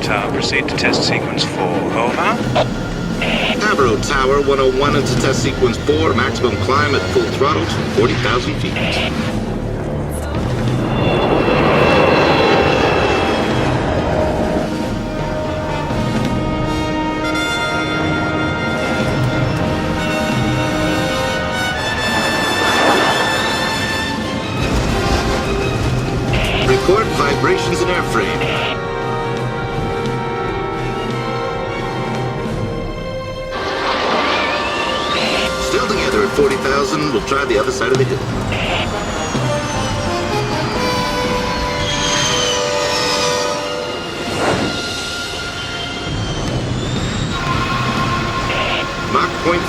Tower, proceed to test sequence 4. Over. Avro Tower 101 into test sequence 4, maximum climb at full throttle to 40,000 feet. Record vibrations in airframe. Still together at 40,000, we'll try the other side of the hill. Mach 0.5.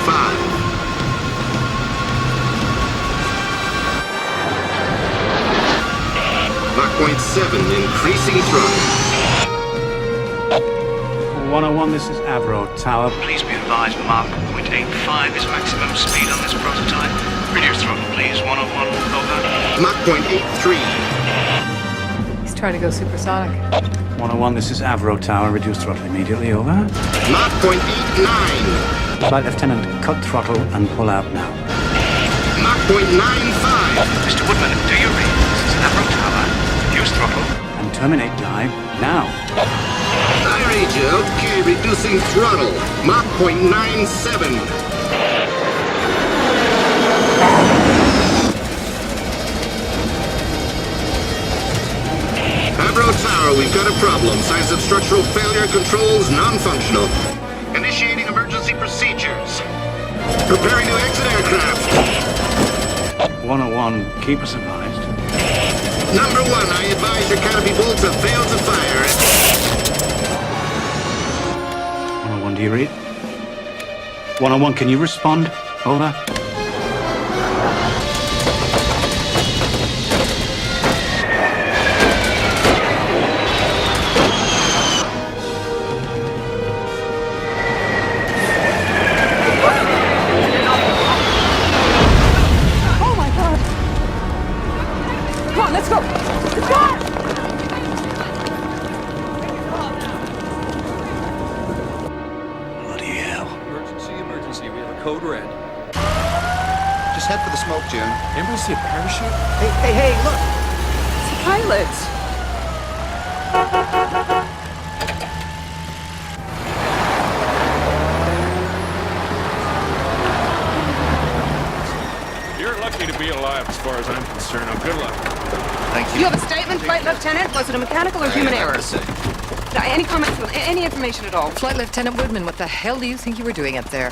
Mach 0.7, increasing throttle. 101, this is Avro Tower. Please be advised Mach 0.85 is maximum speed on this prototype. Reduce throttle, please. 101. Over. Mach 0.83. He's trying to go supersonic. 101, this is Avro Tower. Reduce throttle immediately. Over. Mach 0.89. Flight Lieutenant, cut throttle and pull out now. Mach 0.95. Mr. Woodman, do you read? This is Avro Tower. Reduce throttle. And terminate dive now. I read you. Okay, reducing throttle. Mach 0.97. Avro Tower, we've got a problem. Signs of structural failure, controls non-functional. Initiating emergency procedures. Preparing to exit aircraft. 101, keep us advised. Number 1, I advise your canopy bolts have failed to fire. 101, do you read? 101, can you respond? Over. Oh my god! Come on, let's go! Let's go! Bloody hell. Emergency, emergency. We have a code red. Just head for the smoke, June. Anybody see a parachute? Hey, look! It's the pilots! You're lucky to be alive as far as I'm concerned. Now, good luck. Thank You have a statement, Flight Lieutenant? Was it a mechanical or human error? Any comments, any information at all? Flight Lieutenant Woodman, what the hell do you think you were doing up there?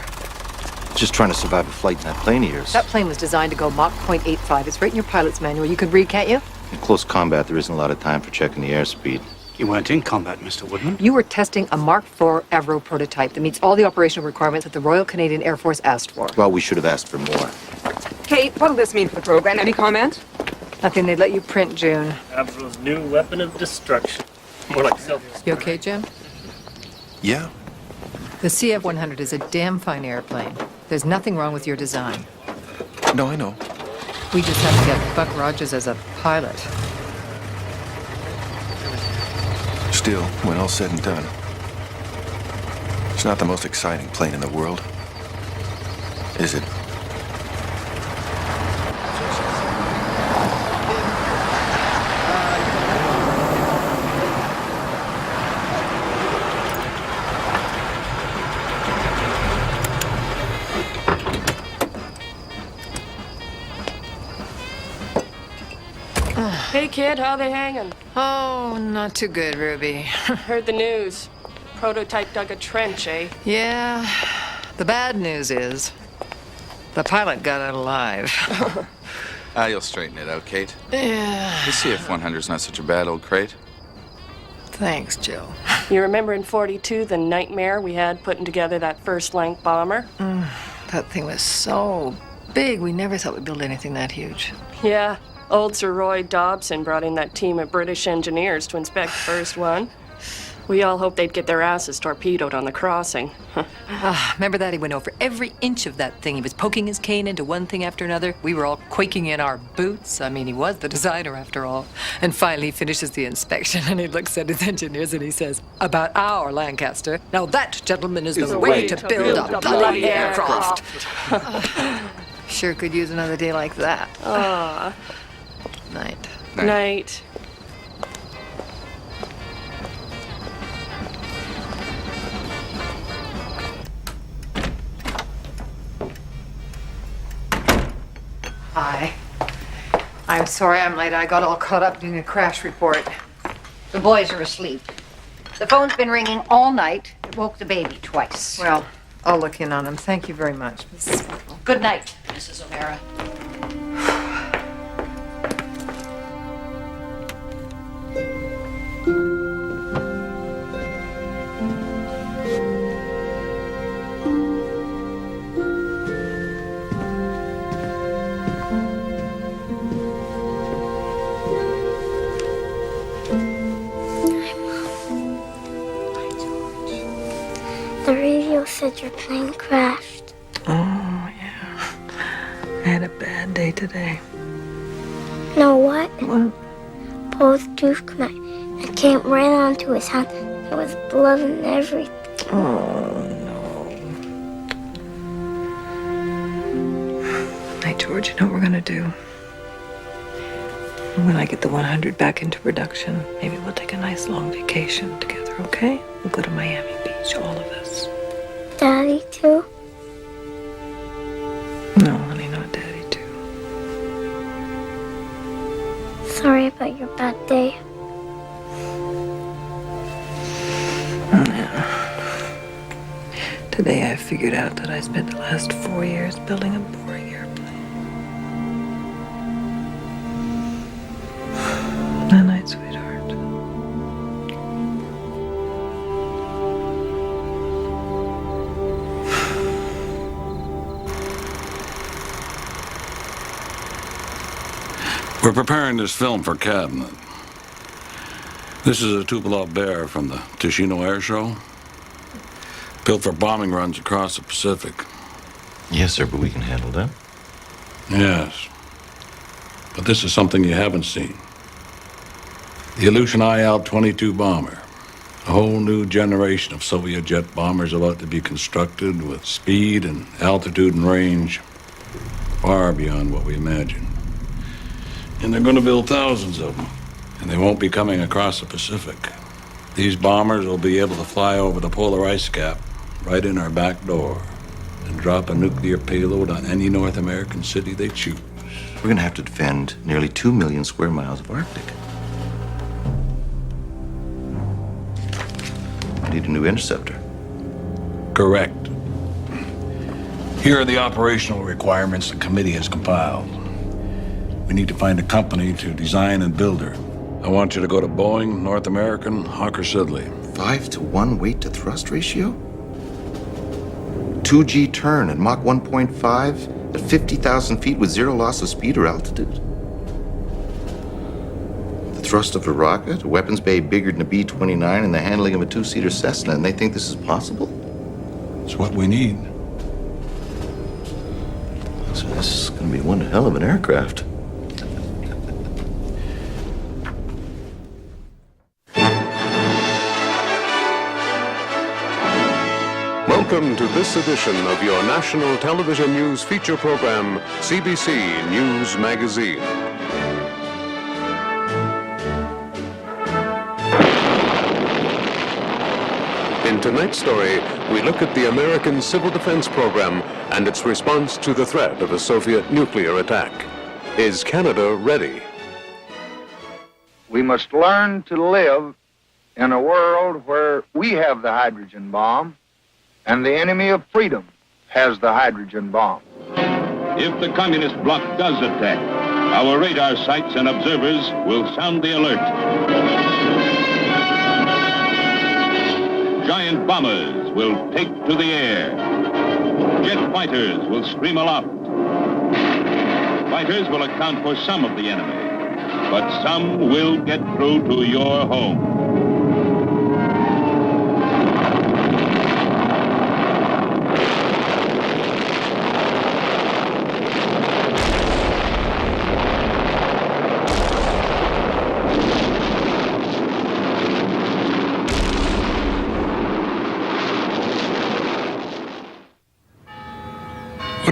Just trying to survive a flight in that plane of yours. That plane was designed to go Mach 0.85. It's right in your pilot's manual. You could read, can't you? In close combat, there isn't a lot of time for checking the airspeed. You weren't in combat, Mr. Woodman. You were testing a Mark IV Avro prototype that meets all the operational requirements that the Royal Canadian Air Force asked for. Well, we should have asked for more. Kate, what'll this mean for the program? Any comment? Nothing they'd let you print, June. Avro's new weapon of destruction. More like self. You okay, Jim? Yeah? The CF-100 is a damn fine airplane. There's nothing wrong with your design. No, I know. We just have to get Buck Rogers as a pilot. Still, when all's said and done, it's not the most exciting plane in the world, is it? Hey kid, how they hanging? Oh, not too good, Ruby. Heard the news. Prototype dug a trench, eh? Yeah. The bad news is the pilot got out alive. You'll straighten it out, Kate. Yeah. The CF-100's not such a bad old crate. Thanks, Jill. You remember in 42 the nightmare we had putting together that first length bomber? That thing was so big, we never thought we'd build anything that huge. Yeah. Old Sir Roy Dobson brought in that team of British engineers to inspect the first one. We all hoped they'd get their asses torpedoed on the crossing. Remember that? He went over every inch of that thing. He was poking his cane into one thing after another. We were all quaking in our boots. I mean, he was the designer after all. And finally he finishes the inspection and he looks at his engineers and he says, about our Lancaster. Now that, gentlemen, is the way to build a bloody aircraft. Sure could use another day like that. Night. Night. Hi. I'm sorry I'm late. I got all caught up doing a crash report. The boys are asleep. The phone's been ringing all night. It woke the baby twice. Well, I'll look in on him. Thank you very much, Mrs. Buckle. Good night, Mrs. O'Hara. The radio said your plane crashed. Oh, yeah. I had a bad day today. Know what? What? Both Duke and I came right onto his hand. There was blood and everything. Oh, no. Hey, George, you know what we're gonna do? When I get the 100 back into production, maybe we'll take a nice long vacation together, okay? We'll go to Miami Beach, all of us. Daddy, too? No, honey, not Daddy, too. Sorry about your bad day. Yeah. Today I figured out that I spent the last 4 years building a boring airplane. Good night, sweetheart. We're preparing this film for Cabinet. This is a Tupolev Bear from the Ticino Air Show. Built for bombing runs across the Pacific. Yes, sir, but we can handle that. Yes. But this is something you haven't seen. The Ilyushin IL-22 bomber. A whole new generation of Soviet jet bombers about to be constructed with speed and altitude and range far beyond what we imagined. And they're going to build thousands of them. And they won't be coming across the Pacific. These bombers will be able to fly over the polar ice cap right in our back door and drop a nuclear payload on any North American city they choose. We're going to have to defend nearly 2 million square miles of Arctic. We need a new interceptor. Correct. Here are the operational requirements the committee has compiled. We need to find a company to design and build her. I want you to go to Boeing, North American, Hawker Siddeley. 5-to-1 weight to thrust ratio? 2G turn at Mach 1.5 at 50,000 feet with zero loss of speed or altitude? The thrust of a rocket, a weapons bay bigger than a B-29, and the handling of a two-seater Cessna, and they think this is possible? It's what we need. So this is going to be one hell of an aircraft. Welcome to this edition of your national television news feature program, CBC News Magazine. In tonight's story, we look at the American Civil Defense Program and its response to the threat of a Soviet nuclear attack. Is Canada ready? We must learn to live in a world where we have the hydrogen bomb and the enemy of freedom has the hydrogen bomb. If the communist bloc does attack, our radar sites and observers will sound the alert. Giant bombers will take to the air. Jet fighters will scream aloft. Fighters will account for some of the enemy, but some will get through to your home.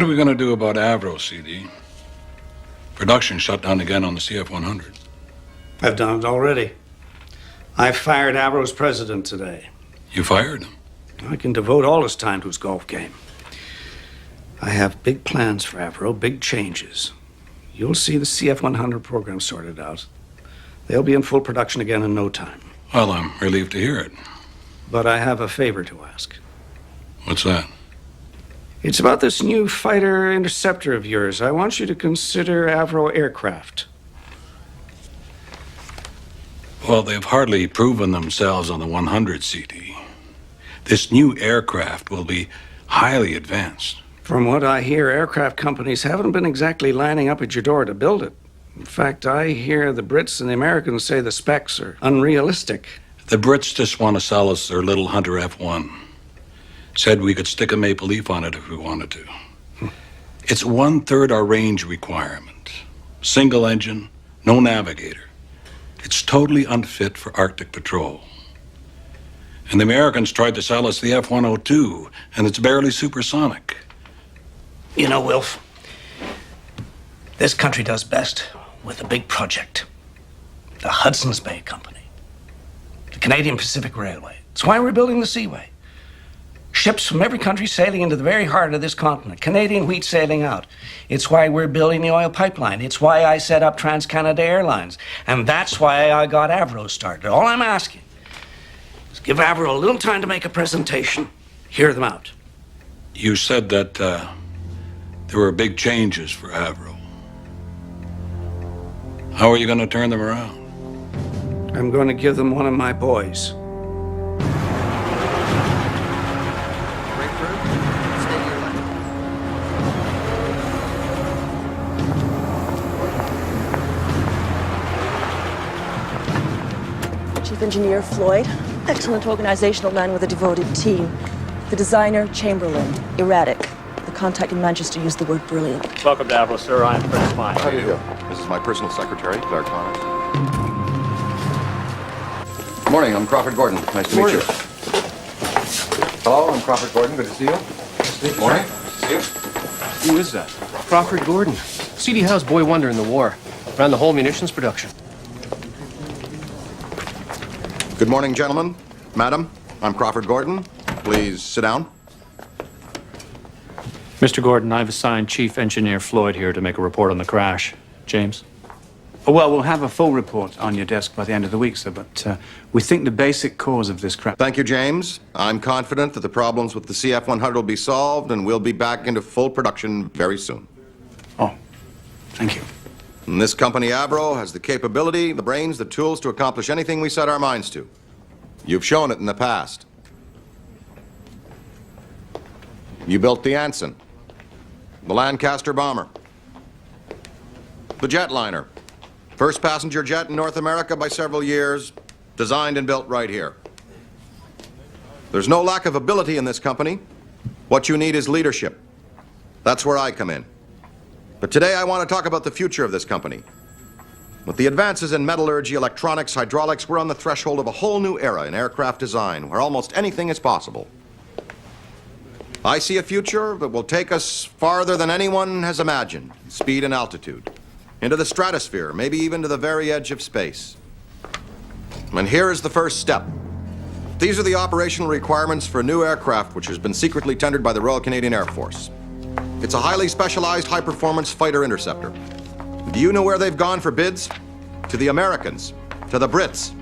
are we going to do about Avro, CD? Production shut down again on the CF-100. I've done it already. I fired Avro's president today. You fired him? I can devote all his time to his golf game. I have big plans for Avro, big changes. You'll see the CF-100 program sorted out. They'll be in full production again in no time. Well, I'm relieved to hear it. But I have a favor to ask. What's that? It's about this new fighter interceptor of yours. I want you to consider Avro aircraft. Well, they've hardly proven themselves on the 100 CD. This new aircraft will be highly advanced. From what I hear, aircraft companies haven't been exactly lining up at your door to build it. In fact, I hear the Brits and the Americans say the specs are unrealistic. The Brits just want to sell us their little Hunter F-1. Said we could stick a maple leaf on it if we wanted to. It's 1/3 our range requirement. Single engine, no navigator. It's totally unfit for Arctic patrol. And the Americans tried to sell us the F-102, and it's barely supersonic. You know, Wilf, this country does best with a big project. The Hudson's Bay Company. The Canadian Pacific Railway. It's why we're building the Seaway. Ships from every country sailing into the very heart of this continent. Canadian wheat sailing out. It's why we're building the oil pipeline. It's why I set up TransCanada Airlines. And that's why I got Avro started. All I'm asking is give Avro a little time to make a presentation. Hear them out. You said that there were big changes for Avro. How are you going to turn them around? I'm going to give them one of my boys. Chief Engineer Floyd, excellent organizational man with a devoted team. The designer, Chamberlain, erratic. The contact in Manchester used the word brilliant. Welcome to Avro, sir. I'm Chris Mine. How do you do? This is my personal secretary, Claire Connors. Good morning, I'm Crawford Gordon. Nice to meet you. Hello, I'm Crawford Gordon. Good to see you. Good morning. Nice to see you. Who is that? Crawford Gordon. C.D. Howe's boy wonder in the war. Ran the whole munitions production. Good morning, gentlemen. Madam, I'm Crawford Gordon. Please sit down. Mr. Gordon, I've assigned Chief Engineer Floyd here to make a report on the crash. James? Well, we'll have a full report on your desk by the end of the week, sir, but we think the basic cause of this crash... Thank you, James. I'm confident that the problems with the CF-100 will be solved and we'll be back into full production very soon. Oh, thank you. And this company, Avro, has the capability, the brains, the tools to accomplish anything we set our minds to. You've shown it in the past. You built the Anson, the Lancaster bomber, the jetliner, first passenger jet in North America by several years, designed and built right here. There's no lack of ability in this company. What you need is leadership. That's where I come in. But today I want to talk about the future of this company. With the advances in metallurgy, electronics, hydraulics, we're on the threshold of a whole new era in aircraft design where almost anything is possible. I see a future that will take us farther than anyone has imagined, speed and altitude, into the stratosphere, maybe even to the very edge of space. And here is the first step. These are the operational requirements for a new aircraft which has been secretly tendered by the Royal Canadian Air Force. It's a highly specialized, high-performance fighter interceptor. Do you know where they've gone for bids? To the Americans, to the Brits.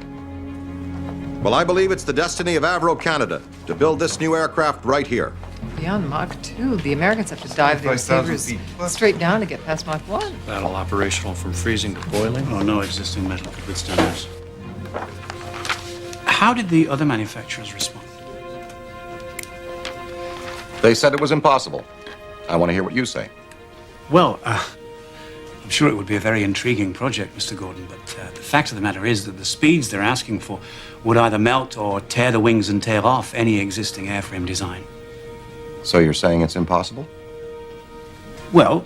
Well, I believe it's the destiny of Avro Canada to build this new aircraft right here. Beyond Mach 2, the Americans have to dive their sabers straight down to get past Mach 1. Battle operational from freezing to boiling? Oh, no existing metal could withstand this. How did the other manufacturers respond? They said it was impossible. I want to hear what you say. Well, I'm sure it would be a very intriguing project, Mr. Gordon, but the fact of the matter is that the speeds they're asking for would either melt or tear the wings and tear off any existing airframe design. So you're saying it's impossible? Well,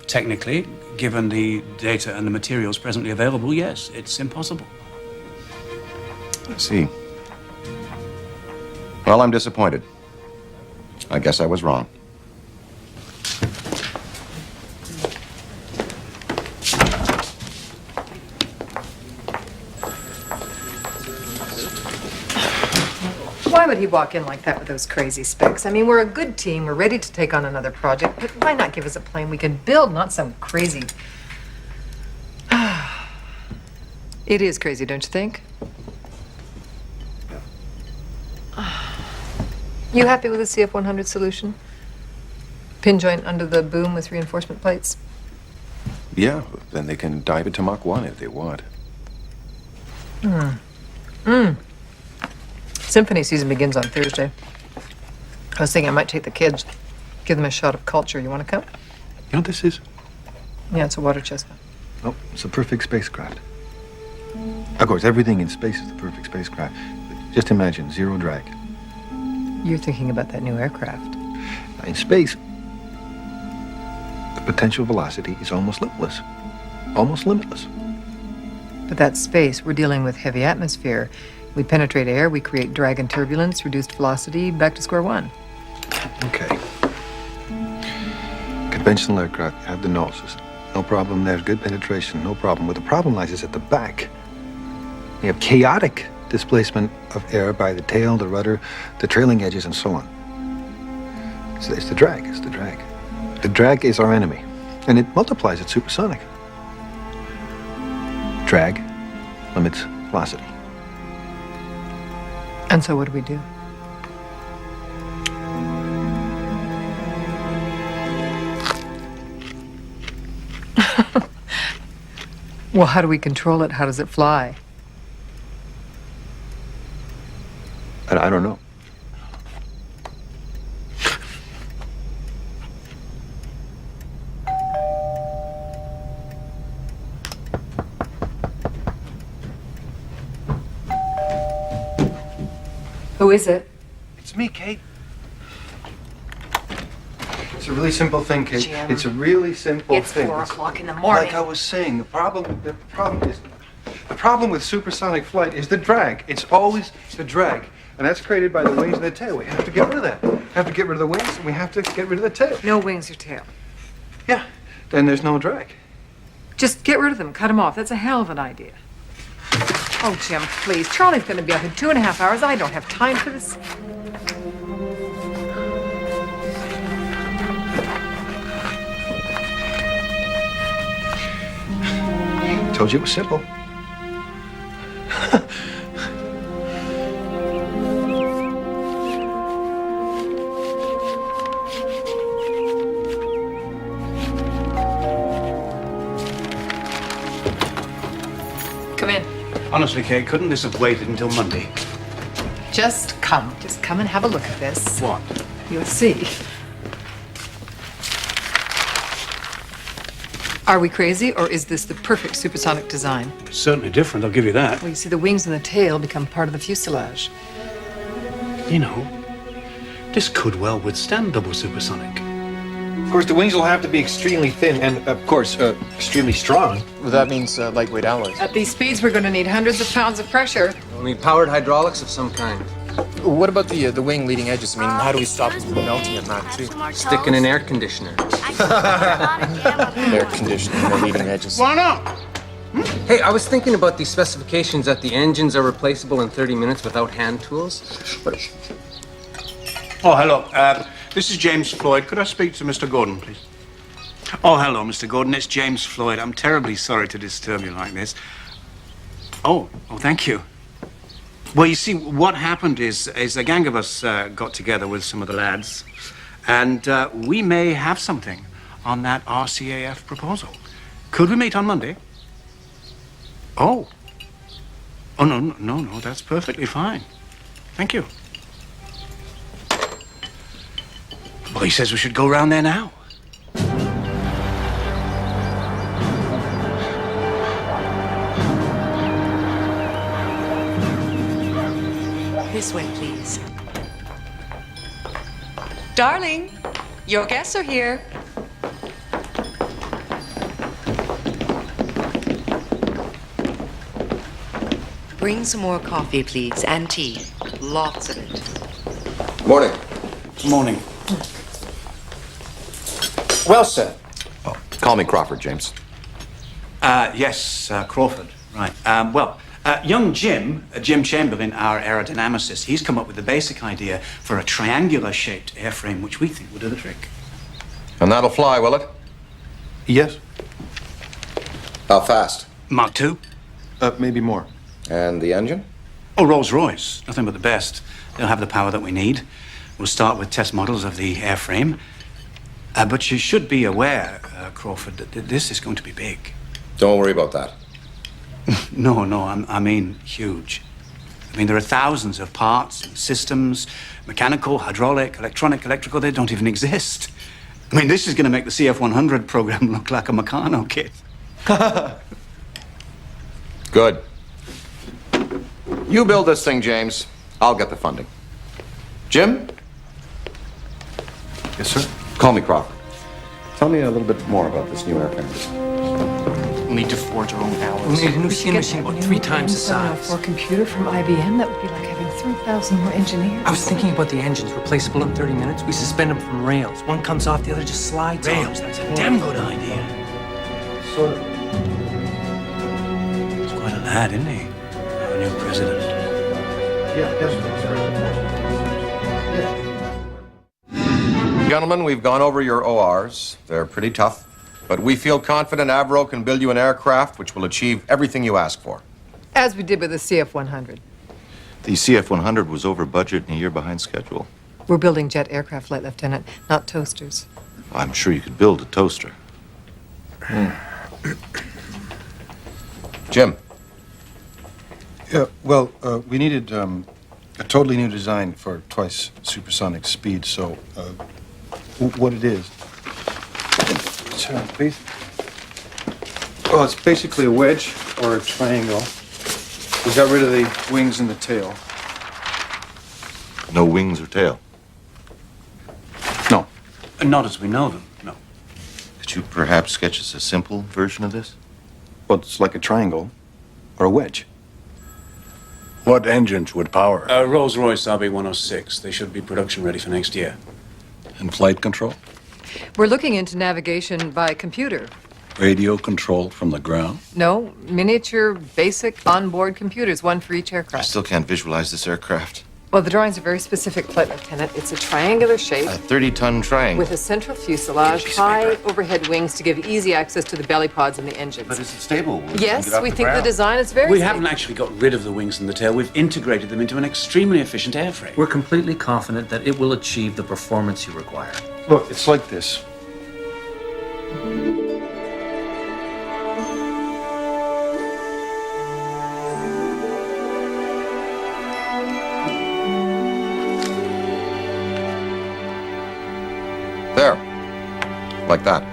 technically, given the data and the materials presently available, yes, it's impossible. I see. Well, I'm disappointed. I guess I was wrong. would he walk in like that with those crazy specs? I mean, we're a good team. We're ready to take on another project, but why not give us a plane we can build, not some crazy... It is crazy, don't you think? You happy with the CF-100 solution? Pin joint under the boom with reinforcement plates? Yeah, then they can dive it to Mach 1 if they want. Symphony season begins on Thursday. I was thinking I might take the kids, give them a shot of culture. You want to come? You know what this is? Yeah, it's a water chestnut. Oh, it's a perfect spacecraft. Of course, everything in space is the perfect spacecraft. But just imagine, zero drag. You're thinking about that new aircraft. In space, the potential velocity is almost limitless. Almost limitless. But that's space. We're dealing with heavy atmosphere. We penetrate air, we create drag and turbulence, reduced velocity, back to square one. Okay. Conventional aircraft have the noses. No problem there. Good penetration, no problem. Where the problem lies is at the back. You have chaotic displacement of air by the tail, the rudder, the trailing edges, and so on. So it's the drag. It's the drag. The drag is our enemy, and it multiplies at supersonic. Drag limits velocity. And so what do we do? Well, how do we control it? How does it fly? I don't know. Who is it? It's me, Kate. It's a really simple thing, Kate. Jim. It's a really simple It's thing. 4 o'clock in the morning. Like I was saying, the problem with supersonic flight is the drag. It's always the drag. And that's created by the wings and the tail. We have to get rid of that. We have to get rid of the wings, and we have to get rid of the tail. No wings or tail. Yeah. Then there's no drag. Just get rid of them. Cut them off. That's a hell of an idea. Oh, Jim, please. Charlie's going to be up in 2.5 hours. I don't have time for this. Told you it was simple. Come in. Honestly, Kate, couldn't this have waited until Monday? Just come. Just come and have a look at this. What? You'll see. Are we crazy, or is this the perfect supersonic design? It's certainly different, I'll give you that. Well, you see, the wings and the tail become part of the fuselage. You know, this could well withstand double supersonic. Of course, the wings will have to be extremely thin and, of course, extremely strong. Well, that means lightweight alloys. At these speeds, we're going to need hundreds of pounds of pressure. We need powered hydraulics of some kind. What about the wing leading edges? I mean, how do we stop it from melting at Mach 2? Stick in an air conditioner. Air conditioning, the leading edges. Why not? Hey, I was thinking about these specifications that the engines are replaceable in 30 minutes without hand tools. Oh, hello. This is James Floyd. Could I speak to Mr. Gordon, please? Oh, hello, Mr. Gordon. It's James Floyd. I'm terribly sorry to disturb you like this. Oh, thank you. Well, you see, what happened is a gang of us got together with some of the lads, and we may have something on that RCAF proposal. Could we meet on Monday? Oh. Oh, no, that's perfectly fine. Thank you. Well, he says we should go round there now. This way, please. Darling, your guests are here. Bring some more coffee, please, and tea. Lots of it. Morning. Morning. Well, sir. Call me Crawford, James. Yes, Crawford. Right. Young Jim Chamberlain, our aerodynamicist, he's come up with the basic idea for a triangular-shaped airframe, which we think will do the trick. And that'll fly, will it? Yes. How fast? Mach 2? Maybe more. And the engine? Oh, Rolls-Royce. Nothing but the best. They'll have the power that we need. We'll start with test models of the airframe. But you should be aware, Crawford, that this is going to be big. Don't worry about that. No, I mean huge. I mean, there are thousands of parts and systems, mechanical, hydraulic, electronic, electrical, they don't even exist. I mean, this is going to make the CF-100 program look like a Meccano kit. Good. You build this thing, James. I'll get the funding. Jim? Yes, sir? Call me Crawford. Tell me a little bit more about this new airframe. We'll need to forge our own alloys. We need a new skin machine about 3 times the size. For a computer from IBM, that would be like having 3,000 more engineers. I was thinking about the engines, replaceable in 30 minutes. We suspend them from rails. One comes off, the other just slides Rails, on. that's a damn good idea. Sort of. He's quite a lad, isn't he? Our new president. Yeah, definitely. Gentlemen, we've gone over your ORs. They're pretty tough. But we feel confident Avro can build you an aircraft which will achieve everything you ask for. As we did with the CF-100. The CF-100 was over budget and a year behind schedule. We're building jet aircraft, Flight Lieutenant, not toasters. I'm sure you could build a toaster. Jim. Yeah, well, we needed a totally new design for twice supersonic speed, so what it is. Turn, please. Well, it's basically a wedge or a triangle. We got rid of the wings and the tail. No wings or tail. No. Not as we know them, no. Could you perhaps sketch us a simple version of this? Well, it's like a triangle or a wedge. What engines would power it? Rolls-Royce RB-106. They should be production ready for next year. And flight control? We're looking into navigation by computer. Radio control from the ground? No, miniature, basic, onboard computers, one for each I aircraft. still can't visualize this aircraft. Well, the drawings are very specific, Flight Lieutenant. It's a triangular shape A 30-ton triangle. with a central fuselage, high overhead wings to give easy access to the belly pods and the engines. But is it stable? Yes, we think the design is very We safe. haven't actually got rid of the wings and the tail. We've integrated them into an extremely efficient airframe. We're completely confident that it will achieve the performance you require. Look, it's like this. There. Like that.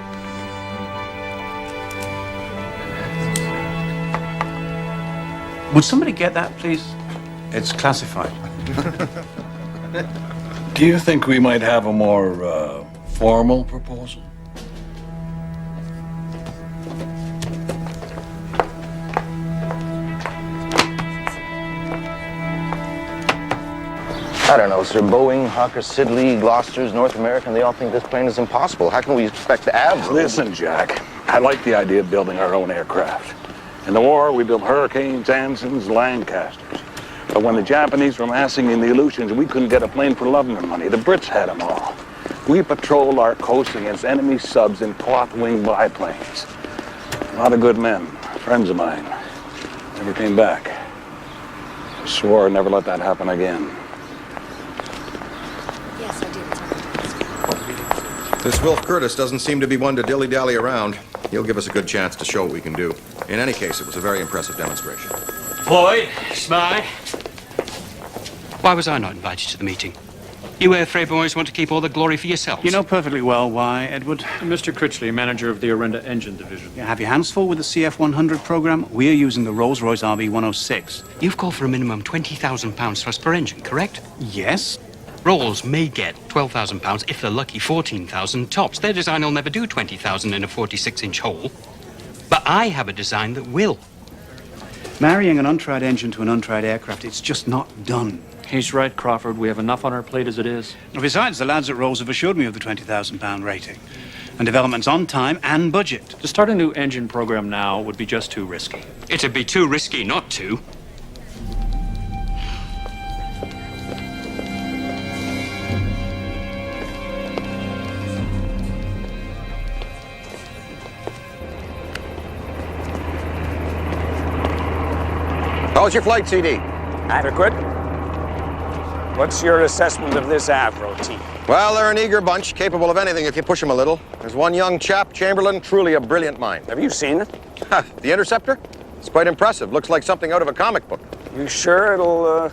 Would somebody get that, please? It's classified. Do you think we might have a more formal proposal? I don't know, sir. Boeing, Hawker Siddeley, Gloucester's, North American, they all think this plane is impossible. How can we expect Avro? Listen, Jack, I like the idea of building our own aircraft. In the war, we built Hurricanes, Ansons, Lancasters. But when the Japanese were massing in the Aleutians, we couldn't get a plane for love nor money. The Brits had them all. We patrolled our coast against enemy subs in cloth-wing biplanes. A lot of good men, friends of mine, never came back. I swore I'd never let that happen again. Yes, I did. This Wilf Curtis doesn't seem to be one to dilly-dally around. He'll give us a good chance to show what we can do. In any case, it was a very impressive demonstration. Floyd, Spy. Why was I not invited to the meeting? You airframe boys want to keep all the glory for yourselves. You know perfectly well why, Edward. Mr. Critchley, manager of the Orinda Engine Division. You have your hands full with the CF-100 program. We're using the Rolls-Royce RB-106. You've called for a minimum £20,000 thrust per engine, correct? Yes. Rolls may get £12,000 if they're lucky, 14,000 tops. Their design will never do 20,000 in a 46-inch hole. But I have a design that will. Marrying an untried engine to an untried aircraft, it's just not done. He's right, Crawford. We have enough on our plate as it is. Besides, the lads at Rolls have assured me of the £20,000 rating. And development's on time and budget. To start a new engine program now would be just too risky. It'd be too risky not to. How's your flight, CD? Adequate. What's your assessment of this Avro team? Well, they're an eager bunch, capable of anything if you push them a little. There's one young chap, Chamberlain, truly a brilliant mind. Have you seen it? The Interceptor? It's quite impressive. Looks like something out of a comic book. You sure it'll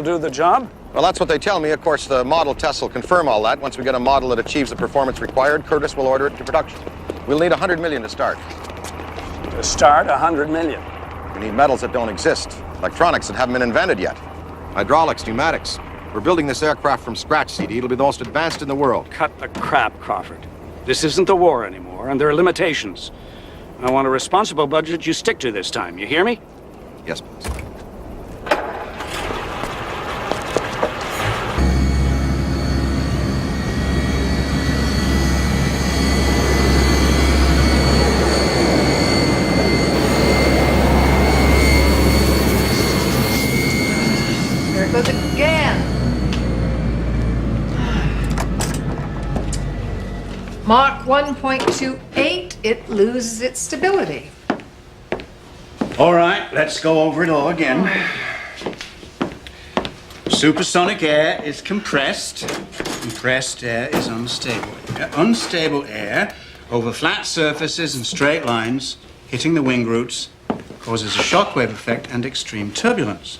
do the job? Well, that's what they tell me. Of course, the model tests will confirm all that. Once we get a model that achieves the performance required, Curtis will order it to production. We'll need 100 million to start. To start, 100 million. We need metals that don't exist, electronics that haven't been invented yet, hydraulics, pneumatics. We're building this aircraft from scratch, CD. It'll be the most advanced in the world. Cut the crap, Crawford. This isn't the war anymore, and there are limitations. I want a responsible budget you stick to this time. You hear me? Yes, boss. There it goes again. Mach 1.28, it loses its stability. All right, let's go over it all again. Supersonic air is compressed. Compressed air is unstable. Unstable air over flat surfaces and straight lines hitting the wing roots causes a shockwave effect and extreme turbulence.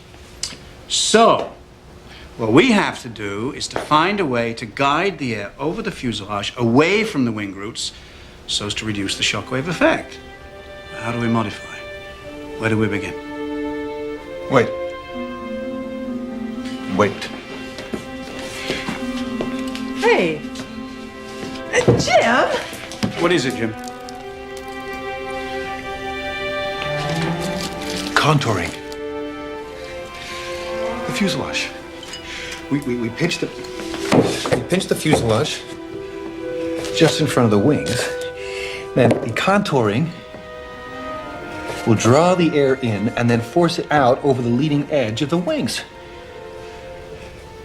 So, what we have to do is to find a way to guide the air over the fuselage away from the wing roots so as to reduce the shockwave effect. How do we modify? Where do we begin? Wait. Wait. Hey, Jim. What is it, Jim? Contouring. The fuselage. We pinch the fuselage just in front of the wings. Then the contouring will draw the air in and then force it out over the leading edge of the wings.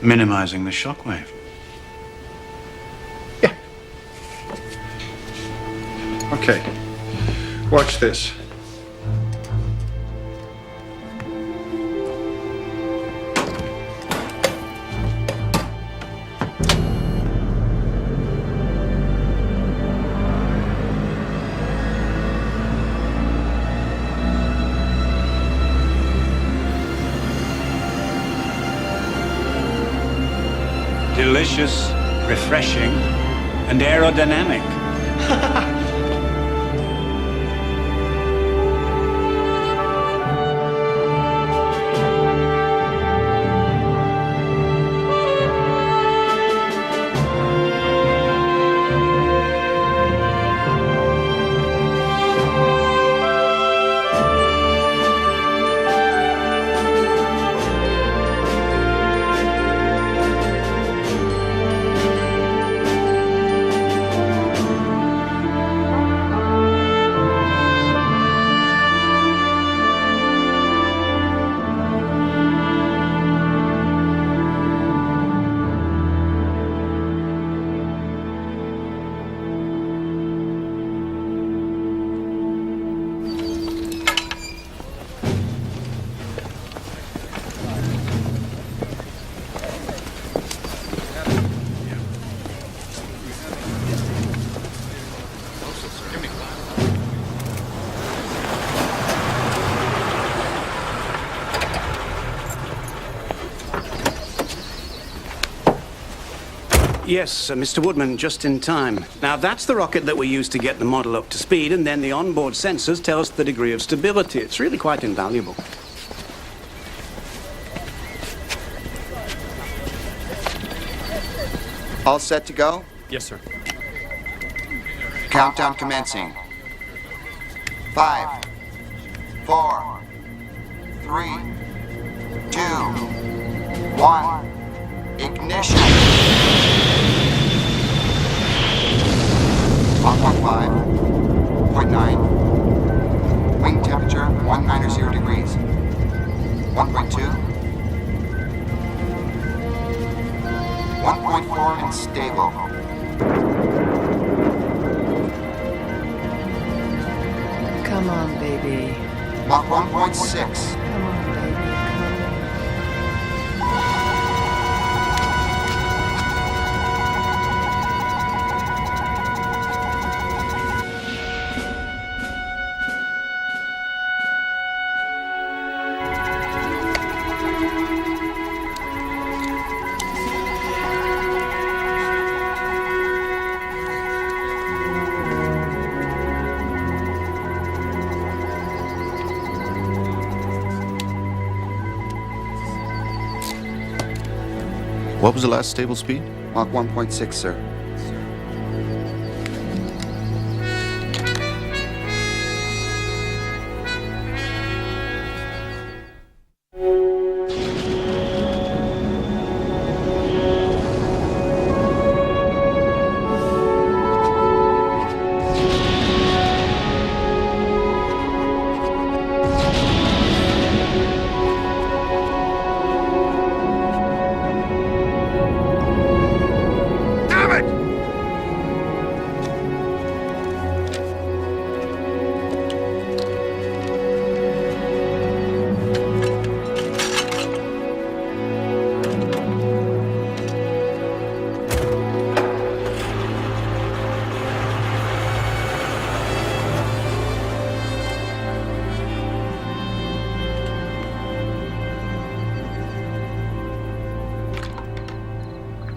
Minimizing the shockwave. Yeah. Okay. Watch this. Delicious, refreshing, and aerodynamic. Yes, Mr. Woodman, just in time. Now, that's the rocket that we use to get the model up to speed, and then the onboard sensors tell us the degree of stability. It's really quite invaluable. All set to go? Yes, sir. Countdown commencing. 5, 4, 3, 2, 1. Ignition. 1.5.9. Wing temperature 190 degrees. 1.2. 1.4 and stable. Come on, baby. Mach 1.6. Come on, baby. What was the last stable speed? Mach 1.6, sir.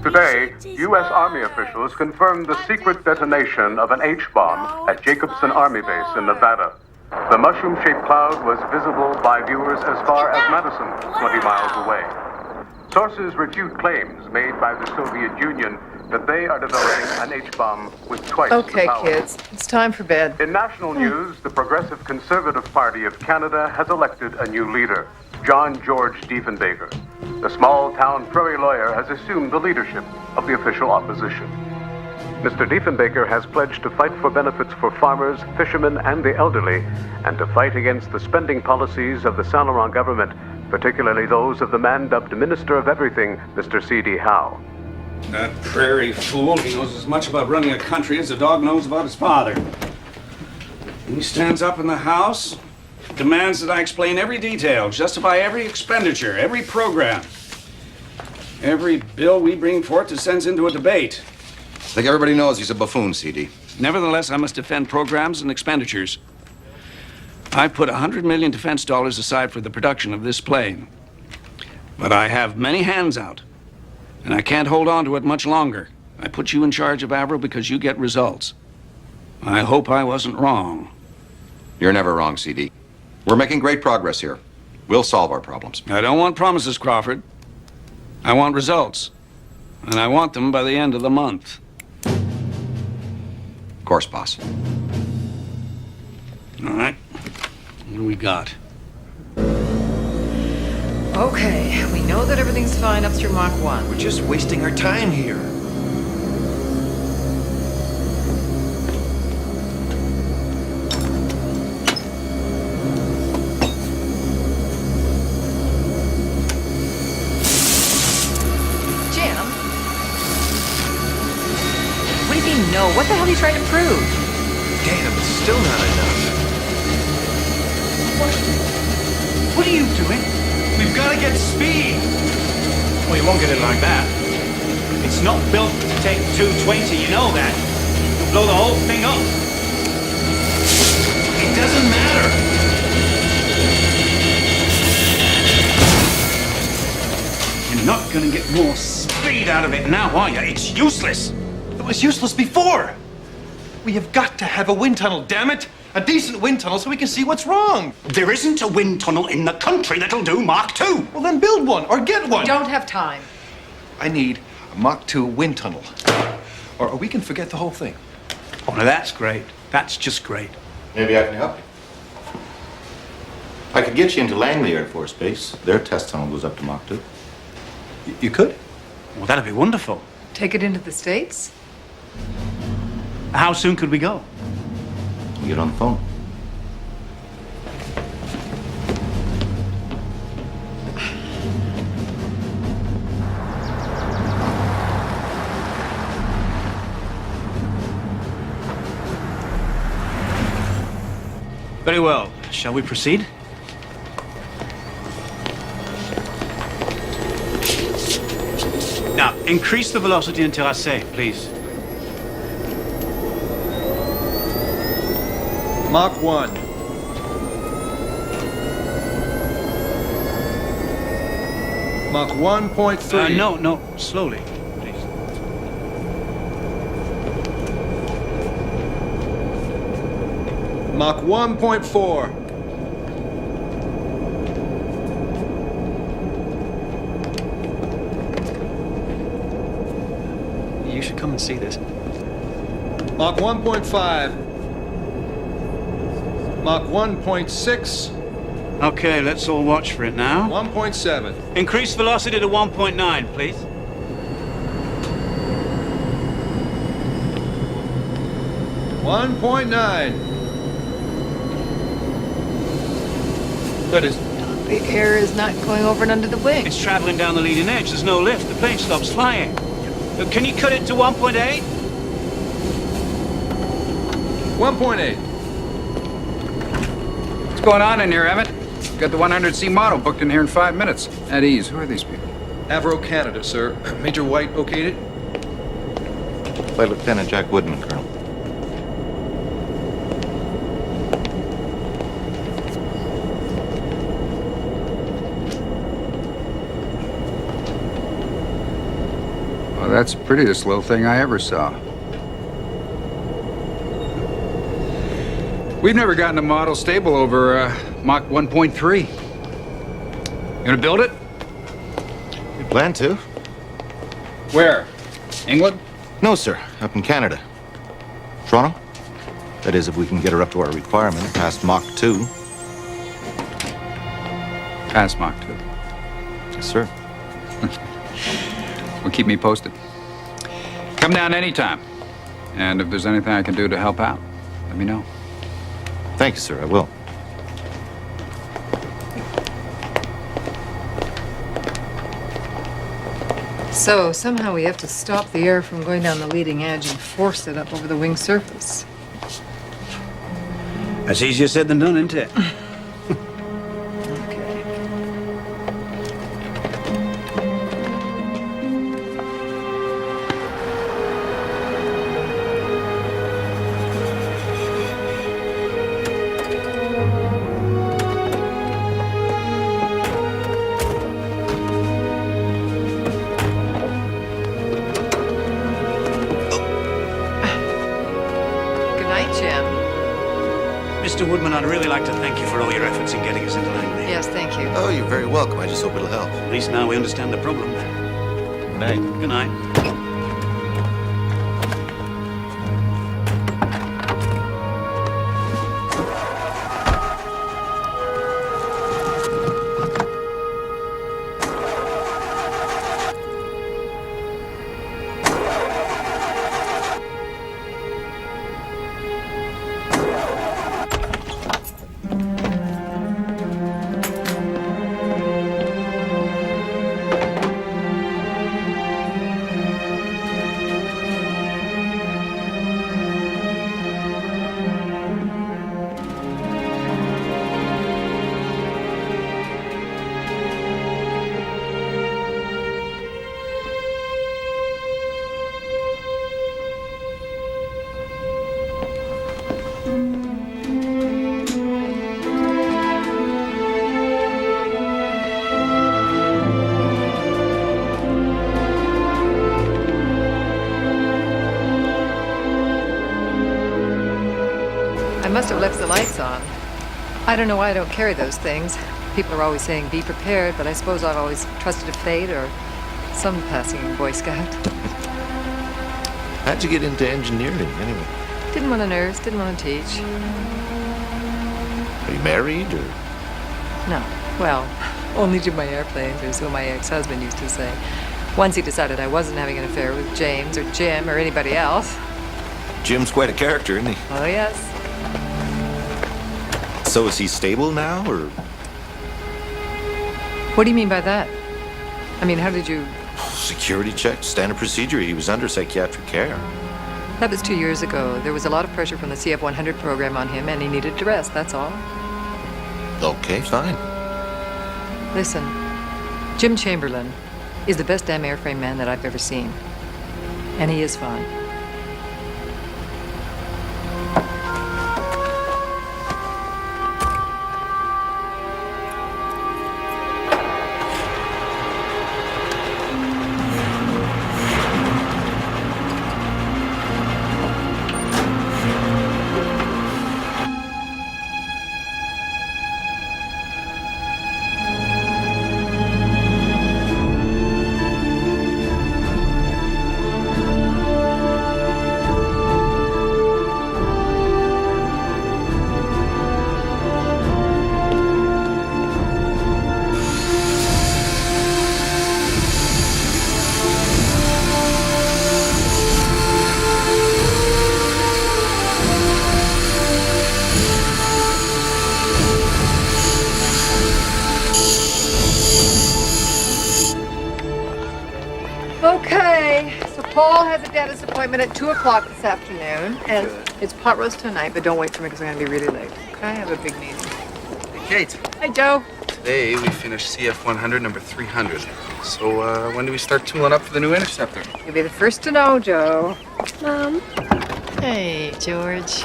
Today, U.S. Army officials confirmed the secret detonation of an H-bomb at Jacobson Army Base in Nevada. The mushroom-shaped cloud was visible by viewers as far as Madison, 20 miles away. Sources refute claims made by the Soviet Union that they are developing an H-bomb with twice Okay, the power. kids, it's time for bed. In national news, the Progressive Conservative Party of Canada has elected a new leader, John George Diefenbaker. The small-town prairie lawyer has assumed the leadership of the official opposition. Mr. Diefenbaker has pledged to fight for benefits for farmers, fishermen, and the elderly, and to fight against the spending policies of the Saint Laurent government, particularly those of the man dubbed Minister of Everything, Mr. C.D. Howe. That prairie fool, he knows as much about running a country as a dog knows about his father. He stands up in the House, demands that I explain every detail, justify every expenditure, every program, every bill we bring forth to send into a debate. I think everybody knows he's a buffoon, CD. Nevertheless, I must defend programs and expenditures. I put $100 million defense dollars aside for the production of this plane. But I have many hands out, and I can't hold on to it much longer. I put you in charge of Avro because you get results. I hope I wasn't wrong. You're never wrong, CD. We're making great progress here. We'll solve our problems. I don't want promises, Crawford. I want results. And I want them by the end of the month. Of course, boss. All right. What do we got? Okay, we know that everything's fine up through Mach 1. We're just wasting our time here. Jim? What do you mean, no? What the hell are you trying to prove? Damn, it's still not enough. What are you doing? We've got to get speed. Well, you won't get it like that. It's not built to take 220, you know that. You'll blow the whole thing up. It doesn't matter. You're not gonna get more speed out of it now, are you? It's useless. It was useless before. We have got to have a wind tunnel, damn it. A decent wind tunnel so we can see what's wrong. There isn't a wind tunnel in the country that'll do Mach 2. Well, then build one or get one. We don't have time. I need a Mach 2 wind tunnel. Or we can forget the whole thing. Oh, now that's great. That's just great. Maybe I can help you. I could get you into Langley Air Force Base. Their test tunnel goes up to Mach 2. You could? Well, that'd be wonderful. Take it into the States? How soon could we go? You get on the phone. Very well. Shall we proceed? Now, increase the velocity in terrasse, please. Mach 1. Mach 1.3. No, slowly, please. Mach 1.4. come and see this. Mach 1.5. Mach 1.6. Okay, let's all watch for it now. 1.7. Increase velocity to 1.9, please. $1.9. That is. The air is not going over and under the wing. It's traveling down the leading edge. There's no lift. The plane stops flying. Can you cut it to 1.8? 1.8. What's going on in here, Emmett? Got the 100C model booked in here in 5 minutes. At ease. Who are these people? Avro, Canada, sir. Major White okayed it? Flight Lieutenant Jack Woodman, Colonel. Well, that's pretty the slow thing I ever saw. We've never gotten a model stable over Mach 1.3. You gonna build it? We plan to. Where? England? No, sir. Up in Canada. Toronto? That is, if we can get her up to our requirement, past Mach 2. Past Mach 2. Yes, sir. Well, keep me posted. Come down anytime. And if there's anything I can do to help out, let me know. Thank you, sir. I will. So somehow we have to stop the air from going down the leading edge and force it up over the wing surface. That's easier said than done, isn't it? Mr. Woodman, I'd really like to thank you for all your efforts in getting us into Langley. Yes, thank you. Oh, you're very welcome. I just hope it'll help. At least now we understand the problem. Good night. Good night. I must have left the lights on. I don't know why I don't carry those things. People are always saying be prepared, but I suppose I've always trusted a fate or some passing Boy Scout. How'd you get into engineering, anyway? Didn't want to nurse, didn't want to teach. Are you married, or? No. Well, only to my airplanes, or so my ex-husband used to say. Once he decided I wasn't having an affair with James or Jim or anybody else. Jim's quite a character, isn't he? Oh, yes. So is he stable now, or? What do you mean by that? I mean, how did you... Security check, standard procedure. He was under psychiatric care. That was 2 years ago. There was a lot of pressure from the CF-100 program on him, and he needed to rest, that's all. Okay, fine. Listen, Jim Chamberlain is the best damn airframe man that I've ever seen. And he is fine. Paul has a dentist appointment at 2 o'clock this afternoon, and it's pot roast tonight, but don't wait for me because I'm going to be really late. Okay, I have a big meeting. Hey, Kate. Hi, Joe. Today we finished CF 100, number 300. So when do we start tooling up for the new Interceptor? You'll be the first to know, Joe. Mom. Hey, George.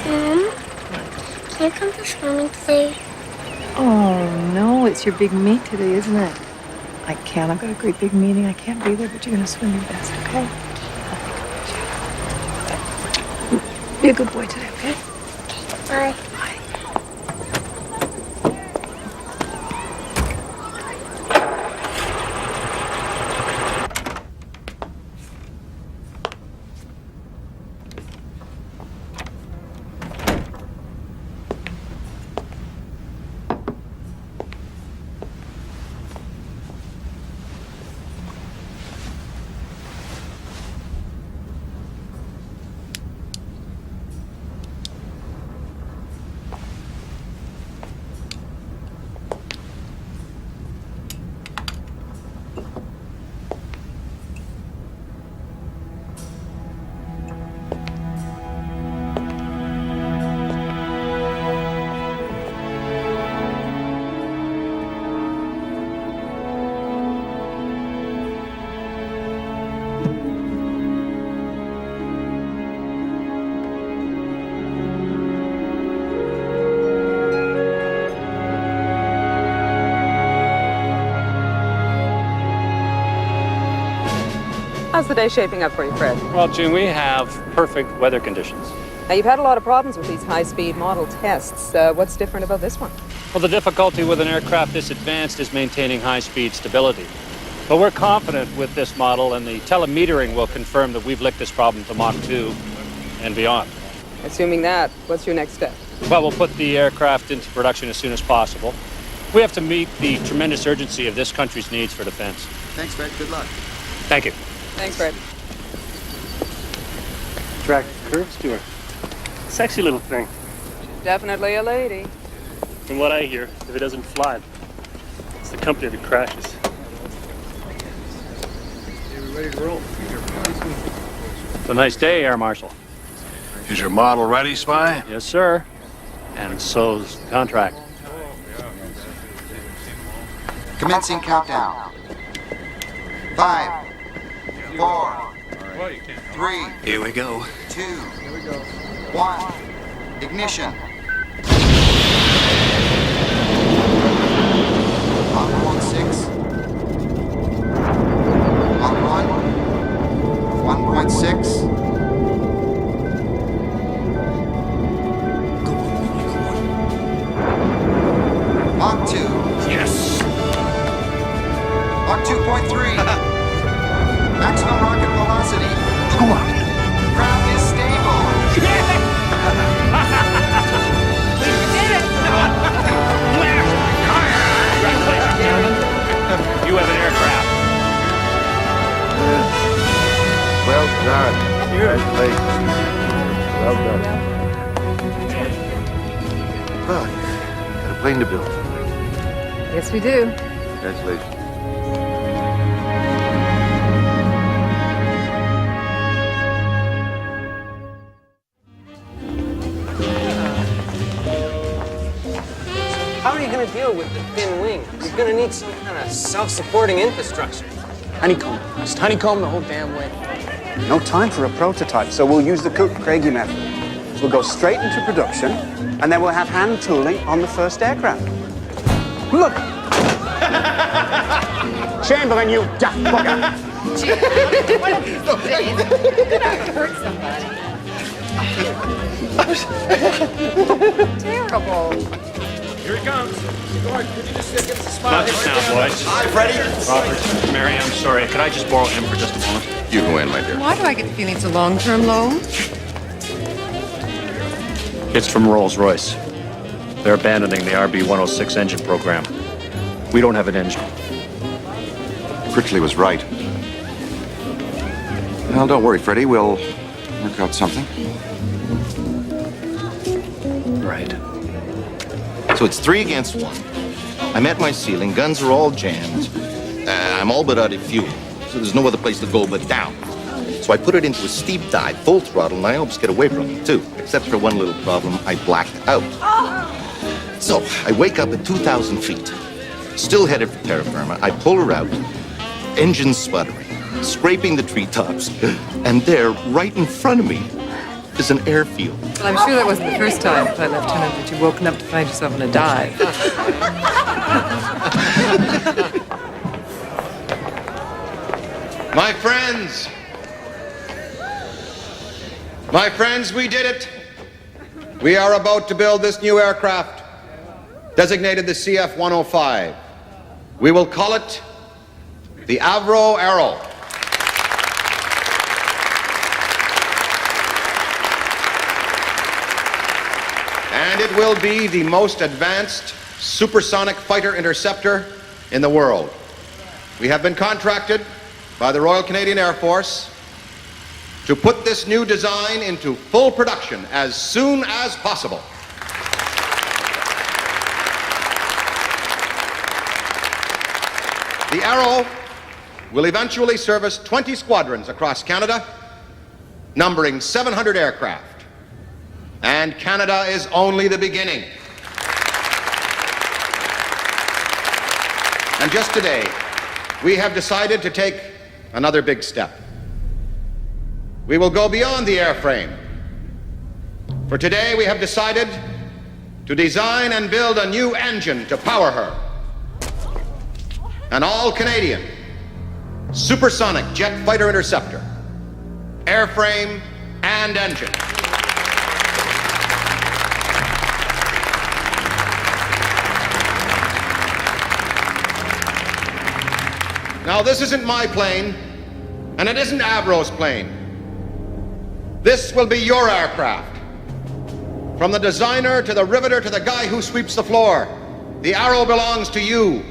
Mom, can I come to swimming today? Oh, no, it's your big meet today, isn't it? I can't. I've got a great big meeting. I can't be there, but you're going to swim your best, okay? Be a good boy today, okay? Bye. How's the day shaping up for you, Fred? Well, June, we have perfect weather conditions. Now, you've had a lot of problems with these high-speed model tests. What's different about this one? Well, the difficulty with an aircraft this advanced is maintaining high-speed stability. But we're confident with this model, and the telemetering will confirm that we've licked this problem to Mach 2 and beyond. Assuming that, what's your next step? Well, we'll put the aircraft into production as soon as possible. We have to meet the tremendous urgency of this country's needs for defense. Thanks, Fred. Good luck. Thank you. Thanks, Fred. Track curves to her. Sexy little thing. Definitely a lady. From what I hear, if it doesn't fly, it's the company that crashes. Okay, we're ready to roll. It's a nice day, Air Marshal. Is your model ready, Spy? Yes, sir. And so's the contract. Commencing countdown. 5, 4, 3. Here we go. 2. 1. Ignition. Mach 16. Mach 1. 1.6. Mach 2. Yes. Mach 2.3. Maximum rocket velocity. Come on. Craft is stable. You did it! You have an aircraft. Well done. Congratulations. Well done. Well, got a plane to build. Yes, we do. Congratulations. How are you going to deal with the thin wing? You're going to need some kind of self-supporting infrastructure. Honeycomb. Just honeycomb the whole damn way. No time for a prototype, so we'll use the Cook-Craigie method. We'll go straight into production, and then we'll have hand tooling on the first aircraft. Look! Chamberlain, you daft bugger! One of these days, you're gonna hurt somebody. Terrible. Here he comes. George, could you just give us a smile? Not just now, boys. Hi, Freddie. Robert, Mary, I'm sorry. Could I just borrow him for just a moment? You go in, my dear. Why do I get the feeling it's a long-term loan? It's from Rolls-Royce. They're abandoning the RB-106 engine program. We don't have an engine. Critchley was right. Well, don't worry, Freddie. We'll work out something. Right. So it's 3 against 1. I'm at my ceiling. Guns are all jammed. I'm all but out of fuel. so there's no other place to go but down. So I put it into a steep dive, full throttle, and I almost get away from it, too. Except for one little problem, I blacked out. So I wake up at 2,000 feet, still headed for terra firma. I pull her out, engine sputtering, scraping the treetops, and there, right in front of me, is an airfield. Well, I'm sure that wasn't the first time, Lieutenant, that you've woken up to find yourself in a dive. My friends, we did it. We are about to build this new aircraft, designated the CF-105. We will call it the Avro Arrow. And it will be the most advanced supersonic fighter interceptor in the world. We have been contracted by the Royal Canadian Air Force to put this new design into full production as soon as possible. The Arrow will eventually service 20 squadrons across Canada, numbering 700 aircraft. And Canada is only the beginning. And just today, we have decided to take another big step. We will go beyond the airframe. For today, we have decided to design and build a new engine to power her. An all-Canadian supersonic jet fighter interceptor, airframe and engine. Now, this isn't my plane, and it isn't Avro's plane. This will be your aircraft. From the designer to the riveter to the guy who sweeps the floor, the Arrow belongs to you.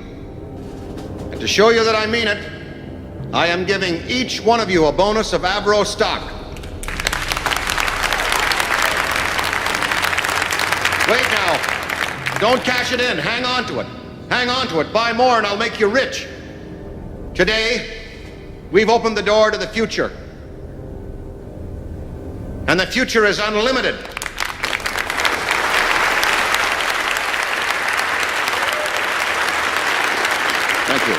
And to show you that I mean it, I am giving each one of you a bonus of Avro stock. Wait now. Don't cash it in. Hang on to it. Hang on to it. Buy more and I'll make you rich. Today, we've opened the door to the future. And the future is unlimited. Thank you.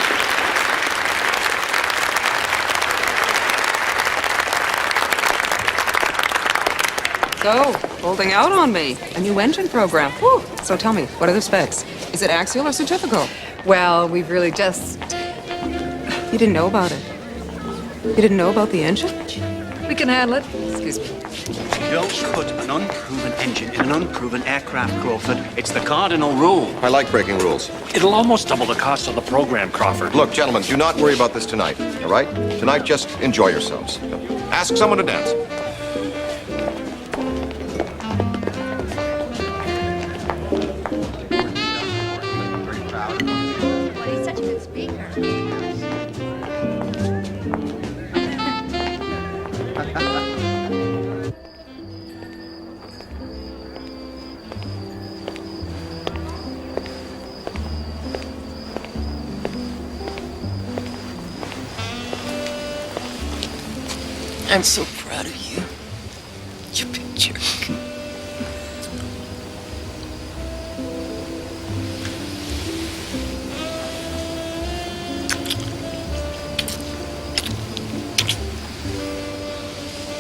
So, holding out on me. A new engine program. Whew. So tell me, what are the specs? Is it axial or centrifugal? Well, we've really just... You didn't know about it? You didn't know about the engine? We can handle it. Excuse me. You don't put an unproven engine in an unproven aircraft, Crawford. It's the cardinal rule. I like breaking rules. It'll almost double the cost of the program, Crawford. Look, gentlemen, do not worry about this tonight, all right? Tonight, just enjoy yourselves. Ask someone to dance. He's such a good speaker. I'm so proud of you. You big jerk.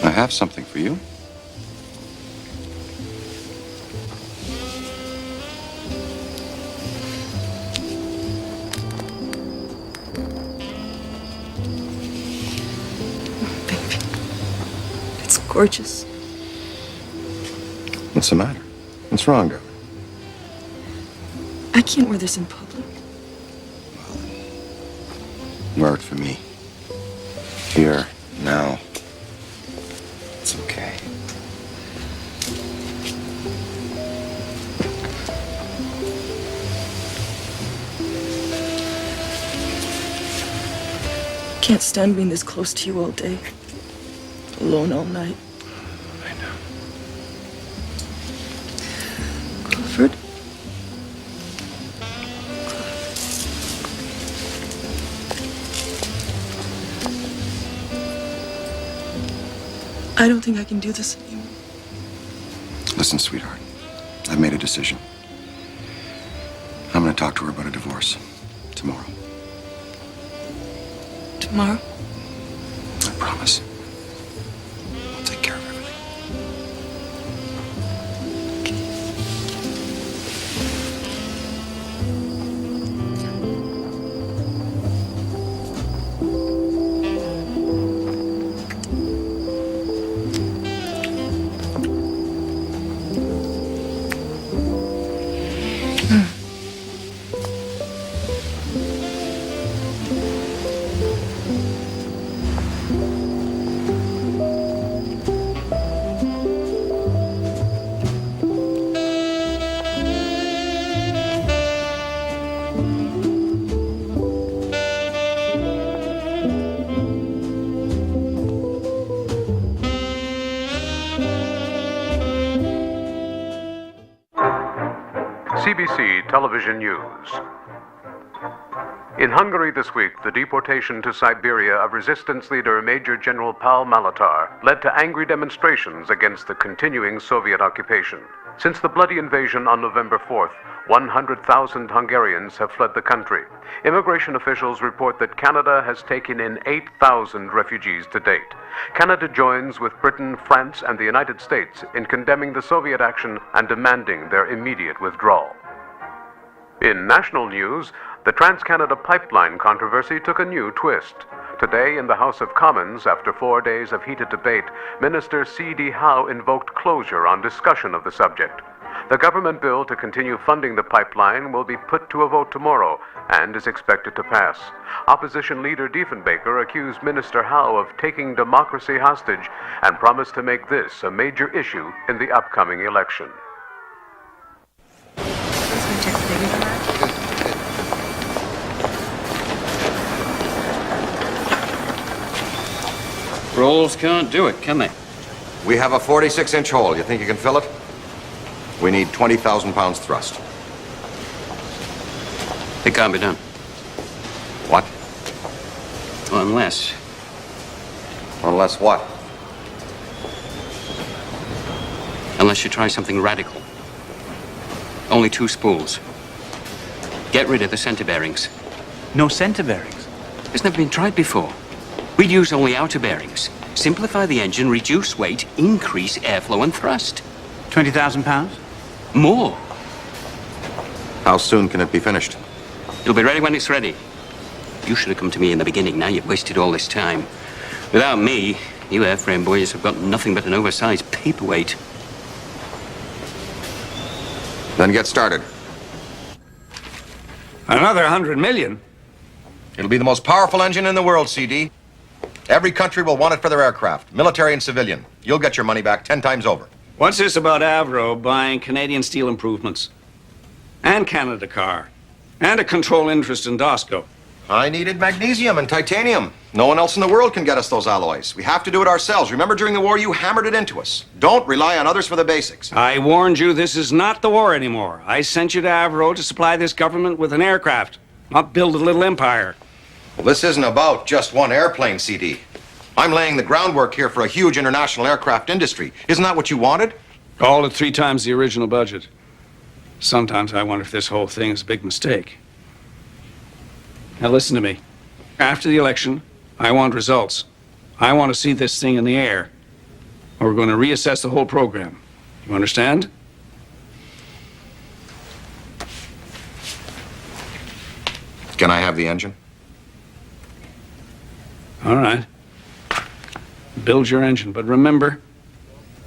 I have something for you. It's gorgeous. What's the matter? What's wrong, darling? I can't wear this in public. Wear it for me. Here, now. It's okay. Can't stand being this close to you all day. Alone all night. I know. Crawford? I don't think I can do this anymore. Listen, sweetheart. I've made a decision. I'm going to talk to her about a divorce tomorrow. Tomorrow? I promise. I'll take care of everything. CBC Television News. In Hungary this week, the deportation to Siberia of resistance leader Major General Paul Malatar led to angry demonstrations against the continuing Soviet occupation. Since the bloody invasion on November 4th, 100,000 Hungarians have fled the country. Immigration officials report that Canada has taken in 8,000 refugees to date. Canada joins with Britain, France, and the United States in condemning the Soviet action and demanding their immediate withdrawal. In national news, the Trans-Canada Pipeline controversy took a new twist. Today, in the House of Commons, after 4 days of heated debate, Minister C.D. Howe invoked closure on discussion of the subject. The government bill to continue funding the pipeline will be put to a vote tomorrow and is expected to pass. Opposition leader Diefenbaker accused Minister Howe of taking democracy hostage and promised to make this a major issue in the upcoming election. Rolls can't do it, can they? We have a 46-inch hole. You think you can fill it? We need 20,000 pounds thrust. It can't be done. What? Well, unless... Unless what? Unless you try something radical. Only 2 spools. Get rid of the center bearings. No center bearings? It's never been tried before. We'd use only outer bearings. Simplify the engine, reduce weight, increase airflow and thrust. 20,000 pounds? More. How soon can it be finished? It'll be ready when it's ready. You should have come to me in the beginning. Now you've wasted all this time. Without me, you airframe boys have got nothing but an oversized paperweight. Then get started. Another 100 million? It'll be the most powerful engine in the world, CD. Every country will want it for their aircraft, military and civilian. You'll get your money back 10 times over. What's this about Avro buying Canadian Steel Improvements? And Canada Car? And a control interest in Dosco? I needed magnesium and titanium. No one else in the world can get us those alloys. We have to do it ourselves. Remember during the war, you hammered it into us. Don't rely on others for the basics. I warned you this is not the war anymore. I sent you to Avro to supply this government with an aircraft, not build a little empire. Well, this isn't about just one airplane, CD. I'm laying the groundwork here for a huge international aircraft industry. Isn't that what you wanted? All at 3 times the original budget. Sometimes I wonder if this whole thing is a big mistake. Now listen to me. After the election, I want results. I want to see this thing in the air. Or we're going to reassess the whole program. You understand? Can I have the engine? All right. Build your engine, but remember,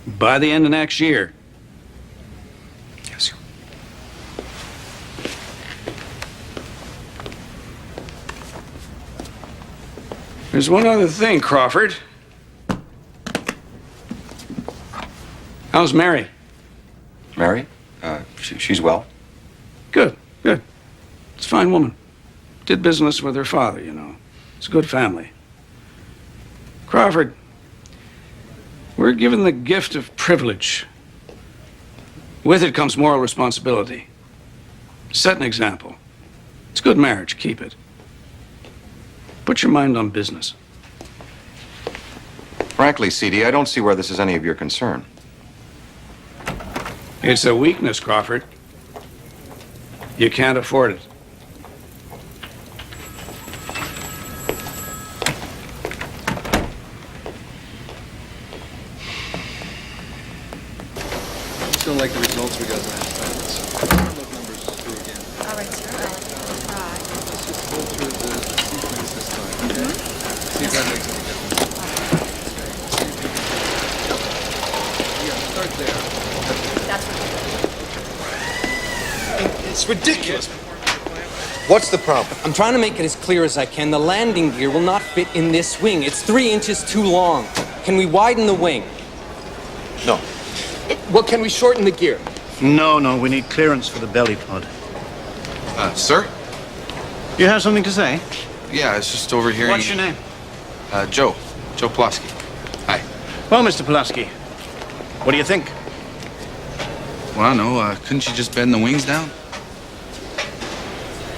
by the end of next year. Yes, sir. There's one other thing, Crawford. How's Mary? Mary? She's well. Good, good. It's a fine woman. Did business with her father, you know. It's a good family. Crawford, we're given the gift of privilege. With it comes moral responsibility. Set an example. It's good marriage, keep it. Put your mind on business. Frankly, CD, I don't see where this is any of your concern. It's a weakness, Crawford. You can't afford it. Still like the results we got last time. Let's run those numbers through again. All right, sir. I'll try. Let's just go through the sequence this time, okay? See if that makes any difference. Yeah, start there. That's what It's ridiculous. What's the problem? I'm trying to make it as clear as I can. The landing gear will not fit in this wing. It's 3 inches too long. Can we widen the wing? No. Well, can we shorten the gear? No, we need clearance for the belly pod. Sir? You have something to say? Yeah, it's just overhearing. What's your name? Joe. Joe Pulaski. Hi. Well, Mr. Pulaski, what do you think? Well, I don't know. Couldn't you just bend the wings down?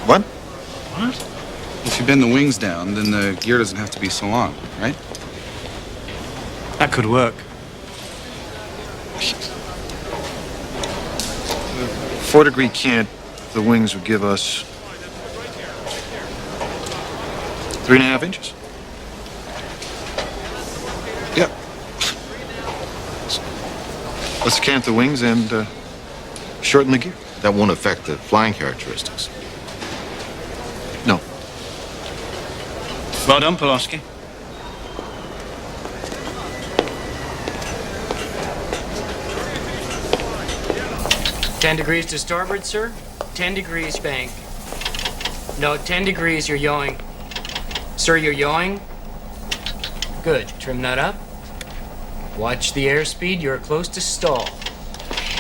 What? What? If you bend the wings down, then the gear doesn't have to be so long, right? That could work. 4-degree cant, the wings would give us 3.5 inches. Yeah. Let's cant the wings and shorten the gear. That won't affect the flying characteristics. No. Well done, Pulaski. $10 degrees to starboard, sir. 10 degrees bank. No, 10 degrees, you're yawing. Sir, you're yawing? Good. Trim that up. Watch the airspeed. You're close to stall.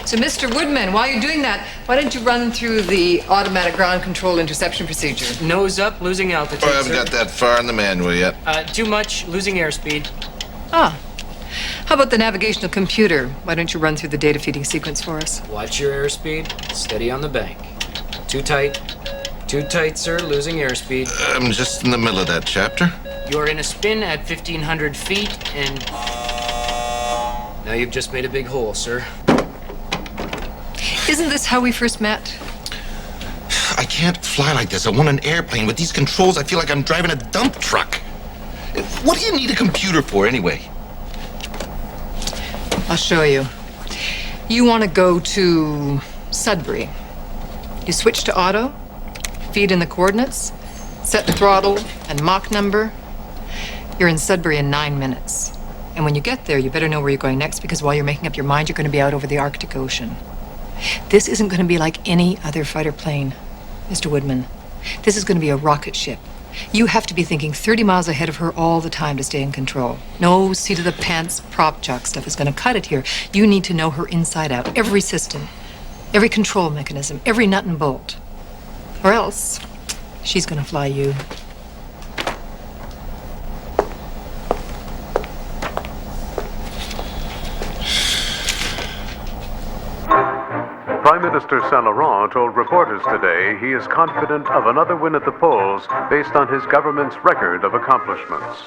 So, Mr. Woodman, while you're doing that, why don't you run through the automatic ground control interception procedure? Nose up, losing altitude, I haven't sir. got that far in the manual yet. Too much, losing airspeed. Ah. How about the navigational computer? Why don't you run through the data feeding sequence for us? Watch your airspeed. Steady on the bank. Too tight. Too tight, sir. Losing airspeed. I'm just in the middle of that chapter. You're in a spin at 1,500 feet, and now you've just made a big hole, sir. Isn't this how we first met? I can't fly like this. I want an airplane. With these controls, I feel like I'm driving a dump truck. What do you need a computer for, anyway? I'll show you. You want to go to Sudbury. You switch to auto, feed in the coordinates, set the throttle and Mach number. You're in Sudbury in 9 minutes. And when you get there, you better know where you're going next, because while you're making up your mind, you're going to be out over the Arctic Ocean. This isn't going to be like any other fighter plane, Mr. Woodman. This is going to be a rocket ship. You have to be thinking 30 miles ahead of her all the time to stay in control. No seat of the pants prop jock stuff is going to cut it here. You need to know her inside out, every system, every control mechanism, every nut and bolt. Or else, she's going to fly you. Prime Minister Saint Laurent told reporters today he is confident of another win at the polls based on his government's record of accomplishments.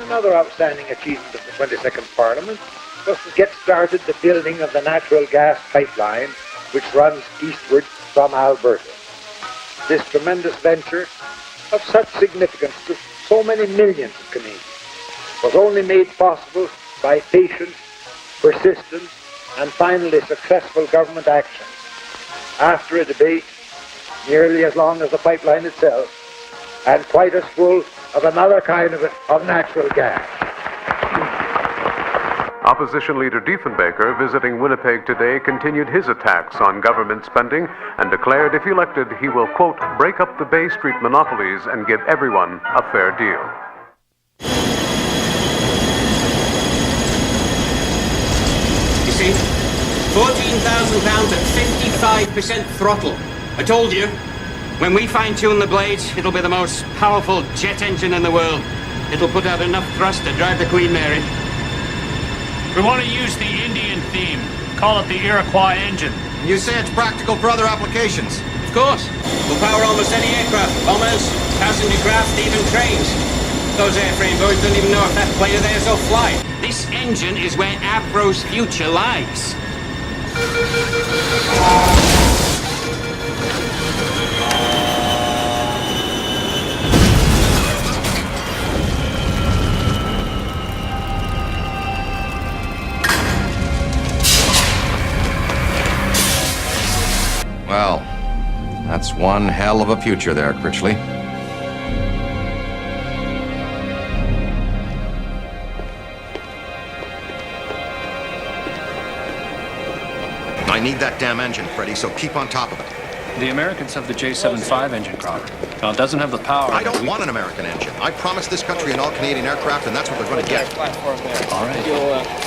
Another outstanding achievement of the 22nd Parliament was to get started the building of the natural gas pipeline which runs eastward from Alberta. This tremendous venture, of such significance to so many millions of Canadians, was only made possible by patience, persistence, and finally successful government action. After a debate nearly as long as the pipeline itself, and quite as full of another kind of natural gas. Opposition leader Diefenbaker, visiting Winnipeg today, continued his attacks on government spending and declared if elected he will, quote, break up the Bay Street monopolies and give everyone a fair deal. You see, £14,000 at 55% throttle. I told you, when we fine-tune the blades, it'll be the most powerful jet engine in the world. It'll put out enough thrust to drive the Queen Mary. We want to use the Indian theme. Call it the Iroquois engine. You say it's practical for other applications? Of course. We'll power almost any aircraft, bombers, passenger craft, even trains. Those airframe boys don't even know if that plane of theirs will fly. This engine is where Avro's future lies. Well, that's one hell of a future there, Critchley. I need that damn engine, Freddy, so keep on top of it. The Americans have the J-75 engine, Crowder. Now, it doesn't have the power. I don't want an American engine. I promised this country an all-Canadian aircraft, and that's what they're going to get. Platform there. All right.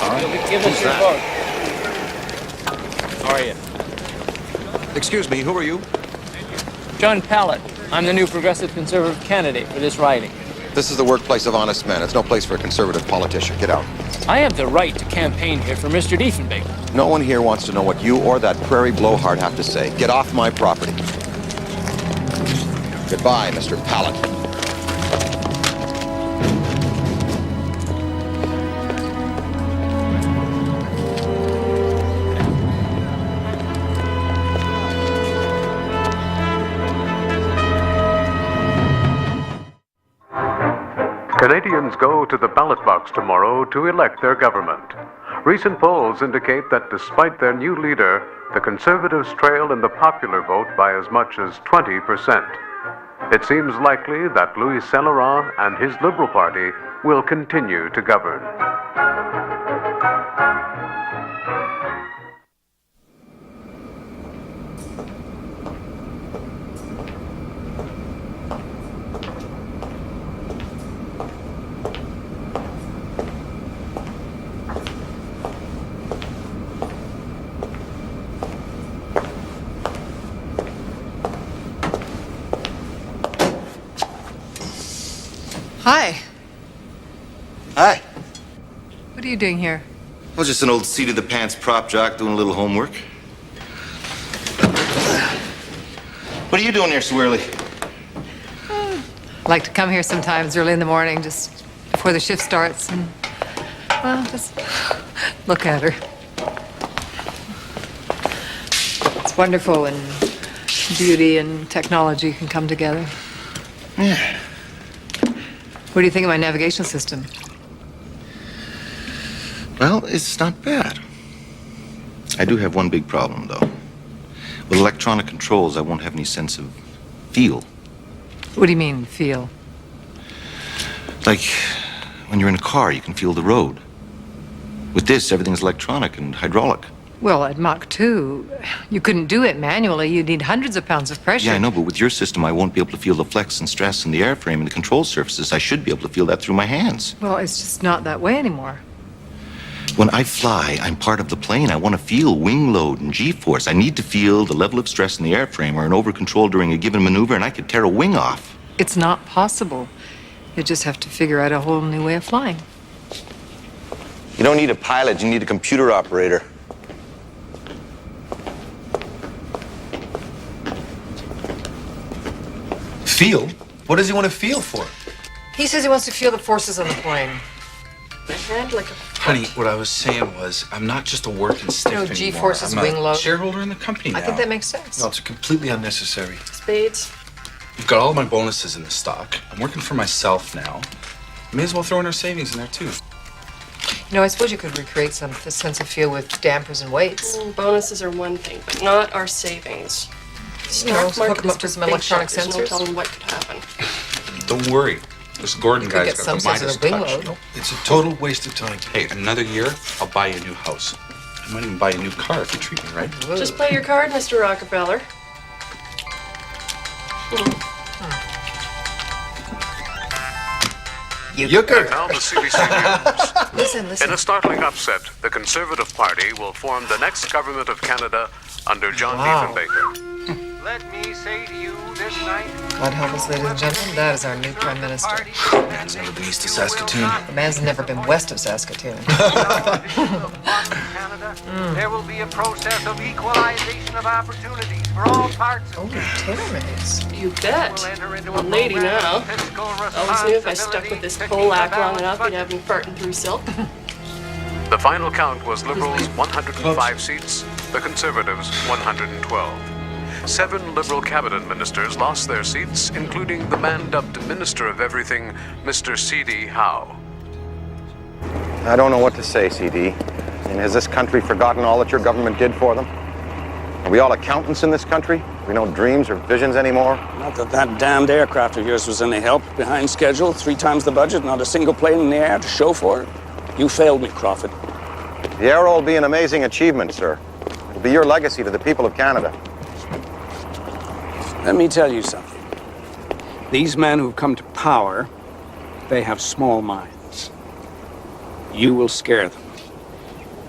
All right. Give us your vote. How are you? Excuse me, who are you? John Pallett. I'm the new Progressive Conservative candidate for this riding. This is the workplace of honest men. It's no place for a conservative politician. Get out. I have the right to campaign here for Mr. Diefenbaker. No one here wants to know what you or that prairie blowhard have to say. Get off my property. Goodbye, Mr. Pallett. Canadians go to the ballot box tomorrow to elect their government. Recent polls indicate that despite their new leader, the Conservatives trail in the popular vote by as much as 20%. It seems likely that Louis Saint-Laurent and his Liberal Party will continue to govern. Hi. Hi. What are you doing here? I was just an old seat-of-the-pants prop jock doing a little homework. What are you doing here so early? I like to come here sometimes early in the morning, just before the shift starts, and, well, just look at her. It's wonderful when beauty and technology can come together. Yeah. What do you think of my navigation system? Well, it's not bad. I do have one big problem, though. With electronic controls, I won't have any sense of feel. What do you mean, feel? Like, when you're in a car, you can feel the road. With this, everything's electronic and hydraulic. Well, at Mach 2, you couldn't do it manually. You'd need hundreds of pounds of pressure. Yeah, I know, but with your system, I won't be able to feel the flex and stress in the airframe and the control surfaces. I should be able to feel that through my hands. Well, it's just not that way anymore. When I fly, I'm part of the plane. I want to feel wing load and G-force. I need to feel the level of stress in the airframe or an over-control during a given maneuver, and I could tear a wing off. It's not possible. You just have to figure out a whole new way of flying. You don't need a pilot, you need a computer operator. Feel? What does he want to feel for? He says he wants to feel the forces on the plane. My head like a... Honey, what I was saying was, I'm not just a working stiff anymore. G-forces, I'm wing a load. shareholder in the company now. I think that makes sense. No, it's completely unnecessary. Spades. You've got all of my bonuses in the stock. I'm working for myself now. May as well throw in our savings in there, too. You know, I suppose you could recreate some sense of feel with dampers and weights. Bonuses are one thing, but not our savings. You know, hook them up to some electronic There's no sensors. telling what could happen. Don't worry. This Gordon You could guy's get got the some sense Midas of the wing touch. load. It's a total waste of time. Hey, another year, I'll buy you a new house. I might even buy you a new car if you treat me right. Just play your card, Mr. Rockefeller. And now the CBC News. Listen. In a startling upset, the Conservative Party will form the next government of Canada under John Diefenbaker. Let me say to you this night, God help us, ladies and gentlemen, that is our new Prime Minister. Man's never been east of Saskatoon. The man's never been west of Saskatoon. there will be a process of equalization of opportunities for all parts of Tailor-mades. You bet. I'm a lady now. Always knew if I stuck with this Polak long enough, he'd have me farting through silk. The final count was Liberals 105 seats, the Conservatives 112. 7 Liberal cabinet ministers lost their seats, including the man dubbed Minister of Everything, Mr. C.D. Howe. I don't know what to say, CD. Has this country forgotten all that your government did for them? Are we all accountants in this country? We no dreams or visions anymore? Not that that damned aircraft of yours was any help. Behind schedule, 3 times the budget, not a single plane in the air to show for it. You failed me, Crawford. The Arrow will be an amazing achievement, sir. It'll be your legacy to the people of Canada. Let me tell you something. These men who've come to power, they have small minds. You will scare them.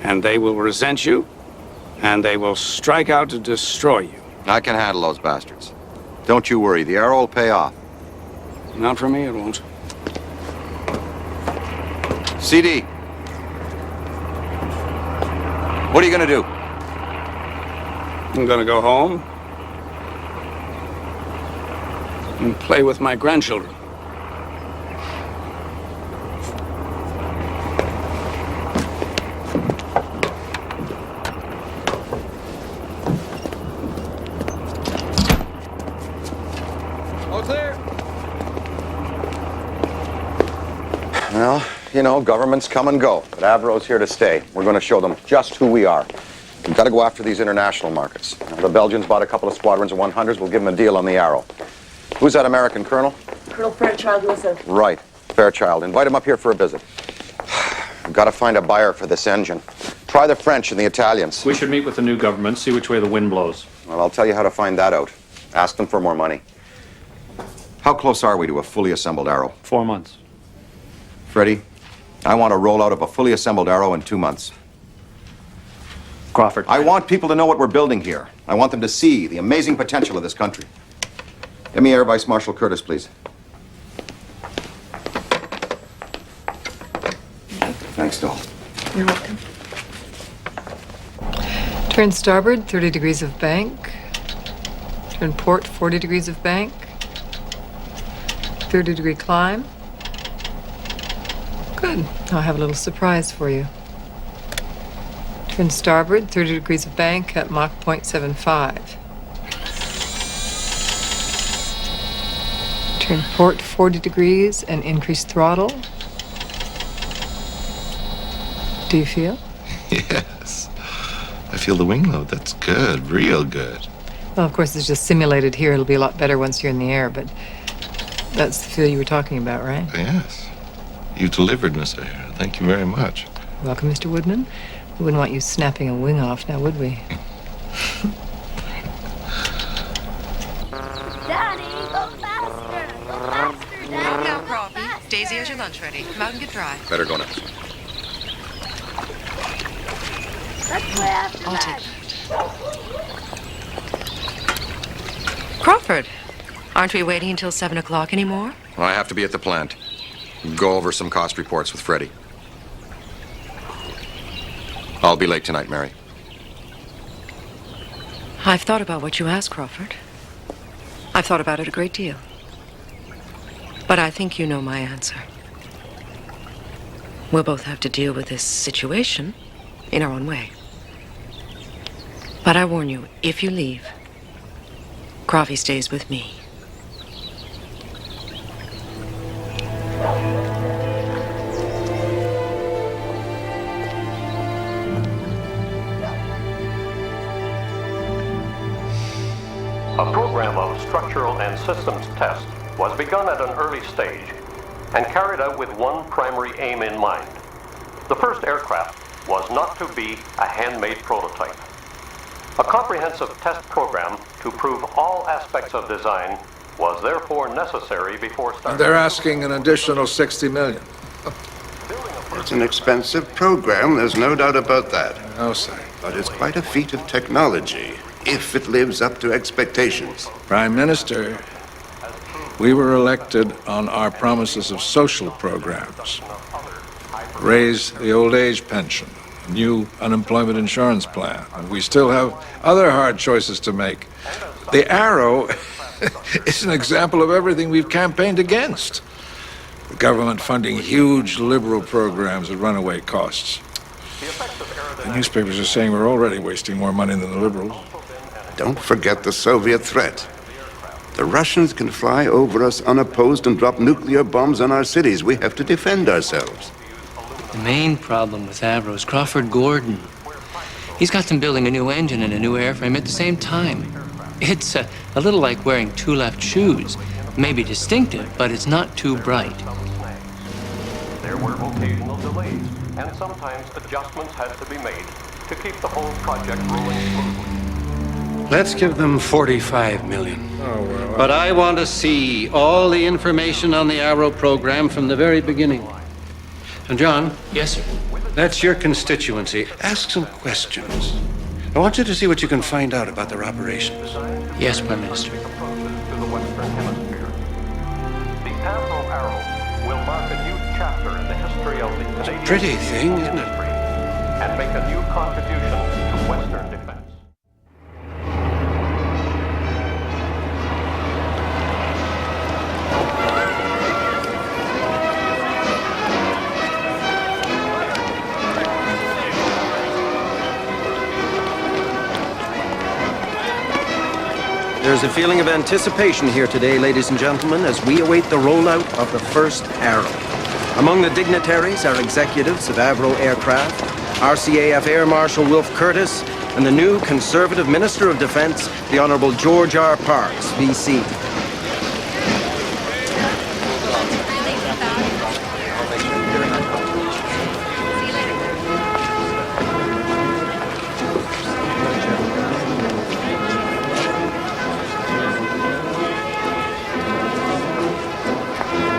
And they will resent you, and they will strike out to destroy you. I can handle those bastards. Don't you worry, the Arrow will pay off. Not for me, it won't. CD. What are you gonna do? I'm gonna go home and play with my grandchildren. Well, you know, governments come and go, but Avro's here to stay. We're going to show them just who we are. We've got to go after these international markets. Now, the Belgians bought a couple of squadrons of 100s. We'll give them a deal on the Arrow. Who's that American colonel? Colonel Fairchild Wilson. Right, Fairchild. Invite him up here for a visit. We've got to find a buyer for this engine. Try the French and the Italians. We should meet with the new government, see which way the wind blows. Well, I'll tell you how to find that out. Ask them for more money. How close are we to a fully assembled Arrow? 4 months. Freddie, I want a rollout of a fully assembled Arrow in 2 months. Crawford. I want people to know what we're building here. I want them to see the amazing potential of this country. Give me Air Vice Marshal Curtis, please. Thanks, Dole. You're welcome. Turn starboard, 30 degrees of bank. Turn port, 40 degrees of bank. 30-degree climb. Good. I'll have a little surprise for you. Turn starboard, 30 degrees of bank at Mach 0.75. Turn port 40 degrees and increase throttle. Do you feel? Yes. I feel the wing load. That's good. Real good. Well, of course, it's just simulated here. It'll be a lot better once you're in the air, but that's the feel you were talking about, right? Yes. You delivered, Miss Ayer. Thank you very much. Welcome, Mr. Woodman. We wouldn't want you snapping a wing off now, would we? Daddy, go faster! Go faster, Daddy! Now, Crawfie. Daisy, has your lunch ready? Come out and get dry. Better go now. Let's play after I'll that. Crawford, aren't we waiting until 7 o'clock anymore? Well, I have to be at the plant. Go over some cost reports with Freddie. I'll be late tonight, Mary. I've thought about what you asked, Crawford. I've thought about it a great deal. But I think you know my answer. We'll both have to deal with this situation in our own way. But I warn you, if you leave, Crawfie stays with me. A program of structural and systems test was begun at an early stage and carried out with one primary aim in mind. The first aircraft was not to be a handmade prototype. A comprehensive test program to prove all aspects of design was therefore necessary before starting. And they're asking an additional $60 million. It's an expensive program, there's no doubt about that. No, sir. But it's quite a feat of technology, if it lives up to expectations. Prime Minister, we were elected on our promises of social programs. Raise the old age pension, new unemployment insurance plan, and we still have other hard choices to make. The Arrow is an example of everything we've campaigned against. The government funding huge liberal programs at runaway costs. The newspapers are saying we're already wasting more money than the liberals. Don't forget the Soviet threat. The Russians can fly over us unopposed and drop nuclear bombs on our cities. We have to defend ourselves. The main problem with Avro is Crawford Gordon. He's got them building a new engine and a new airframe at the same time. It's a little like wearing two left shoes. Maybe distinctive, but it's not too bright. There were occasional delays, and sometimes adjustments had to be made to keep the whole project rolling smoothly. Let's give them 45 million. Oh, well. But I want to see all the information on the Arrow program from the very beginning. And John? Yes, sir. That's your constituency. Ask some questions. I want you to see what you can find out about their operations. Yes, Prime Minister. To the Western Hemisphere. The Avro Arrow will mark a new chapter in the history of the Canadian Pretty thing, isn't it? industry and make a new contribution to Western defense. There's a feeling of anticipation here today, ladies and gentlemen, as we await the rollout of the first Arrow. Among the dignitaries are executives of Avro Aircraft, RCAF Air Marshal Wilf Curtis, and the new Conservative Minister of Defense, the Honorable George R. Parks, VC.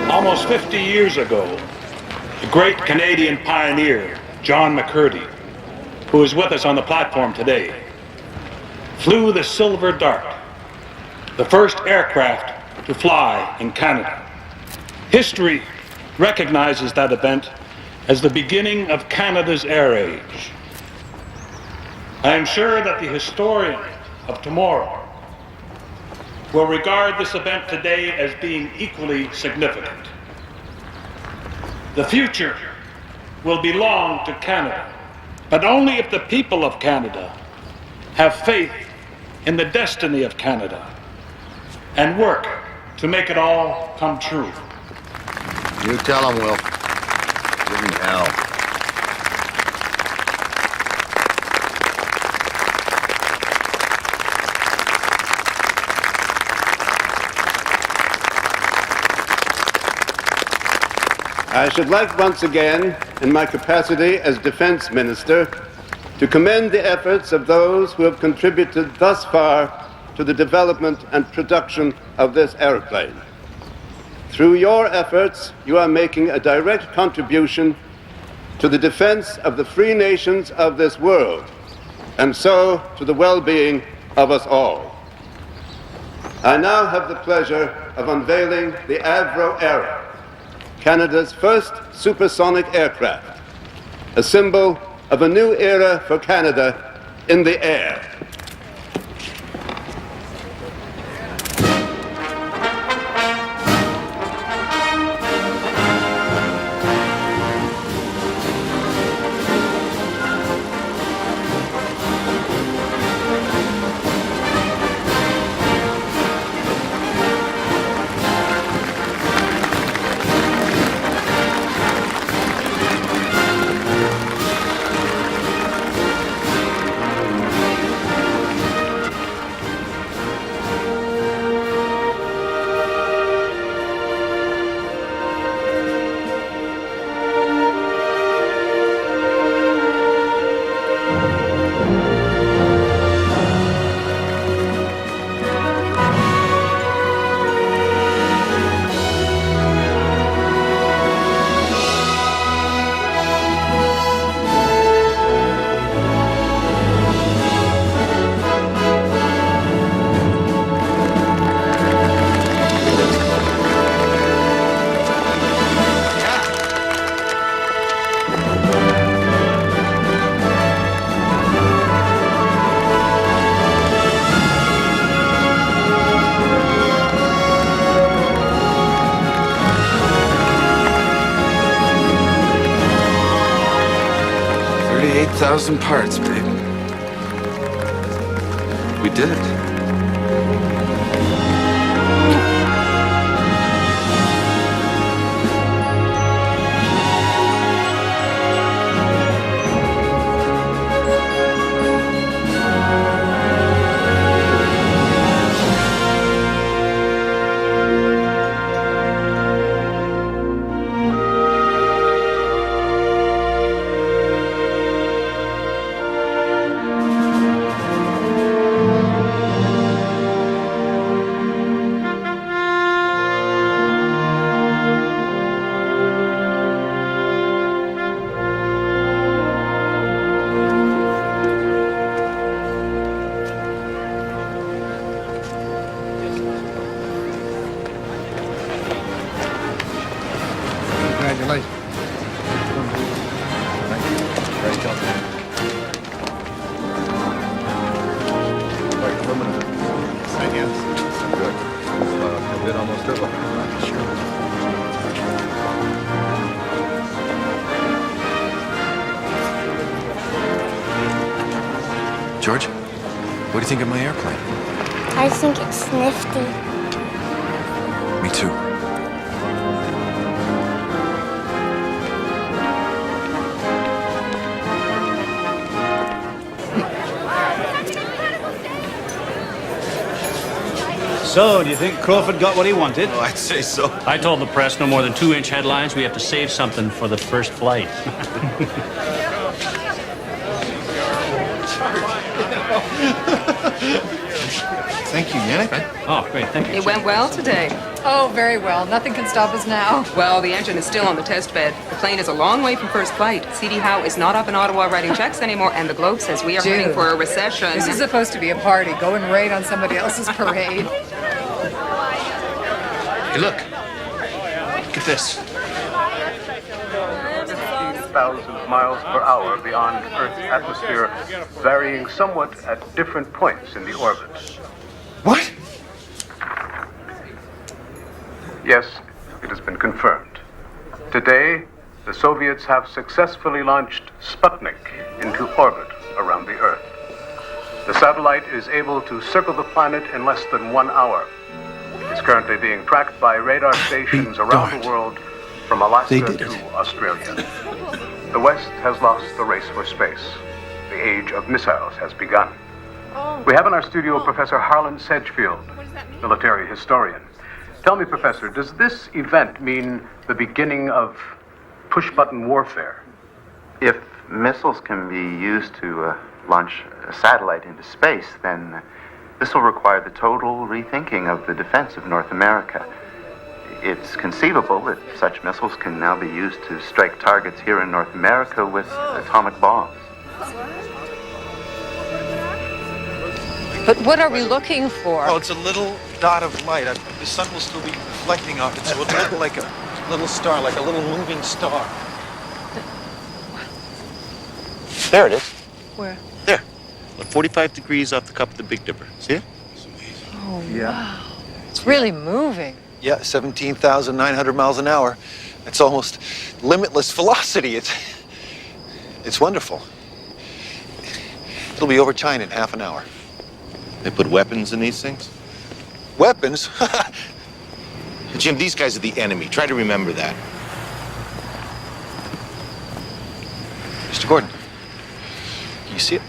Almost 50 years ago, the great Canadian pioneer, John McCurdy, who is with us on the platform today, flew the Silver Dart, the first aircraft to fly in Canada. History recognizes that event as the beginning of Canada's air age. I am sure that the historian of tomorrow will regard this event today as being equally significant. The future will belong to Canada, but only if the people of Canada have faith in the destiny of Canada and work to make it all come true. You tell him, Will. Give him hell. I should like once again, in my capacity as Defense Minister, to commend the efforts of those who have contributed thus far to the development and production of this airplane. Through your efforts, you are making a direct contribution to the defense of the free nations of this world, and so to the well-being of us all. I now have the pleasure of unveiling the Avro Arrow, Canada's first supersonic aircraft, a symbol of a new era for Canada in the air. 1,000 parts, babe. We did it. Congratulations. Great job. Quite permanent. Yes. Good. A bit almost triple. Sure. George, what do you think of my airplane? I think it's nifty. Me too. So, do you think Crawford got what he wanted? Oh, I'd say so. I told the press no more than 2-inch headlines. We have to save something for the first flight. Thank you, Yannick. Oh, great. Thank you. It went well today. Oh, very well. Nothing can stop us now. Well, the engine is still on the test bed. The plane is a long way from first flight. C.D. Howe is not up in Ottawa writing checks anymore, and the Globe says we are heading for a recession. This is supposed to be a party. Go and raid on somebody else's parade. Hey, look. Look at this. 15,000 miles per hour beyond Earth's atmosphere, varying somewhat at different points in the orbit. What? Yes, it has been confirmed. Today, the Soviets have successfully launched Sputnik into orbit around the Earth. The satellite is able to circle the planet in less than 1 hour. It is currently being tracked by radar stations around the world, from Alaska to Australia. The West has lost the race for space. The age of missiles has begun. We have in our studio Professor Harlan Sedgefield, military historian. Tell me, Professor, does this event mean the beginning of push-button warfare? If missiles can be used to launch a satellite into space, then this will require the total rethinking of the defense of North America. It's conceivable that such missiles can now be used to strike targets here in North America with atomic bombs. But what are we looking for? Oh, it's a little dot of light. The sun will still be reflecting off it, so it'll look like a little star, like a little moving star. There it is. Where? There. Look, 45 degrees off the cup of the Big Dipper. See it? Oh, Yeah. wow. It's really moving. Yeah, 17,900 miles an hour. It's almost limitless velocity. It's wonderful. It'll be over China in half an hour. They put weapons in these things? Weapons? Jim, these guys are the enemy. Try to remember that. Mr. Gordon, can you see it?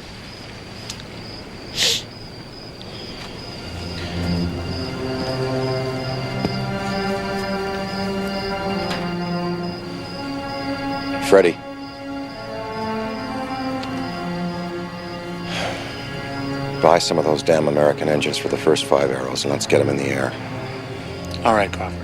Freddie. Buy some of those damn American engines for the first 5 arrows and let's get them in the air. All right, Crawford.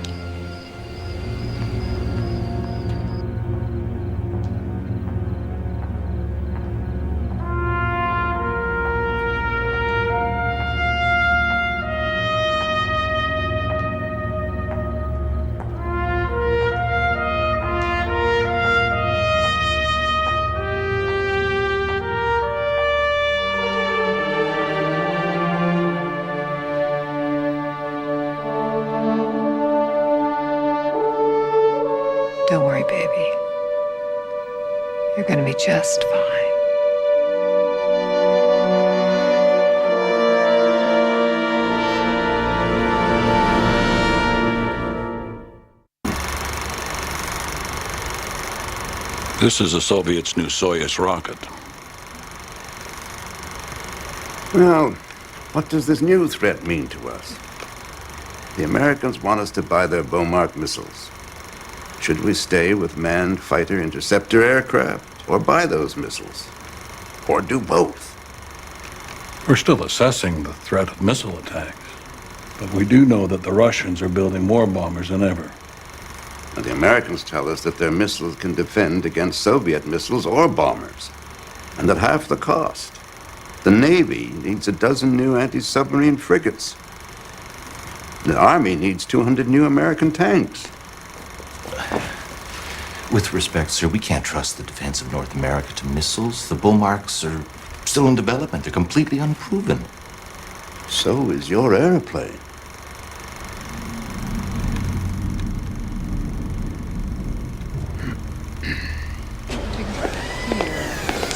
Don't worry, baby. You're gonna be just fine. This is the Soviets' new Soyuz rocket. Well, what does this new threat mean to us? The Americans want us to buy their Beaumark missiles. Should we stay with manned fighter interceptor aircraft, or buy those missiles? Or do both? We're still assessing the threat of missile attacks, but we do know that the Russians are building more bombers than ever. And the Americans tell us that their missiles can defend against Soviet missiles or bombers, and at half the cost. The Navy needs a dozen new anti-submarine frigates. The Army needs 200 new American tanks. With respect, sir, we can't trust the defense of North America to missiles. The Beaumarks are still in development. They're completely unproven. So is your airplane.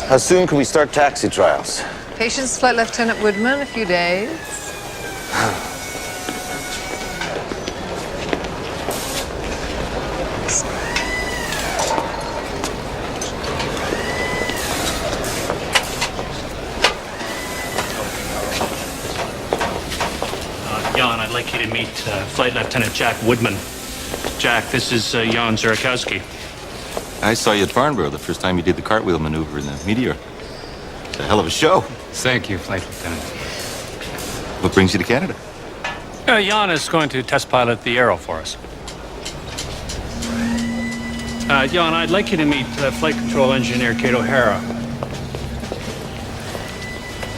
How soon can we start taxi trials? Patience, Flight Lieutenant Woodman, a few days. Jan, I'd like you to meet Flight Lieutenant Jack Woodman. Jack, this is Jan Zurakowski. I saw you at Farnborough the first time you did the cartwheel maneuver in the Meteor. It's a hell of a show. Thank you, Flight Lieutenant. What brings you to Canada? Jan is going to test pilot the Arrow for us. Jan, I'd like you to meet Flight Control Engineer Kate O'Hara.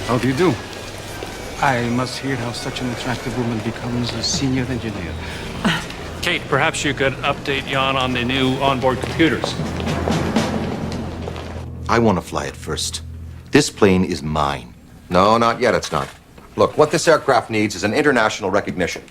How do you do? I must hear how such an attractive woman becomes a senior engineer. Kate, perhaps you could update Jan on the new onboard computers. I want to fly it first. This plane is mine. No, not yet, it's not. Look, what this aircraft needs is an international recognition.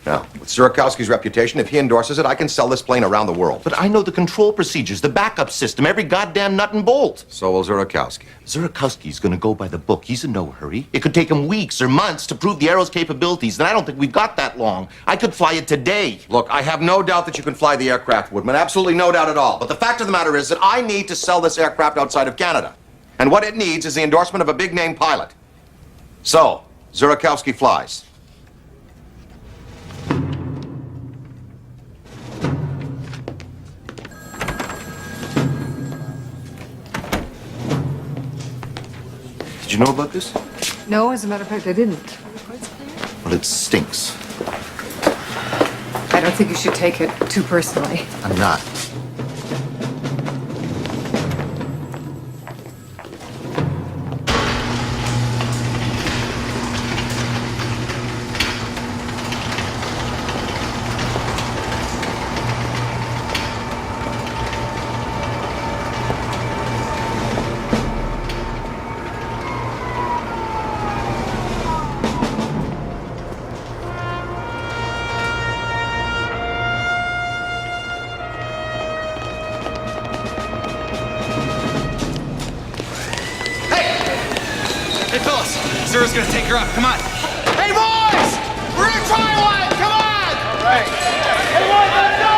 Now, with Zurakowski's reputation, if he endorses it, I can sell this plane around the world. But I know the control procedures, the backup system, every goddamn nut and bolt. So will Zurakowski. Zurakowski's gonna go by the book. He's in no hurry. It could take him weeks or months to prove the Arrow's capabilities, and I don't think we've got that long. I could fly it today. Look, I have no doubt that you can fly the aircraft, Woodman. Absolutely no doubt at all. But the fact of the matter is that I need to sell this aircraft outside of Canada. And what it needs is the endorsement of a big-name pilot. So, Zurakowski flies. Did you know about this? No, as a matter of fact, I didn't. Well, it stinks. I don't think you should take it too personally. I'm not. Hey, fellas, Zura's gonna take her up. Come on. Hey, boys! We're gonna try one! Come on! All right. Hey, boys, let's go!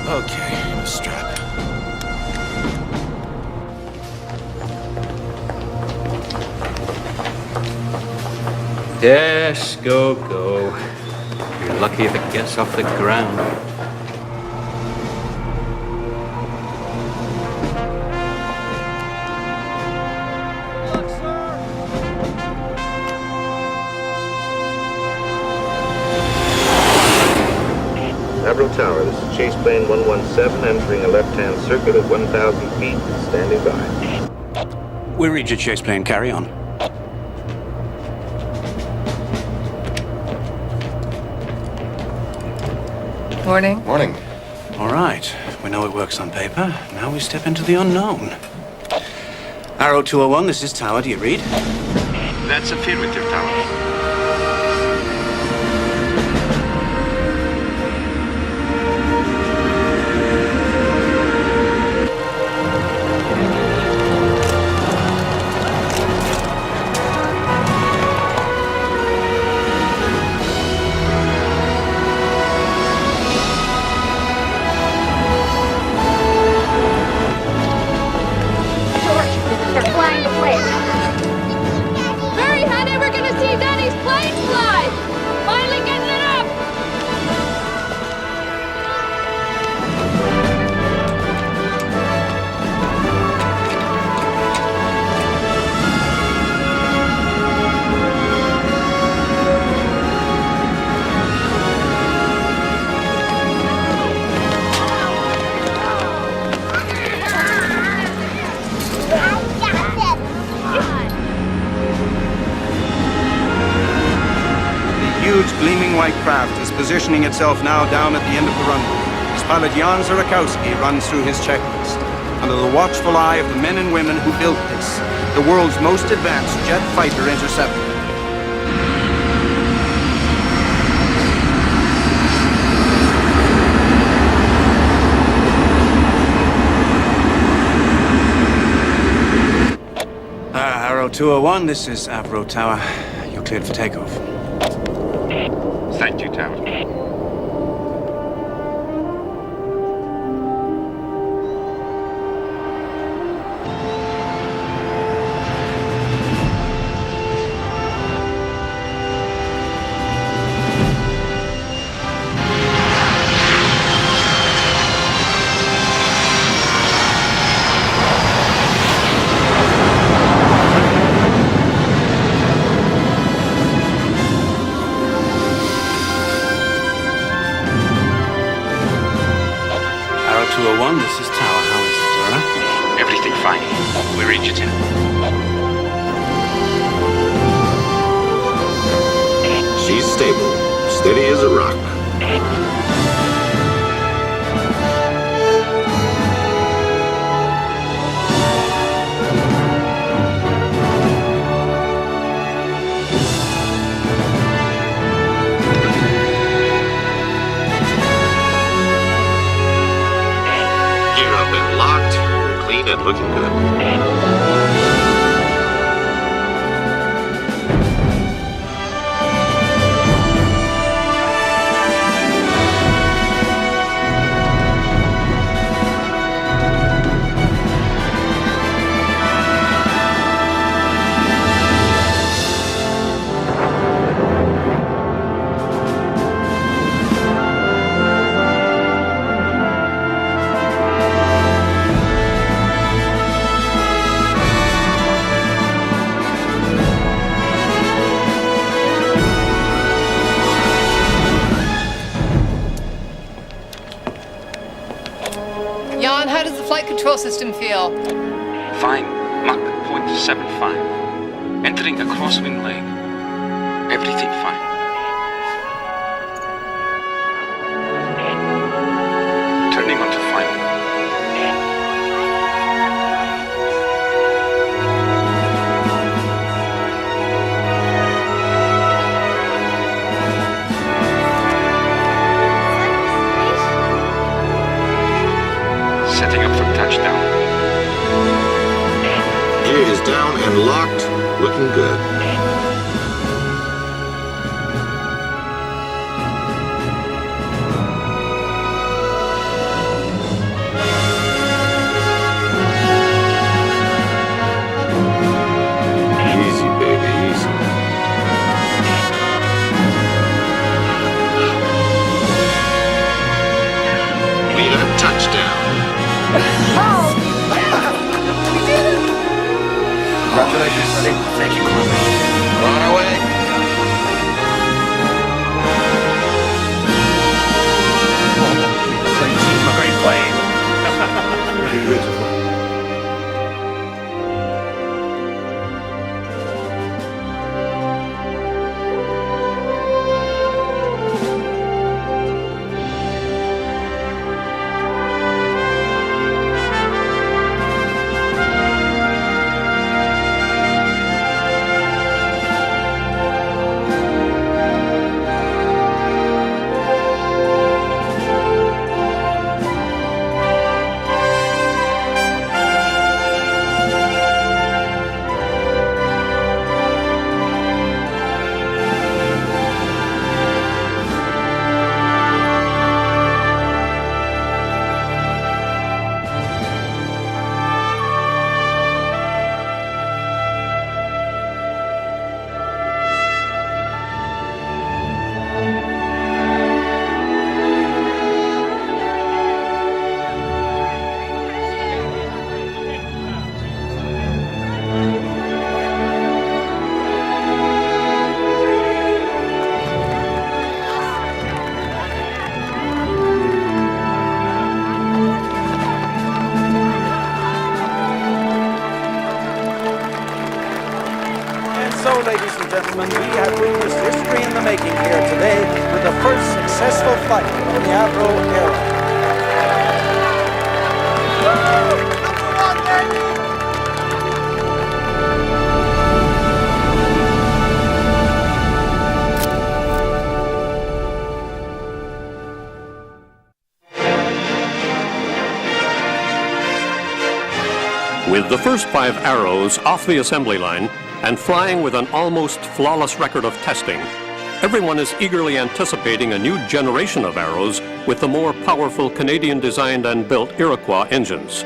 Okay, strap. Yes, go, go. You're lucky if it gets off the ground. Averill Tower, this is Chase Plane 117 entering a left-hand circuit at 1,000 feet, standing by. We read your chase plane. Carry on. Morning. Morning. All right. We know it works on paper. Now we step into the unknown. Arrow 201, this is Tower. Do you read? That's affirmative, Tower. They're flying the plane. Hurry, honey, we're gonna see Daddy's plane fly! Finally getting it up! The huge gleaming white craft is positioning itself now down at the end of the runway as pilot Jan Zurakowski runs through his checklist. Under the watchful eye of the men and women who built this, the world's most advanced jet fighter interceptor. Arrow 201, this is Avro Tower. You're cleared for takeoff. Thank you, Tower. Arrow 201, this is Tower. How is it, Zora? Everything fine. We reach it in. She's stable, steady as a rock. Gear up and locked, clean and looking good. Jan, how does the flight control system feel? Fine. Mach 0.75. Entering a crosswind lane. Everything fine. Turning onto final. Setting up for touchdown. Gear is down and locked, looking good. Easy, baby, easy. Need a touchdown. Congratulations, buddy. Thank you, Kwame. ladies and gentlemen, we have witnessed history in the making here today with the first successful flight of the Avro Aero. With the first 5 Arrows off the assembly line and flying with an almost flawless record of testing, everyone is eagerly anticipating a new generation of Arrows with the more powerful Canadian-designed and built Iroquois engines.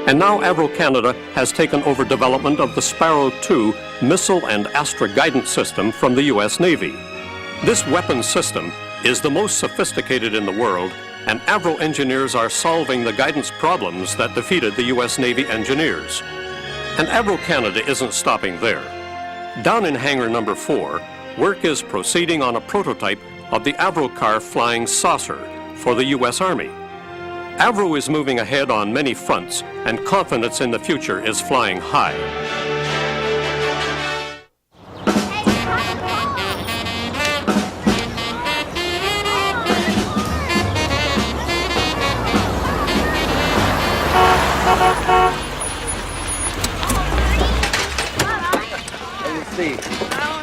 And now Avro Canada has taken over development of the Sparrow II missile and Astra guidance system from the U.S. Navy. This weapons system is the most sophisticated in the world, and Avro engineers are solving the guidance problems that defeated the U.S. Navy engineers. And Avro Canada isn't stopping there. Down in hangar number 4, work is proceeding on a prototype of the Avrocar Flying Saucer for the U.S. Army. Avro is moving ahead on many fronts, and confidence in the future is flying high.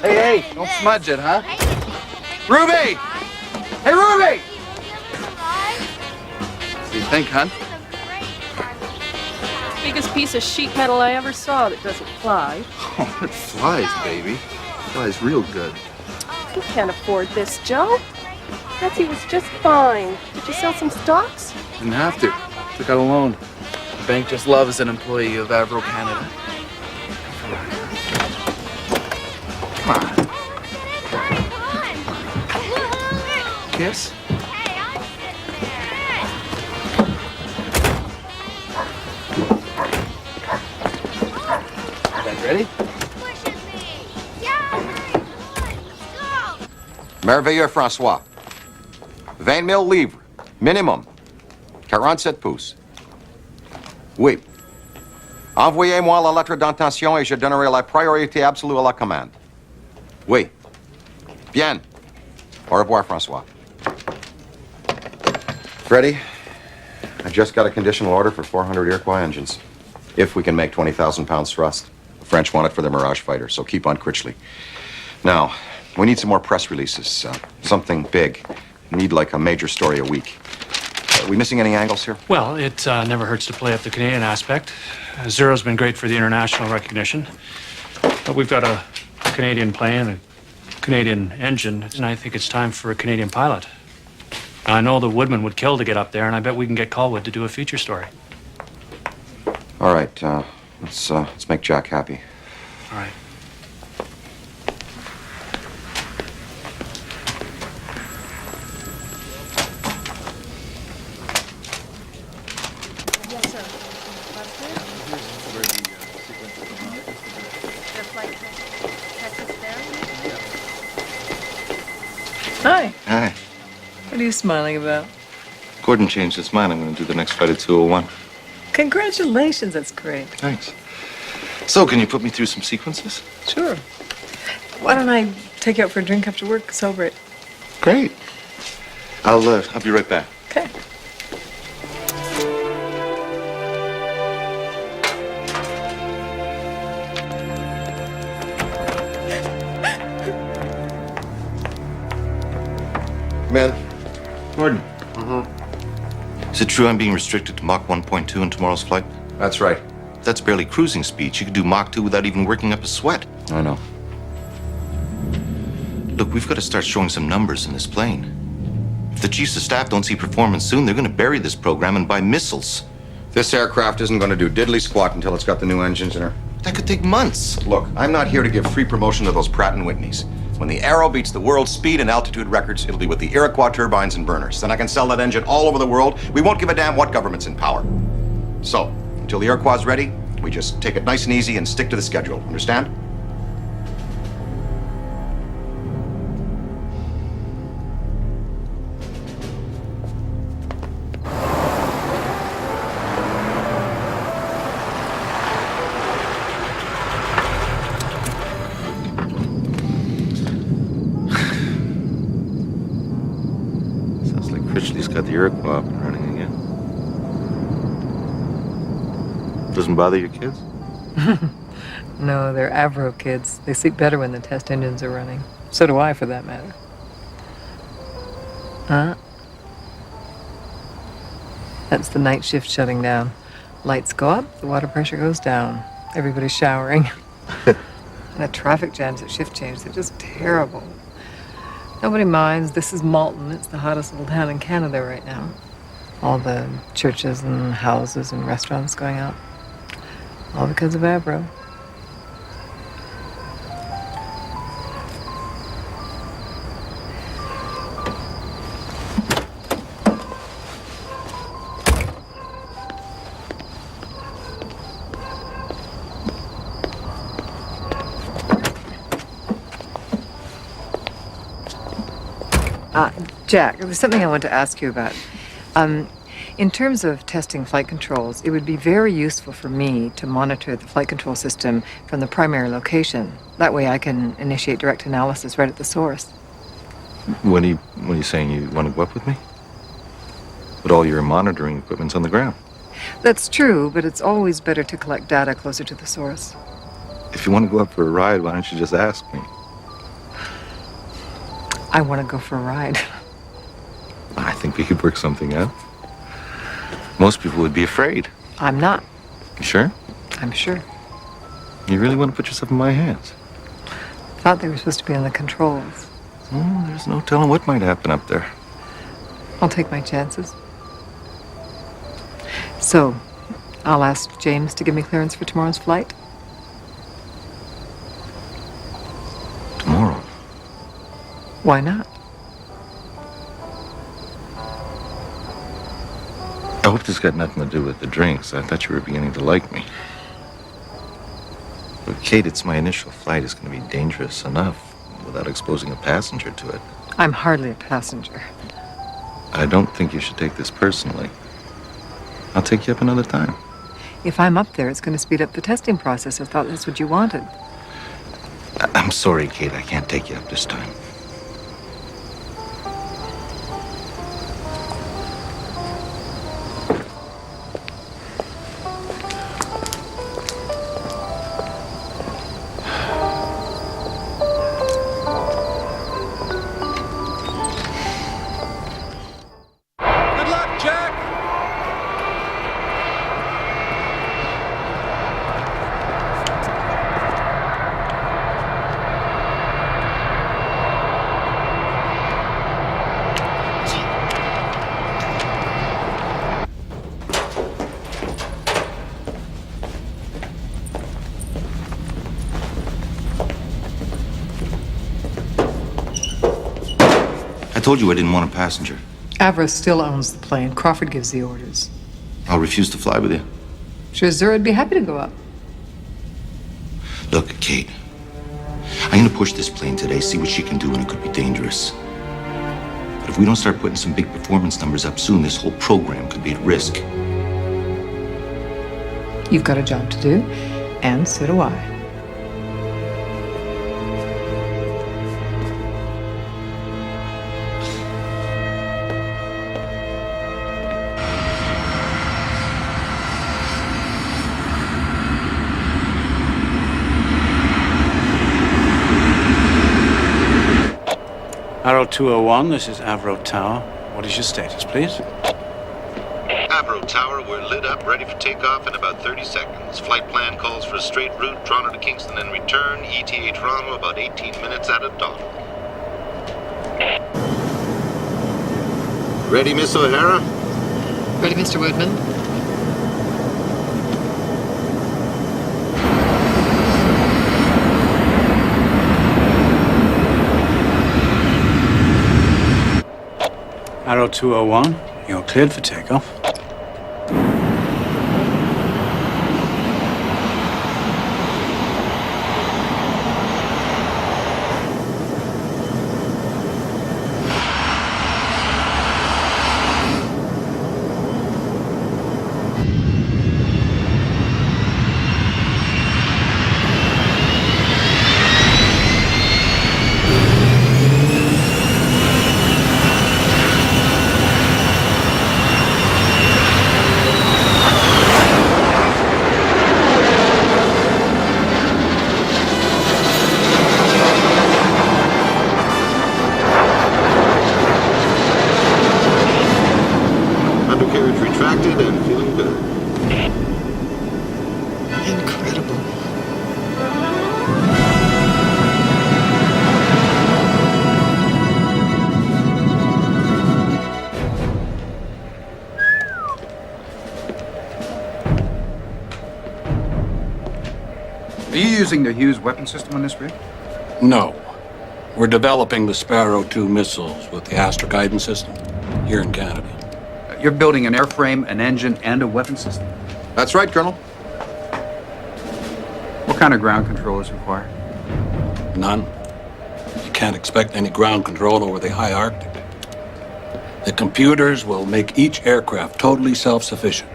Hey, don't smudge it, huh? Ruby! Hey, Ruby! What do you think, hon? Biggest piece of sheet metal I ever saw that doesn't fly. Oh, it flies, baby. It flies real good. You can't afford this, Joe. Betsy was just fine. Did you sell some stocks? Didn't have to. Took out a loan. The bank just loves an employee of Avro Canada. Come on. Kiss? Ready? Merveilleux, François. 20 000 livres, minimum. 47 pouces. Oui. Envoyez-moi la lettre d'intention et je donnerai la priorité absolue à la commande. Oui. Bien. Au revoir, François. Freddie, I just got a conditional order for 400 Iroquois engines. If we can make 20,000 pounds thrust. The French want it for their Mirage fighter, so keep on Critchley. Now, we need some more press releases. Something big. Need like a major story a week. Are we missing any angles here? Well, it never hurts to play up the Canadian aspect. Zero's been great for the international recognition. But we've got a Canadian plane, a Canadian engine, and I think it's time for a Canadian pilot. I know the Woodman would kill to get up there, and I bet we can get Colwood to do a feature story. All right, let's make Jack happy. All right. Yes, sir. Hi. Hi. What are you smiling about? Gordon changed his mind. I'm going to do the next flight at 2:01. Congratulations, that's great. Thanks. So, can you put me through some sequences? Sure. Why don't I take you out for a drink after work? Celebrate. Great. I'll be right back. Okay. Man. Gordon. Is it true I'm being restricted to Mach 1.2 in tomorrow's flight? That's right. That's barely cruising speed. You could do Mach 2 without even working up a sweat. I know. Look, we've got to start showing some numbers in this plane. If the chiefs of staff don't see performance soon, they're going to bury this program and buy missiles. This aircraft isn't going to do diddly squat until it's got the new engines in her. That could take months. Look, I'm not here to give free promotion to those Pratt & Whitneys. When the Arrow beats the world speed and altitude records, it'll be with the Iroquois turbines and burners. Then I can sell that engine all over the world. We won't give a damn what government's in power. So, until the Iroquois is ready, we just take it nice and easy and stick to the schedule. Understand? Ashley's got the Iroquois up and running again. Doesn't bother your kids? No, they're Avro kids. They sleep better when the test engines are running. So do I, for that matter. Huh? That's the night shift shutting down. Lights go up, the water pressure goes down. Everybody's showering. And the traffic jams at shift change, they're just terrible. Nobody minds. This is Malton. It's the hottest little town in Canada right now. All the churches and houses and restaurants going out. All because of Avro. Jack, there was something I wanted to ask you about. In terms of testing flight controls, it would be very useful for me to monitor the flight control system from the primary location. That way I can initiate direct analysis right at the source. What are you saying? You want to go up with me? But all your monitoring equipment's on the ground. That's true, but it's always better to collect data closer to the source. If you want to go up for a ride, why don't you just ask me? I want to go for a ride. I think we could work something out. Most people would be afraid. I'm not. You sure? I'm sure. You really want to put yourself in my hands? Thought they were supposed to be on the controls. Oh, there's no telling what might happen up there. I'll take my chances. So, I'll ask James to give me clearance for tomorrow's flight. Tomorrow? Why not? I hope this got nothing to do with the drinks. I thought you were beginning to like me. But Kate, it's my initial flight. It's going to be dangerous enough without exposing a passenger to it. I'm hardly a passenger. I don't think you should take this personally. I'll take you up another time. If I'm up there, it's going to speed up the testing process. I thought that's what you wanted. I'm sorry, Kate. I can't take you up this time. I told you I didn't want a passenger. Avro still owns the plane. Crawford gives the orders. I'll refuse to fly with you. Sure, Zura would be happy to go up. Look, Kate, I'm going to push this plane today, see what she can do, and it could be dangerous. But if we don't start putting some big performance numbers up soon, this whole program could be at risk. You've got a job to do, and so do I. Arrow 201, this is Avro Tower. What is your status, please? Avro Tower, we're lit up, ready for takeoff in about 30 seconds. Flight plan calls for a straight route, Toronto to Kingston and return. ETA Toronto, about 18 minutes out of dawn. Ready, Miss O'Hara? Ready, Mr. Woodman? Arrow 201, you're cleared for takeoff. distracted and feeling good. Incredible. Are you using the Hughes weapon system on this rig? No. We're developing the Sparrow 2 missiles with the Astra guidance system here in Canada. You're building an airframe, an engine, and a weapon system? That's right, Colonel. What kind of ground control is required? None. You can't expect any ground control over the high Arctic. The computers will make each aircraft totally self-sufficient.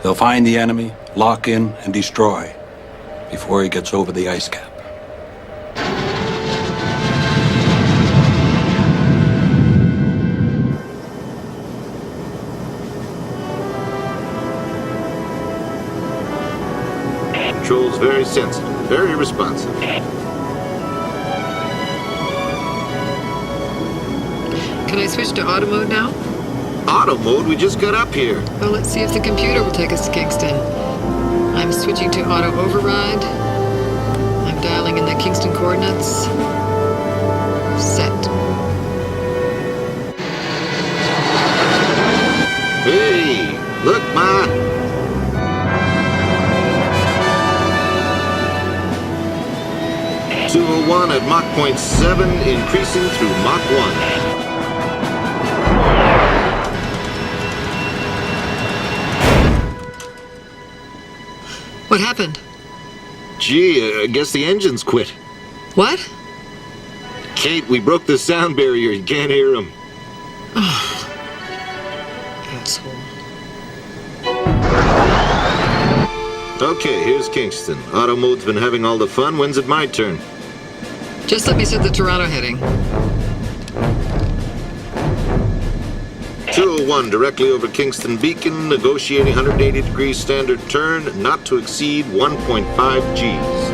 They'll find the enemy, lock in, and destroy before he gets over the ice cap. Control's very sensitive, very responsive. Can I switch to auto mode now? Auto mode? We just got up here. Well, let's see if the computer will take us to Kingston. I'm switching to auto override. I'm dialing in the Kingston coordinates. Set. Hey, look, Ma. .201 at Mach 0.7, increasing through Mach 1. What happened? Gee, I guess the engines quit. What? Kate, we broke the sound barrier. You can't hear them. Oh. Asshole. Okay, here's Kingston. Auto mode's been having all the fun. When's it my turn? Just let me set the Toronto heading. 201, directly over Kingston Beacon, negotiating 180 degrees standard turn, not to exceed 1.5 Gs.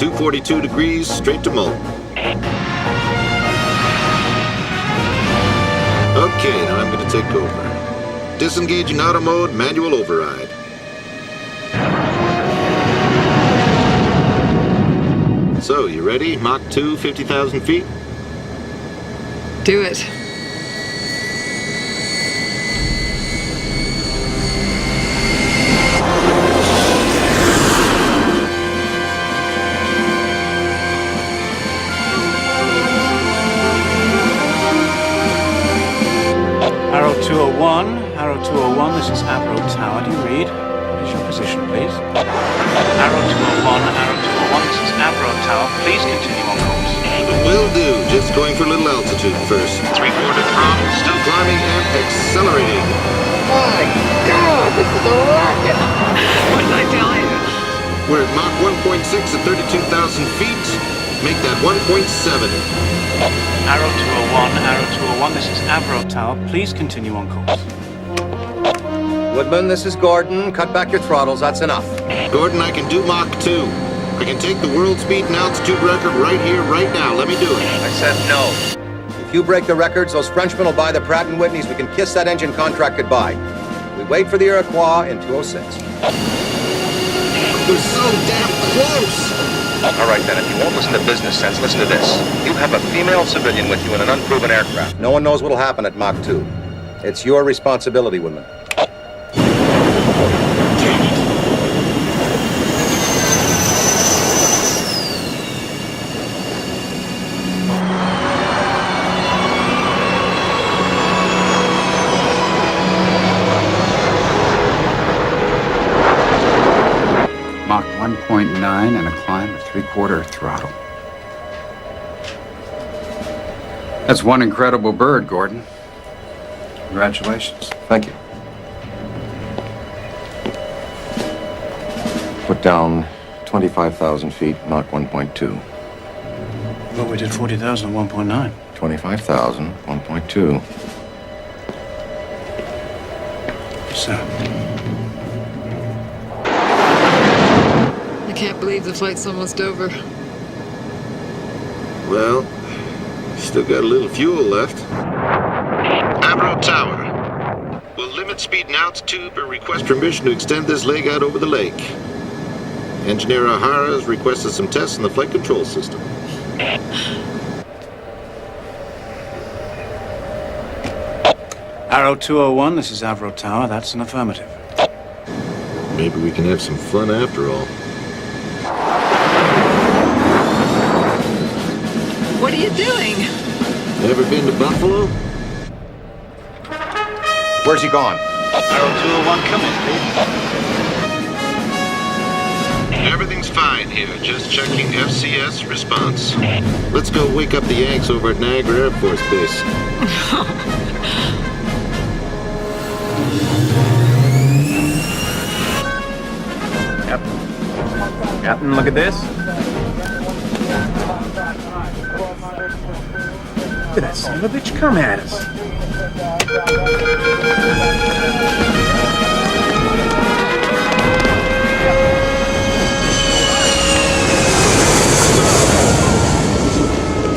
.242 degrees, straight to Mullen. Okay, now I'm going to take over. Disengaging auto mode, manual override. So, you ready? Mach 2, 50,000 feet? Do it. Arrow 201, this is Avro Tower. Do you read? What is your position, please? Arrow 201, this is Avro Tower. Please continue on course. Will do. Just going for a little altitude first. 3/4 throttle, still climbing and accelerating. My God, this is a rocket! What did I tell you? We're at Mach 1.6 at 32,000 feet. Make that 1.7. Arrow 201, this is Avro Tower. Please continue on course. Woodman, this is Gordon. Cut back your throttles. That's enough. Gordon, I can do Mach 2. I can take the world speed and altitude record right here, right now. Let me do it. I said no. If you break the records, those Frenchmen will buy the Pratt & Whitneys. We can kiss that engine contract goodbye. We wait for the Iroquois in 206. We're so damn close! All right, then, if you won't listen to business sense, listen to this. You have a female civilian with you in an unproven aircraft. No one knows what'll happen at Mach 2. It's your responsibility, Woodman. Mach 1.9 and a climb of 3/4 throttle. That's one incredible bird, Gordon. Congratulations. Thank you. Put down 25,000 feet, Mach 1.2. Well, we did 40,000 at 1.9. 25,000, 1.2. So, I can't believe the flight's almost over. Well, Still got a little fuel left. Avro Tower. Will limit speed and altitude, but request permission to extend this leg out over the lake. Engineer O'Hara has requested some tests in the flight control system. Arrow 201, this is Avro Tower. That's an affirmative. Maybe we can have some fun after all. What are you doing? Ever been to Buffalo? Where's he gone? Arrow 201, come in, please. Everything's fine here. Just checking FCS response. Let's go wake up the Yanks over at Niagara Air Force Base. Yep. Captain, look at this. Look at that son of a bitch come at us.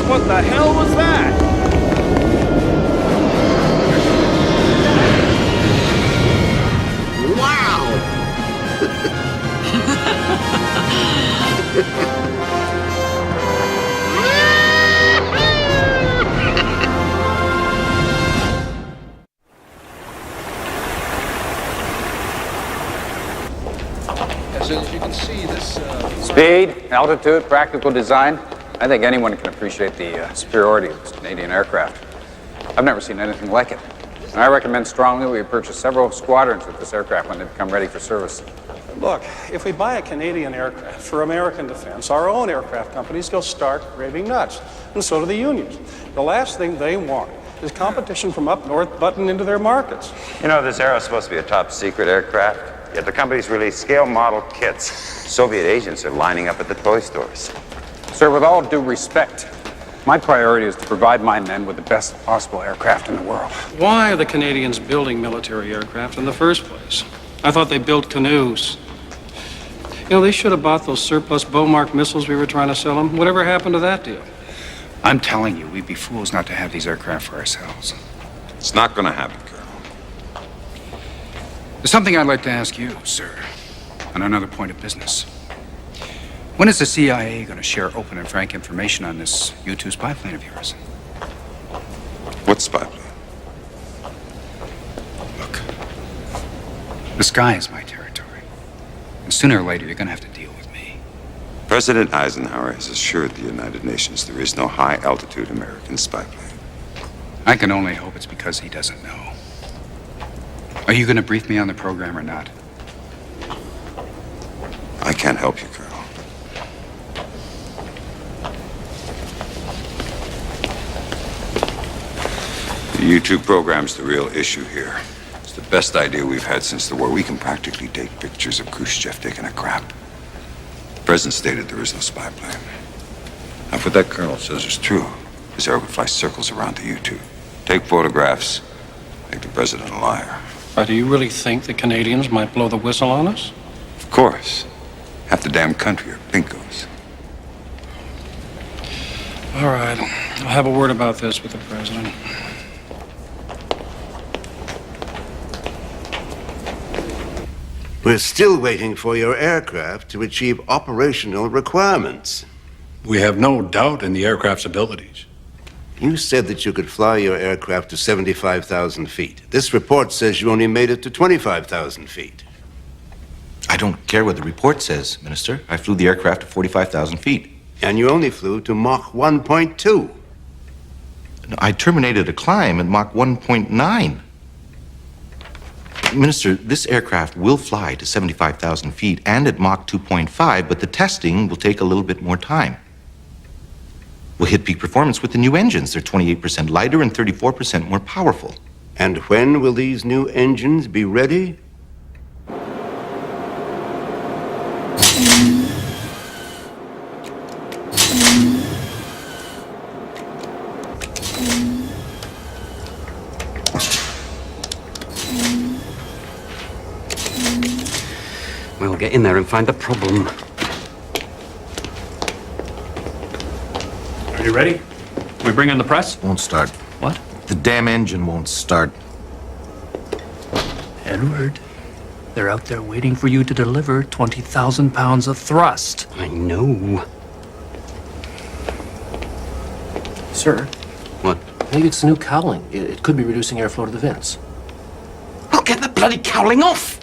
What the hell was that? Wow! As you can see, this... Speed, altitude, practical design. I think anyone can appreciate the superiority of this Canadian aircraft. I've never seen anything like it. And I recommend strongly we purchase several squadrons with this aircraft when they become ready for service. Look, if we buy a Canadian aircraft for American defense, our own aircraft companies go stark raving nuts, and so do the unions. The last thing they want is competition from up north butting into their markets. You know, this Arrow is supposed to be a top secret aircraft, yet the company's released scale model kits. Soviet agents are lining up at the toy stores. Sir, with all due respect, my priority is to provide my men with the best possible aircraft in the world. Why are the Canadians building military aircraft in the first place? I thought they built canoes. You know, they should have bought those surplus Beaumark missiles we were trying to sell them. Whatever happened to that deal? I'm telling you, we'd be fools not to have these aircraft for ourselves. It's not going to happen, Colonel. There's something I'd like to ask you, sir, on another point of business. When is the CIA going to share open and frank information on this U-2 spy plane of yours? What spy plane? Look, the sky is my territory. And sooner or later, you're going to have to deal with me. President Eisenhower has assured the United Nations there is no high-altitude American spy plane. I can only hope it's because he doesn't know. Are you going to brief me on the program or not? I can't help you, Colonel. The U-2 program's the real issue here. It's the best idea we've had since the war. We can practically take pictures of Khrushchev taking a crap. The president stated there is no spy plane. Now, if what that colonel says is true, this air would fly circles around the U-2. Take photographs, make the president a liar. But do you really think the Canadians might blow the whistle on us? Of course. Half the damn country are pinkos. All right. I'll have a word about this with the president. We're still waiting for your aircraft to achieve operational requirements. We have no doubt in the aircraft's abilities. You said that you could fly your aircraft to 75,000 feet. This report says you only made it to 25,000 feet. I don't care what the report says, Minister. I flew the aircraft to 45,000 feet. And you only flew to Mach 1.2. No, I terminated a climb at Mach 1.9. Minister, this aircraft will fly to 75,000 feet and at Mach 2.5, but the testing will take a little bit more time. We'll hit peak performance with the new engines. They're 28% lighter and 34% more powerful. And when will these new engines be ready? We'll get in there and find the problem. Are you ready? We bring in the press? Won't start. What? The damn engine won't start. Edward, they're out there waiting for you to deliver 20,000 pounds of thrust. I know. Sir? What? Maybe it's the new cowling. It could be reducing airflow to the vents. I'll get the bloody cowling off!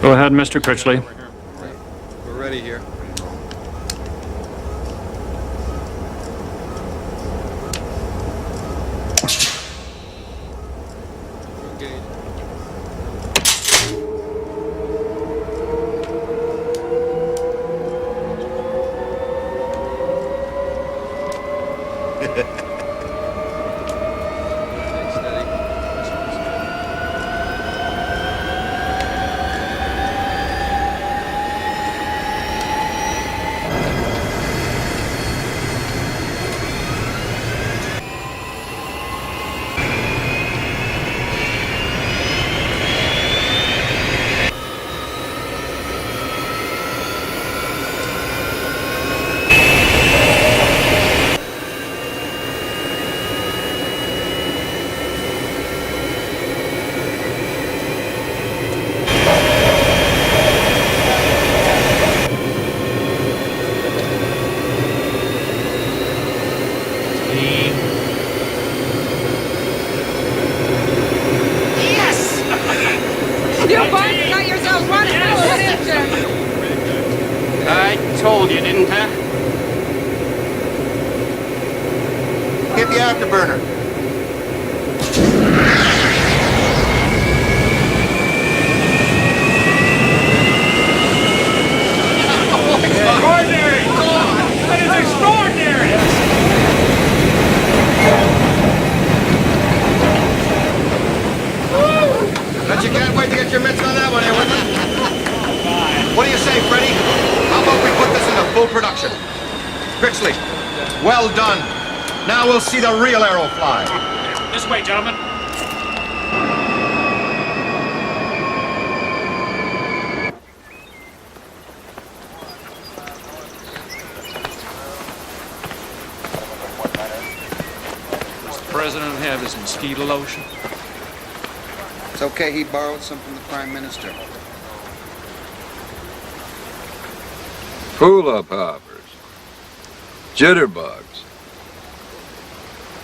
Go ahead, Mr. Critchley. We're ready here. You boys got yourselves one hell of an engine! I told you, didn't I? Get the afterburner. Extraordinary! That is extraordinary! Bet you can't wait to get your mitts on that one, here, Whitman. What do you say, Freddie? How about we put this into full production? Critchley, well done. Now we'll see the real arrow fly. This way, gentlemen. Does the president have his mosquito lotion? It's okay, he borrowed some from the Prime Minister. Hula poppers, jitterbugs,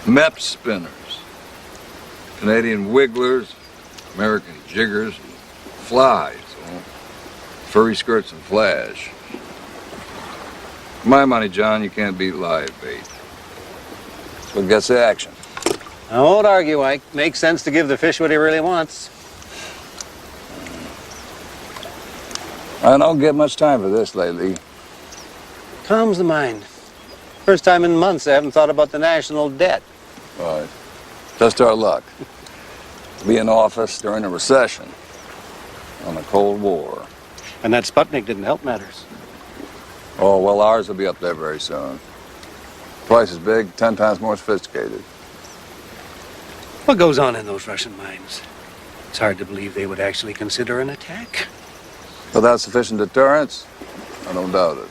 mep spinners, Canadian wigglers, American jiggers, flies, furry skirts and flash. For my money, John, you can't beat live bait. So it gets the action. I won't argue, Ike. Makes sense to give the fish what he really wants. I don't get much time for this lately. Calms the mind. First time in months I haven't thought about the national debt. Right. Just our luck. Be in office during a recession on the Cold War. And that Sputnik didn't help matters. Oh, well, ours will be up there very soon. Twice as big, 10 times more sophisticated. What goes on in those Russian mines? It's hard to believe they would actually consider an attack. Without sufficient deterrence, I don't doubt it.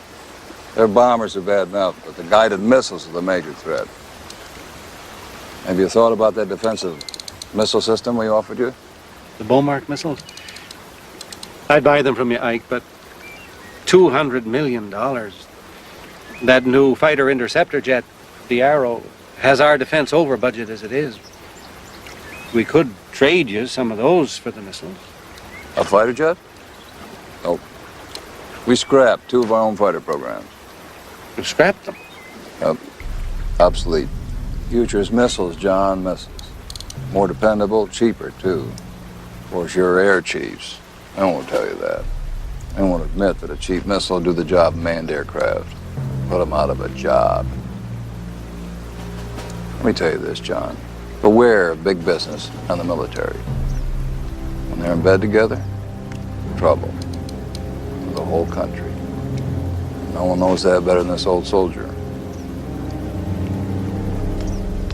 Their bombers are bad enough, but the guided missiles are the major threat. Have you thought about that defensive missile system we offered you? The Bomark missiles? I'd buy them from you, Ike, but $200 million. That new fighter interceptor jet, the Arrow, has our defense over budget as it is. We could trade you some of those for the missiles. A fighter jet? Oh. We scrapped 2 of our own fighter programs. You scrapped them? Obsolete. Future's missiles, John, missiles. More dependable, cheaper, too. Of course, you're air chiefs. I won't tell you that. I won't admit that a cheap missile will do the job of manned aircraft. Put them out of a job. Let me tell you this, John. Beware of big business and the military. When they're in bed together, trouble for the whole country. No one knows that better than this old soldier.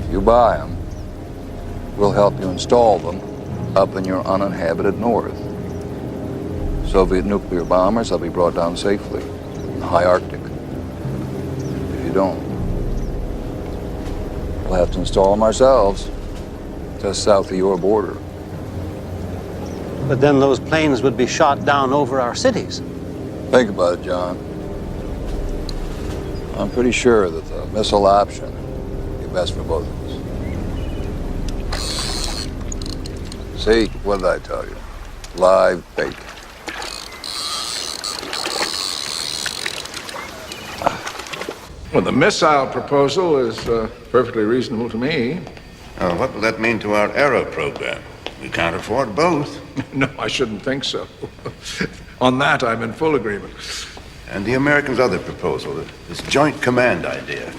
If you buy them, we'll help you install them up in your uninhabited north. Soviet nuclear bombers will be brought down safely in the high Arctic. If you don't, we'll have to install them ourselves just south of your border. But then those planes would be shot down over our cities. Think about it, John. I'm pretty sure that the missile option would be best for both of us. See, what did I tell you? Live bait. Well, the missile proposal is perfectly reasonable to me. What will that mean to our Arrow program? We can't afford both. No, I shouldn't think so. On that, I'm in full agreement. And the Americans' other proposal, this joint command idea.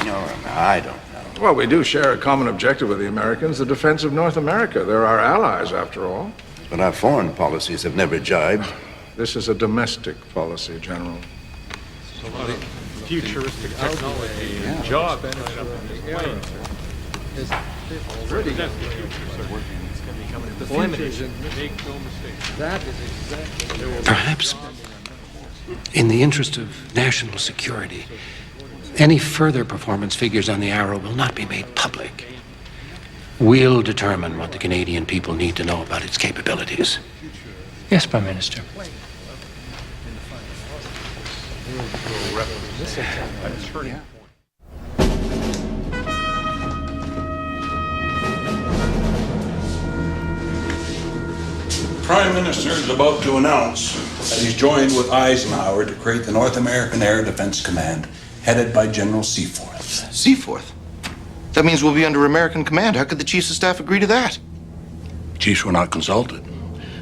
No, I don't know. Well, we do share a common objective with the Americans, the defense of North America. They're our allies, after all. But our foreign policies have never jibed. This is a domestic policy, General. A lot of futuristic technology and job benefit up in this plane, sir. Already the futures are working. It's going to be coming into limited. Make no mistake. That is exactly. Perhaps, in the interest of national security, any further performance figures on the Arrow will not be made public. We'll determine what the Canadian people need to know about its capabilities. Yes, Prime Minister. Prime Minister is about to announce that he's joined with Eisenhower to create the North American Air Defense Command, headed by General Seaforth. Seaforth? That means we'll be under American command. How could the chiefs of staff agree to that? Chiefs were not consulted.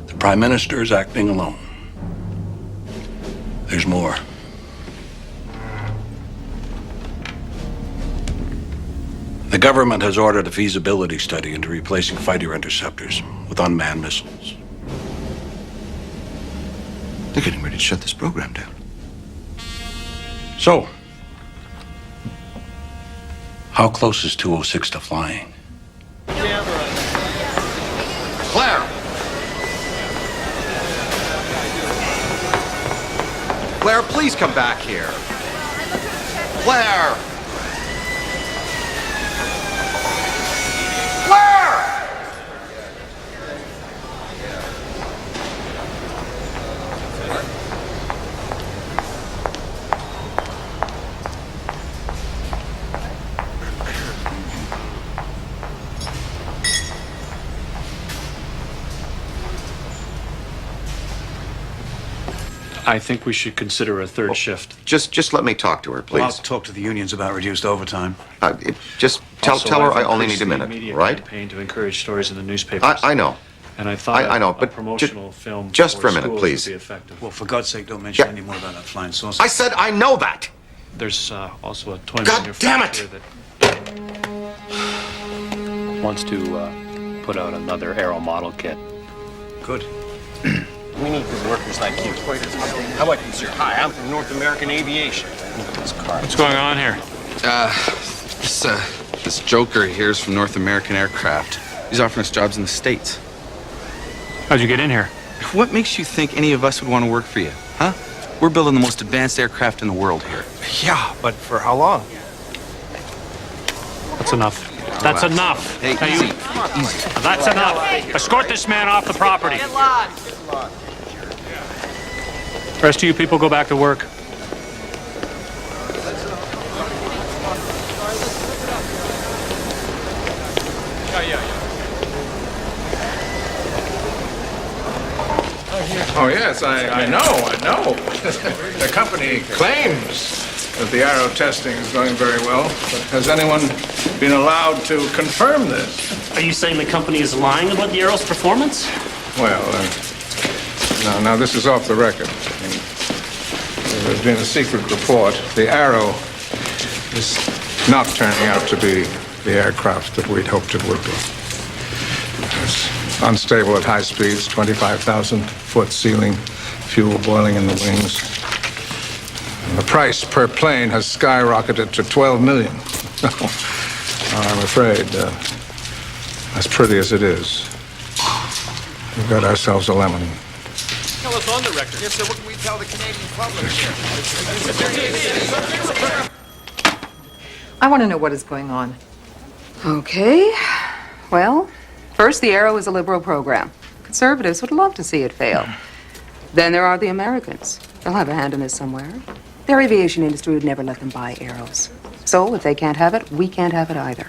The Prime Minister is acting alone. There's more. The government has ordered a feasibility study into replacing fighter interceptors with unmanned missiles. They're getting ready to shut this program down. So, how close is 206 to flying? Claire! Claire, please come back here. Claire! I think we should consider a third shift. Just let me talk to her, please. Well, I'll talk to the unions about reduced overtime. Just tell her I only need a minute, right? Campaign to encourage stories in the newspapers. I know. And I thought I know, a but promotional film just for a minute, schools please. would be effective. Well, for God's sake, don't mention any more about that flying saucer. I said I know that. There's also a toy God damn manufacturer that wants to put out another Aero model kit. Good. We need good workers like you. How about you, sir? Hi, I'm from North American Aviation. Look at this car. What's going on here? This joker here is from North American Aircraft. He's offering us jobs in the States. How'd you get in here? What makes you think any of us would want to work for you, huh? We're building the most advanced aircraft in the world here. Yeah, but for how long? That's enough. That's enough. Hey, Now easy. Easy. That's enough. Escort this man off the property. Get lost. Rest of you people go back to work. Oh, yes, I know. The company claims that the Arrow testing is going very well, but has anyone been allowed to confirm this? Are you saying the company is lying about the Arrow's performance? Well, now this is off the record. There's been a secret report. The Arrow is not turning out to be the aircraft that we'd hoped it would be. It's unstable at high speeds, 25,000-foot ceiling, fuel boiling in the wings. And the price per plane has skyrocketed to $12 million. I'm afraid, as pretty as it is, we've got ourselves a lemon. Tell us on the record. Yes, sir. What can we tell the Canadian public here? I want to know what is going on. Okay. Well, first, the Arrow is a liberal program. Conservatives would love to see it fail. Then there are the Americans. They'll have a hand in this somewhere. Their aviation industry would never let them buy Arrows. So if they can't have it, we can't have it either.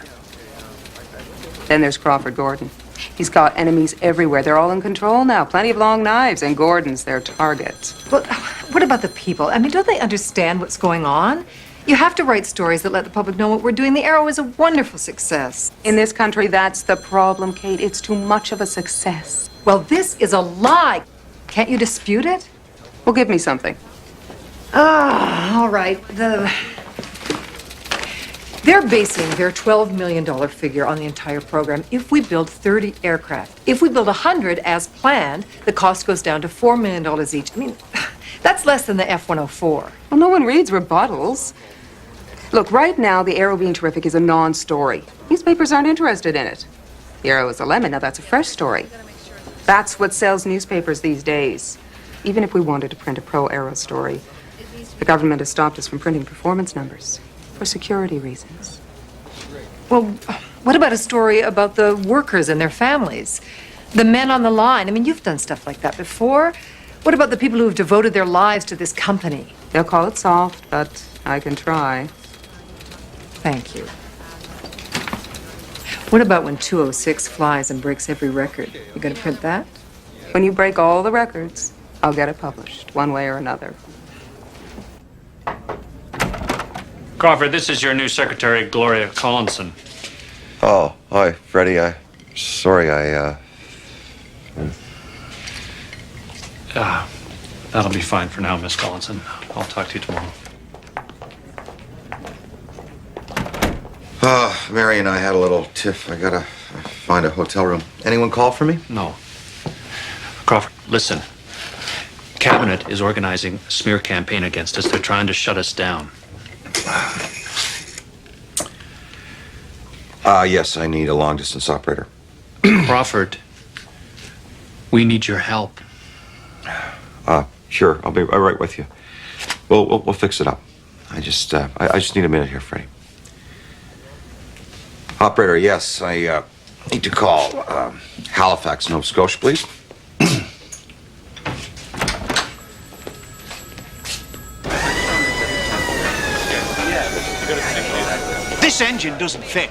Then there's Crawford Gordon. He's got enemies everywhere. They're all in control now. Plenty of long knives, and Gordon's their target. Well, what about the people? I mean, don't they understand what's going on? You have to write stories that let the public know what we're doing. The Arrow is a wonderful success. In this country, that's the problem, Kate. It's too much of a success. Well, this is a lie. Can't you dispute it? Well, give me something. All right. They're basing their $12 million figure on the entire program if we build 30 aircraft. If we build 100 as planned, the cost goes down to $4 million each. I mean, that's less than the F-104. Well, no one reads rebuttals. Look, right now, the Arrow being terrific is a non-story. Newspapers aren't interested in it. The Arrow is a lemon. Now, that's a fresh story. That's what sells newspapers these days. Even if we wanted to print a pro-Arrow story, the government has stopped us from printing performance numbers for security reasons. Well, what about a story about the workers and their families? The men on the line? I mean, you've done stuff like that before. What about the people who have devoted their lives to this company? They'll call it soft, but I can try. Thank you. What about when 206 flies and breaks every record? You gonna print that? When you break all the records, I'll get it published, one way or another. Crawford, this is your new secretary, Gloria Collinson. Oh, hi, Freddie. Sorry, That'll be fine for now, Miss Collinson. I'll talk to you tomorrow. Mary and I had a little tiff. I gotta find a hotel room. Anyone call for me? No. Crawford, listen. Cabinet is organizing a smear campaign against us. They're trying to shut us down. Yes, I need a long-distance operator. Crawford, we need your help. Sure. I'll be right with you. We'll fix it up. I just need a minute here, Freddie. Operator, yes, I need to call Halifax, Nova Scotia, please. This engine doesn't fit.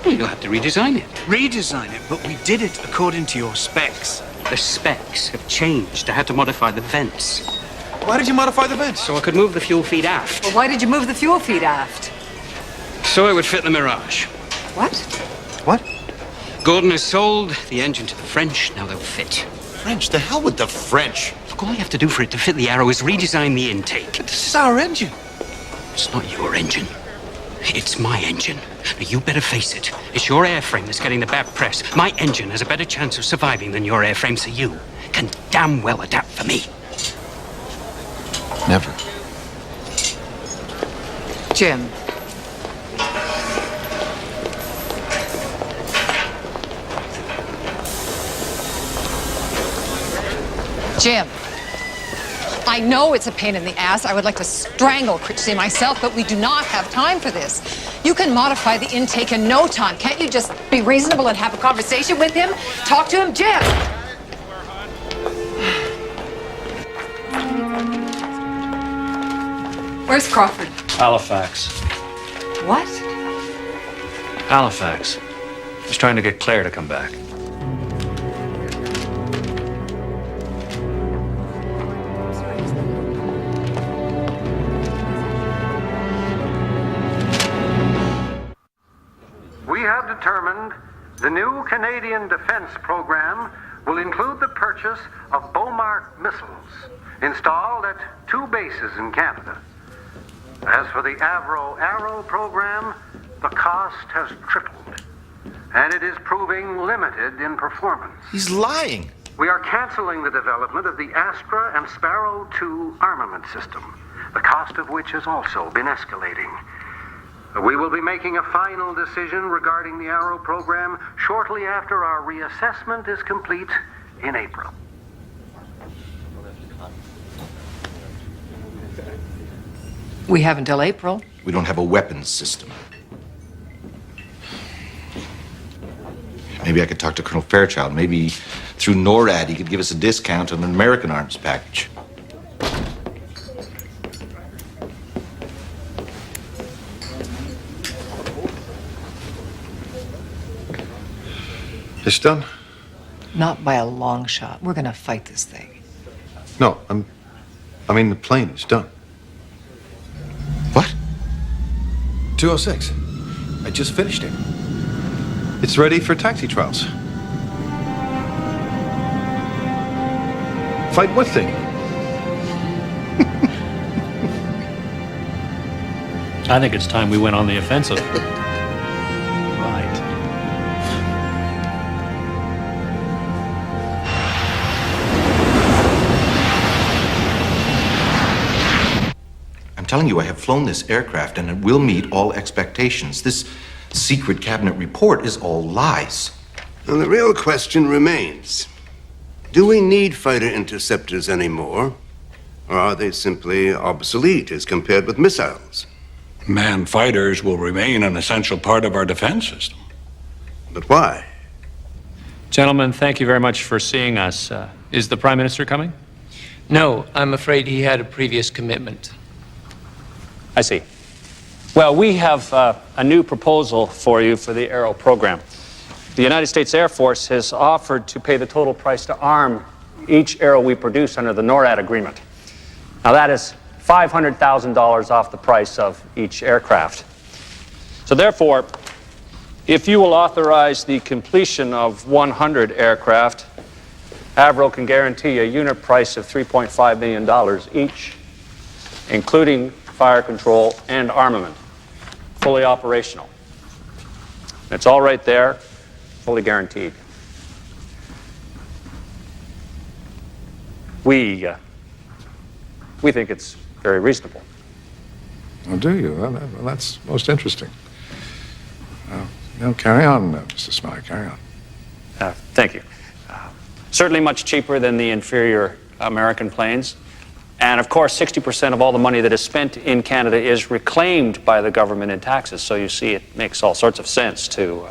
Well, you'll have to redesign it. Redesign it, but we did it according to your specs. The specs have changed. I had to modify the vents. Why did you modify the vents? So I could move the fuel feed aft. Well, why did you move the fuel feed aft? So it would fit the Mirage. What? What? Gordon has sold the engine to the French. Now they'll fit. French? The hell with the French. Look, all you have to do for it to fit the Arrow is redesign the intake. But this is our engine. It's not your engine. It's my engine. Now, you better face it. It's your airframe that's getting the bad press. My engine has a better chance of surviving than your airframe, so you can damn well adapt for me. Never. Jim. Jim. I know it's a pain in the ass. I would like to strangle Critchley myself, but we do not have time for this. You can modify the intake in no time. Can't you just be reasonable and have a conversation with him? Talk to him, Jim. Where's Crawford? Halifax. What? Halifax. He's trying to get Claire to come back. We have determined the new Canadian Defence Program will include the purchase of Beaumark missiles installed at 2 bases in Canada. As for the Avro Arrow program, the cost has tripled, and it is proving limited in performance. He's lying. We are canceling the development of the Astra and Sparrow II armament system, the cost of which has also been escalating. We will be making a final decision regarding the Arrow program shortly after our reassessment is complete in April. We have until April. We don't have a weapons system. Maybe I could talk to Colonel Fairchild. Maybe through NORAD he could give us a discount on an American arms package. It's done? Not by a long shot. We're gonna fight this thing. No, I mean the plane is done. What? 206. I just finished it. It's ready for taxi trials. Fight what thing? I think it's time we went on the offensive. I'm telling you, I have flown this aircraft and it will meet all expectations. This secret cabinet report is all lies. And the real question remains, do we need fighter interceptors anymore? Or are they simply obsolete as compared with missiles? Manned fighters will remain an essential part of our defense system. But why? Gentlemen, thank you very much for seeing us. Is the Prime Minister coming? No, I'm afraid he had a previous commitment. I see. Well, we have a new proposal for you for the Arrow program. The United States Air Force has offered to pay the total price to arm each Arrow we produce under the NORAD agreement. Now, that is $500,000 off the price of each aircraft. So therefore, if you will authorize the completion of 100 aircraft, Avro can guarantee a unit price of $3.5 million each, including fire control and armament, fully operational. It's all right there, fully guaranteed. We think it's very reasonable. Oh, do you? Well, that's most interesting. Carry on, Mr. Smiley, carry on. Thank you. Certainly much cheaper than the inferior American planes. And of course, 60% of all the money that is spent in Canada is reclaimed by the government in taxes. So you see, it makes all sorts of sense to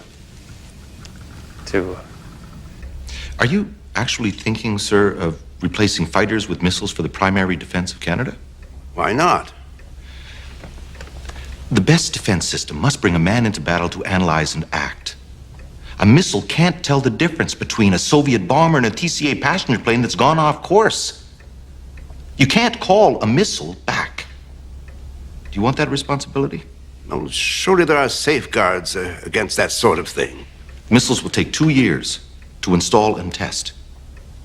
Are you actually thinking, sir, of replacing fighters with missiles for the primary defense of Canada? Why not? The best defense system must bring a man into battle to analyze and act. A missile can't tell the difference between a Soviet bomber and a TCA passenger plane that's gone off course. You can't call a missile back. Do you want that responsibility? Well, surely there are safeguards against that sort of thing. Missiles will take 2 years to install and test.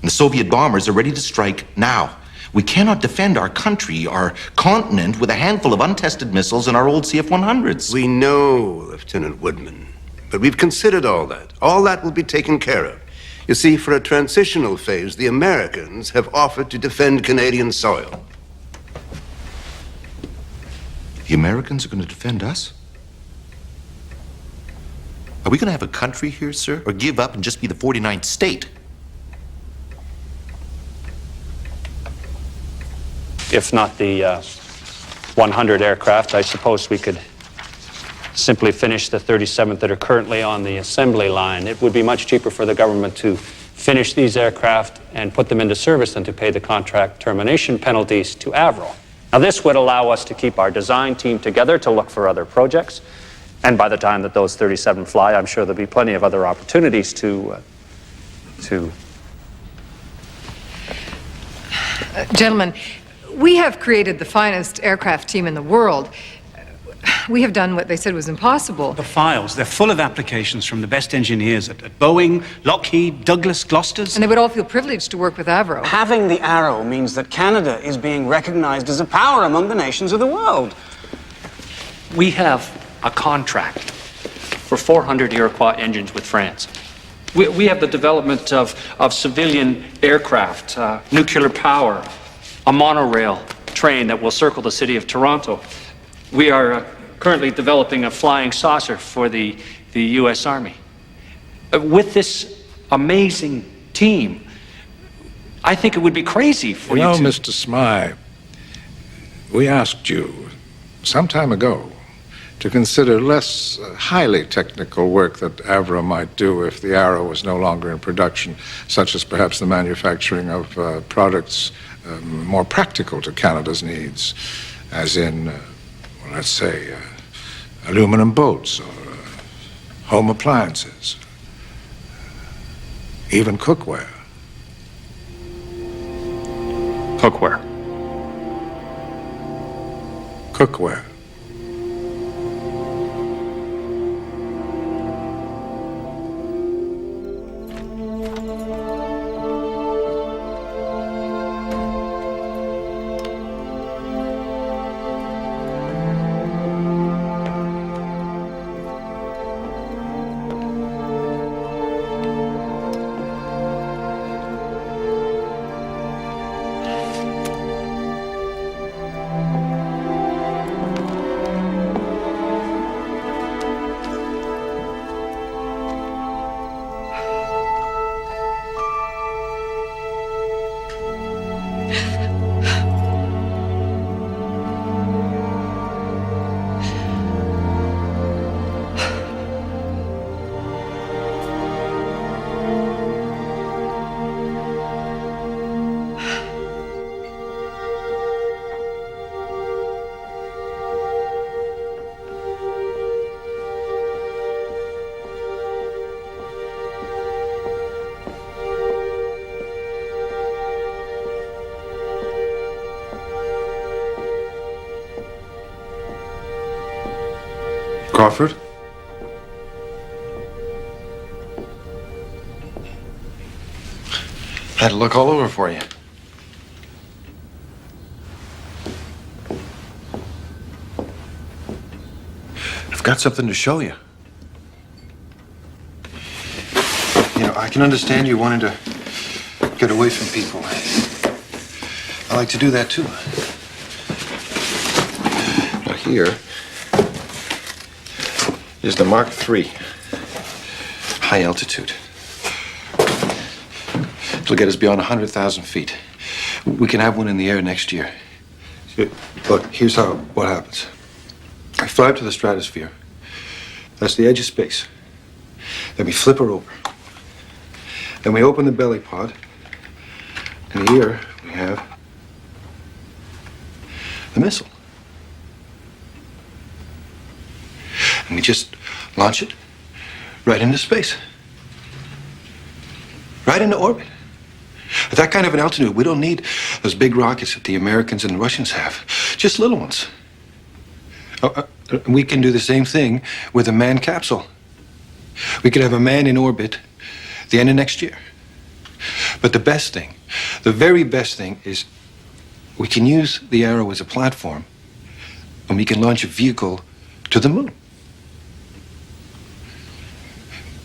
And the Soviet bombers are ready to strike now. We cannot defend our country, our continent, with a handful of untested missiles and our old CF-100s. We know, Lieutenant Woodman. But we've considered all that. All that will be taken care of. You see, for a transitional phase, the Americans have offered to defend Canadian soil. The Americans are going to defend us? Are we going to have a country here, sir? Or give up and just be the 49th state? if not the 100 aircraft, I suppose we could simply finish the 37 that are currently on the assembly line. It would be much cheaper for the government to finish these aircraft and put them into service than to pay the contract termination penalties to Avro. Now, this would allow us to keep our design team together to look for other projects. And by the time that those 37 fly, I'm sure there'll be plenty of other opportunities to Gentlemen, we have created the finest aircraft team in the world. We have done what they said was impossible. The files, they're full of applications from the best engineers at Boeing, Lockheed, Douglas, Glosters. And they would all feel privileged to work with Avro. Having the Arrow means that Canada is being recognized as a power among the nations of the world. We have a contract for 400 Iroquois engines with France. We have the development of civilian aircraft, nuclear power, a monorail train that will circle the city of Toronto. We are currently developing a flying saucer for the U.S. Army. With this amazing team, I think it would be crazy for you to... Mr. Smythe, we asked you some time ago to consider less highly technical work that Avro might do if the Arrow was no longer in production, such as perhaps the manufacturing of products more practical to Canada's needs, as in, well, let's say, aluminum boats or home appliances, even cookware. Cookware. Cookware. Crawford? I had to look all over for you. I've got something to show you. You know, I can understand you wanting to get away from people. I like to do that too. But here is the Mark III, high altitude. It'll get us beyond 100,000 feet. We can have one in the air next year. Look, here's what happens. I fly up to the stratosphere. That's the edge of space. Then we flip her over. Then we open the belly pod. And here we have the missile. And we just launch it right into space. Right into orbit. At that kind of an altitude, we don't need those big rockets that the Americans and the Russians have. Just little ones. We can do the same thing with a manned capsule. We could have a man in orbit the end of next year. But the best thing, the very best thing is we can use the Arrow as a platform and we can launch a vehicle to the moon.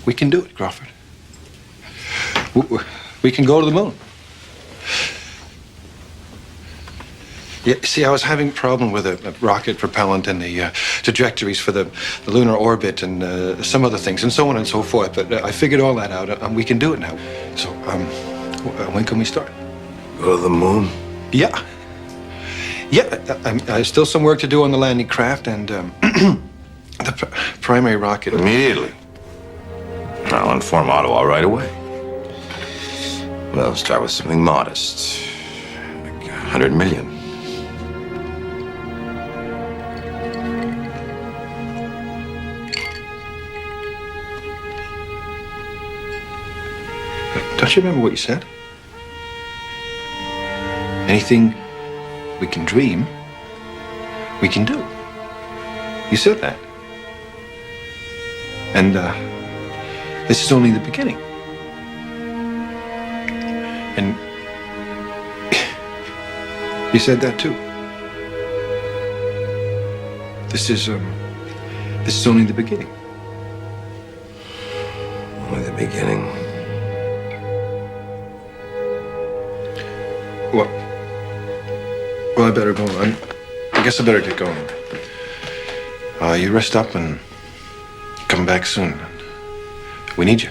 We can do it, Crawford. We can go to the moon. Yeah, see, I was having a problem with a rocket propellant and the trajectories for the lunar orbit and some other things and so on and so forth. But I figured all that out and we can do it now. So, when can we start? Go to the moon? Yeah. Yeah, there's still some work to do on the landing craft and the primary rocket. Immediately. I'll inform Ottawa right away. Well, start with something modest. Like 100 million. Don't you remember what you said? Anything we can dream, we can do. You said that. And this is only the beginning. And you said that too. This is only the beginning. beginning. Well, I better go. I guess I better get going. You rest up and come back soon. We need you.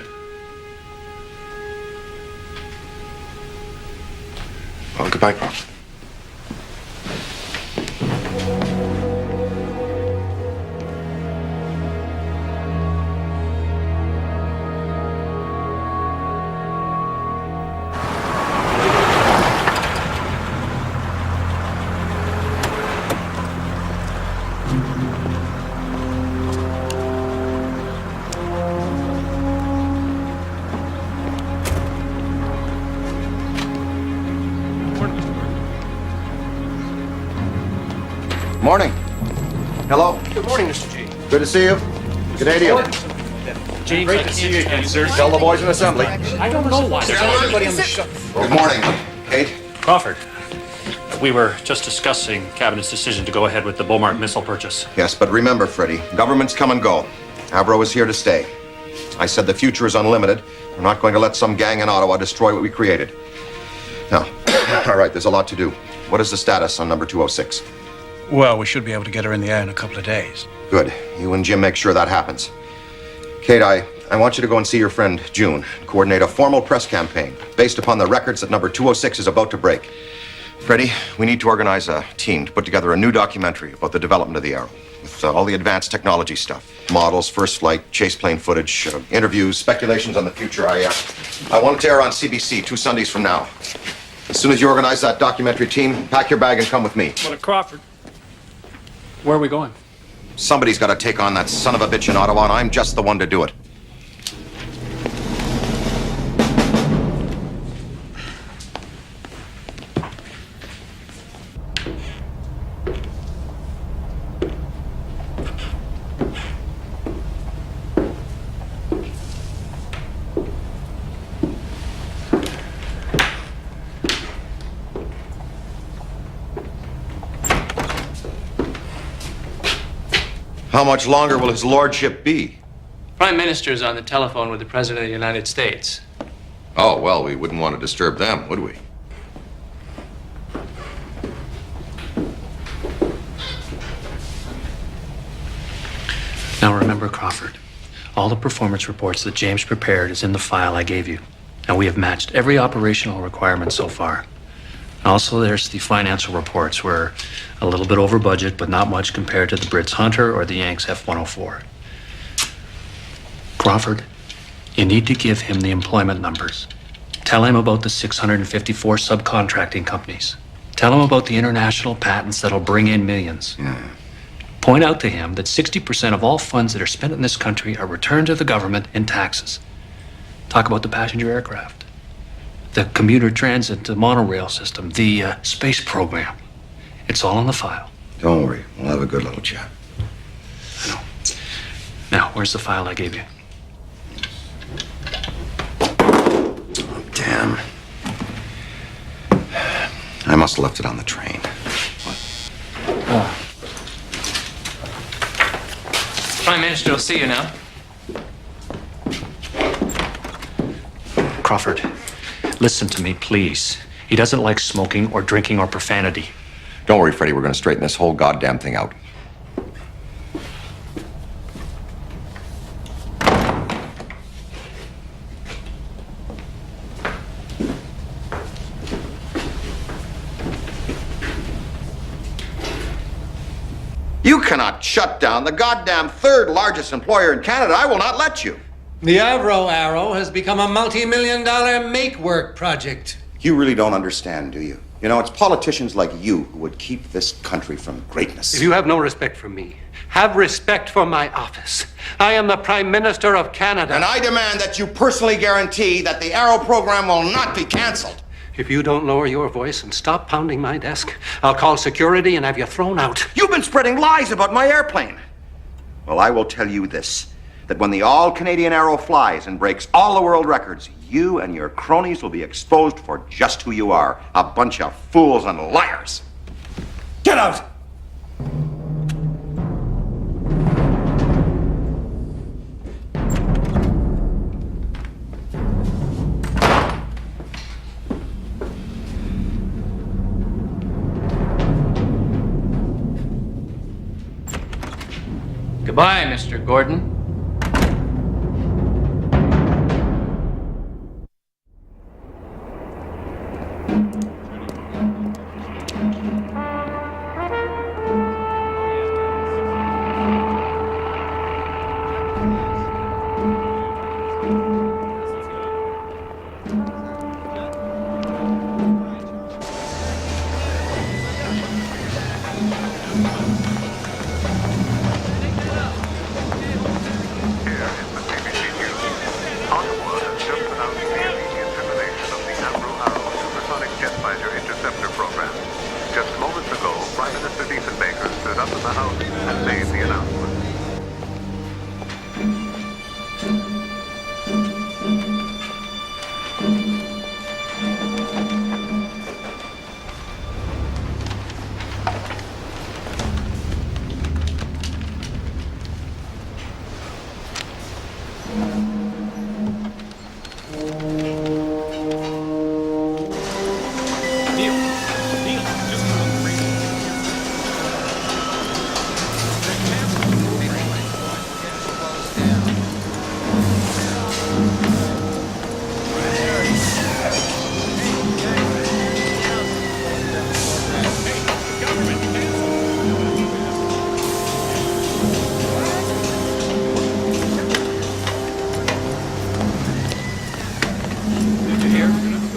Well, goodbye, Crawford. Morning. Hello. Good morning, Mr. G. Good to see you. Canadian. James, great to see you again, sir. Tell the boys in assembly. I don't know why. There's everybody on the show. Good morning, Kate. Crawford, we were just discussing Cabinet's decision to go ahead with the Beaumont missile purchase. Yes, but remember, Freddie, governments come and go. Avro is here to stay. I said the future is unlimited. We're not going to let some gang in Ottawa destroy what we created. Now, all right, there's a lot to do. What is the status on number 206? Well, we should be able to get her in the air in a couple of days. Good. You and Jim make sure that happens. Kate, I want you to go and see your friend June and coordinate a formal press campaign based upon the records that number 206 is about to break. Freddie, we need to organize a team to put together a new documentary about the development of the Arrow with all the advanced technology stuff. Models, first flight, chase plane footage, interviews, speculations on the future. I want it to air on CBC 2 Sundays from now. As soon as you organize that documentary team, pack your bag and come with me. Well, Crawford, where are we going? Somebody's got to take on that son of a bitch in Ottawa, and I'm just the one to do it. How much longer will his lordship be? Prime Minister's on the telephone with the President of the United States. Oh, well, we wouldn't want to disturb them, would we? Now remember, Crawford, all the performance reports that James prepared is in the file I gave you. And we have matched every operational requirement so far. Also, there's the financial reports. We're a little bit over budget, but not much compared to the Brits Hunter or the Yanks F-104. Crawford, you need to give him the employment numbers. Tell him about the 654 subcontracting companies. Tell him about the international patents that'll bring in millions. Yeah. Point out to him that 60% of all funds that are spent in this country are returned to the government in taxes. Talk about the passenger aircraft, the commuter transit, the monorail system, the space program. It's all in the file. Don't worry. We'll have a good little chat. I know. Now, where's the file I gave you? Oh, damn. I must have left it on the train. Prime Minister will see you now. Crawford, listen to me, please. He doesn't like smoking or drinking or profanity. Don't worry, Freddie. We're going to straighten this whole goddamn thing out. You cannot shut down the goddamn third largest employer in Canada. I will not let you. The Avro Arrow has become a multi-million-dollar make-work project. You really don't understand, do you? You know, it's politicians like you who would keep this country from greatness. If you have no respect for me, have respect for my office. I am the Prime Minister of Canada. And I demand that you personally guarantee that the Arrow program will not be canceled. If you don't lower your voice and stop pounding my desk, I'll call security and have you thrown out. You've been spreading lies about my airplane. Well, I will tell you this, that when the all-Canadian Arrow flies and breaks all the world records, you and your cronies will be exposed for just who you are, a bunch of fools and liars. Get out! Goodbye, Mr. Gordon.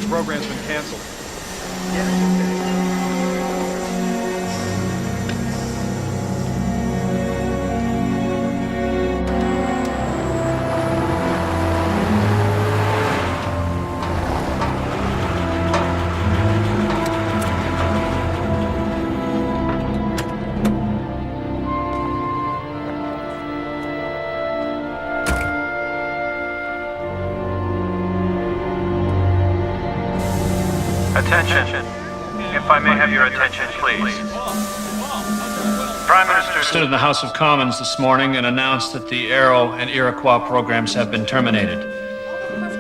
Program's been canceled. Attention. If I may have your attention, please. Prime Minister Stood in the House of Commons this morning and announced that the Arrow and Iroquois programs have been terminated.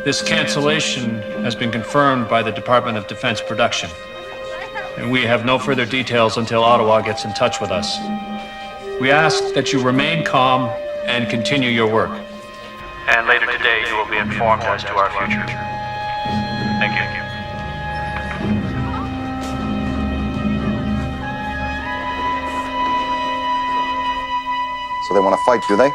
This cancellation has been confirmed by the Department of Defense Production, and we have no further details until Ottawa gets in touch with us. We ask that you remain calm and continue your work. And later today, you will be informed as to our future. Thank you. So they want to fight, do they?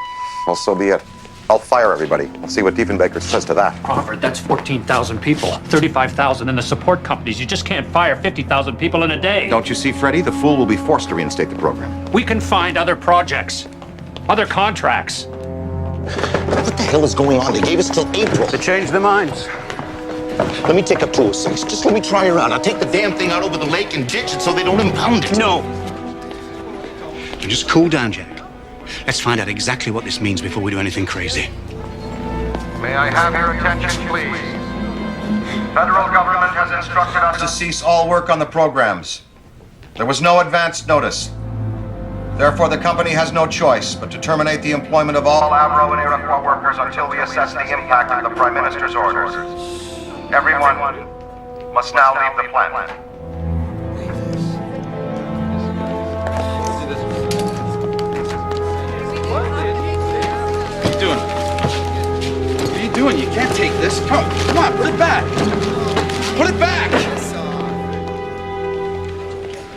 Well, so be it. I'll fire everybody. We'll see what Diefenbaker says to that. Crawford, that's 14,000 people, 35,000 in the support companies. You just can't fire 50,000 people in a day. Don't you see, Freddie? The fool will be forced to reinstate the program. We can find other projects, other contracts. What the hell is going on? They gave us till April. To change their minds. Let me take up 206. Just let me try around. I'll take the damn thing out over the lake and ditch it so they don't impound it. No. Now just cool down, Jack. Let's find out exactly what this means before we do anything crazy. May I have your attention, please? Federal government has instructed us to cease all work on the programs. There was no advance notice. Therefore, the company has no choice but to terminate the employment of all Avro and Iroquois workers until we assess the impact of the Prime Minister's orders. Everyone must now leave the plant. What are you doing? You can't take this. Come on, put it back. Put it back.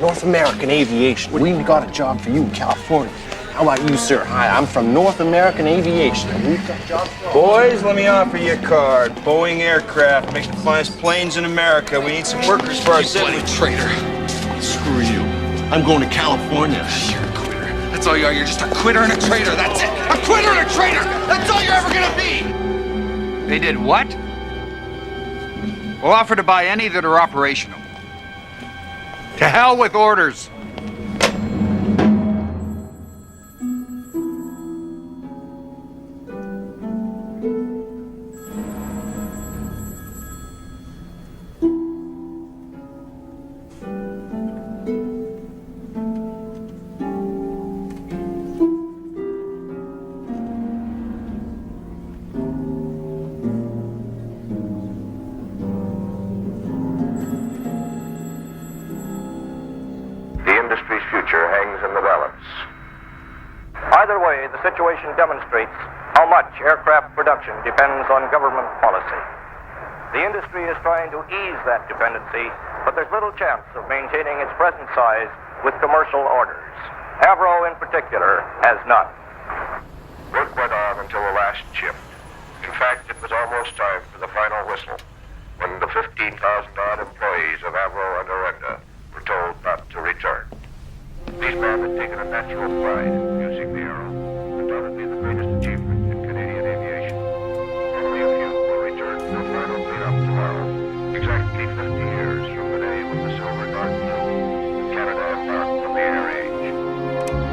North American Aviation. We've got a job for you in California. How about you, sir? Hi, I'm from North American Aviation. We've got jobs for Boys, let me offer you a card. Boeing Aircraft make the finest planes in America. We need some workers for our city. Traitor. Screw you. I'm going to California. You're a quitter. That's all you are. You're just a quitter and a traitor. That's it. A quitter and a traitor. That's all you're ever gonna be. They did what? We'll offer to buy any that are operational. To hell with orders. The situation demonstrates how much aircraft production depends on government policy. The industry is trying to ease that dependency, but there's little chance of maintaining its present size with commercial orders. Avro, in particular, has none. Work went on until the last shift. In fact, it was almost time for the final whistle when the 15,000-odd employees of Avro and Orenda were told not to return. These men had taken a natural pride in using the Arrow, undoubtedly the greatest achievement in Canadian aviation. Only a few will return to their final cleanup tomorrow, exactly 50 years from the day when the Silver Dart flew and Canada embarked on the air age.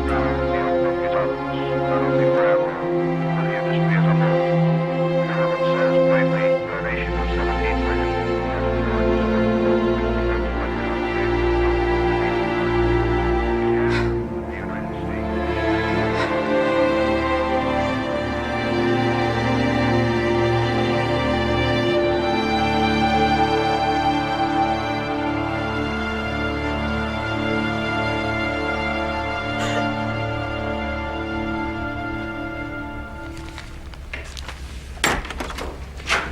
Now, the outlook is on us, not only for Avro, but the industry as a whole. The government says plainly, our nation of 17 million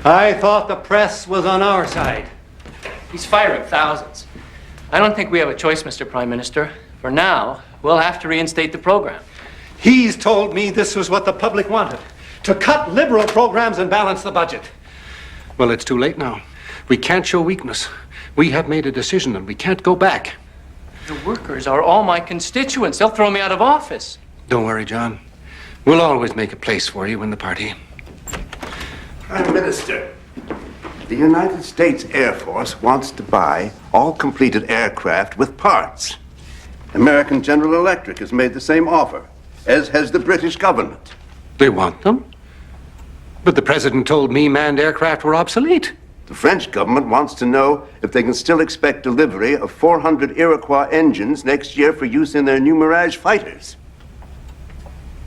I thought the press was on our side. He's firing thousands. I don't think we have a choice, Mr. Prime Minister. For now, we'll have to reinstate the program. He's told me this was what the public wanted, to cut liberal programs and balance the budget. Well, it's too late now. We can't show weakness. We have made a decision and we can't go back. The workers are all my constituents. They'll throw me out of office. Don't worry, John. We'll always make a place for you in the party. Prime Minister, the United States Air Force wants to buy all completed aircraft with parts. American General Electric has made the same offer, as has the British government. They want them? But the president told me manned aircraft were obsolete. The French government wants to know if they can still expect delivery of 400 Iroquois engines next year for use in their new Mirage fighters.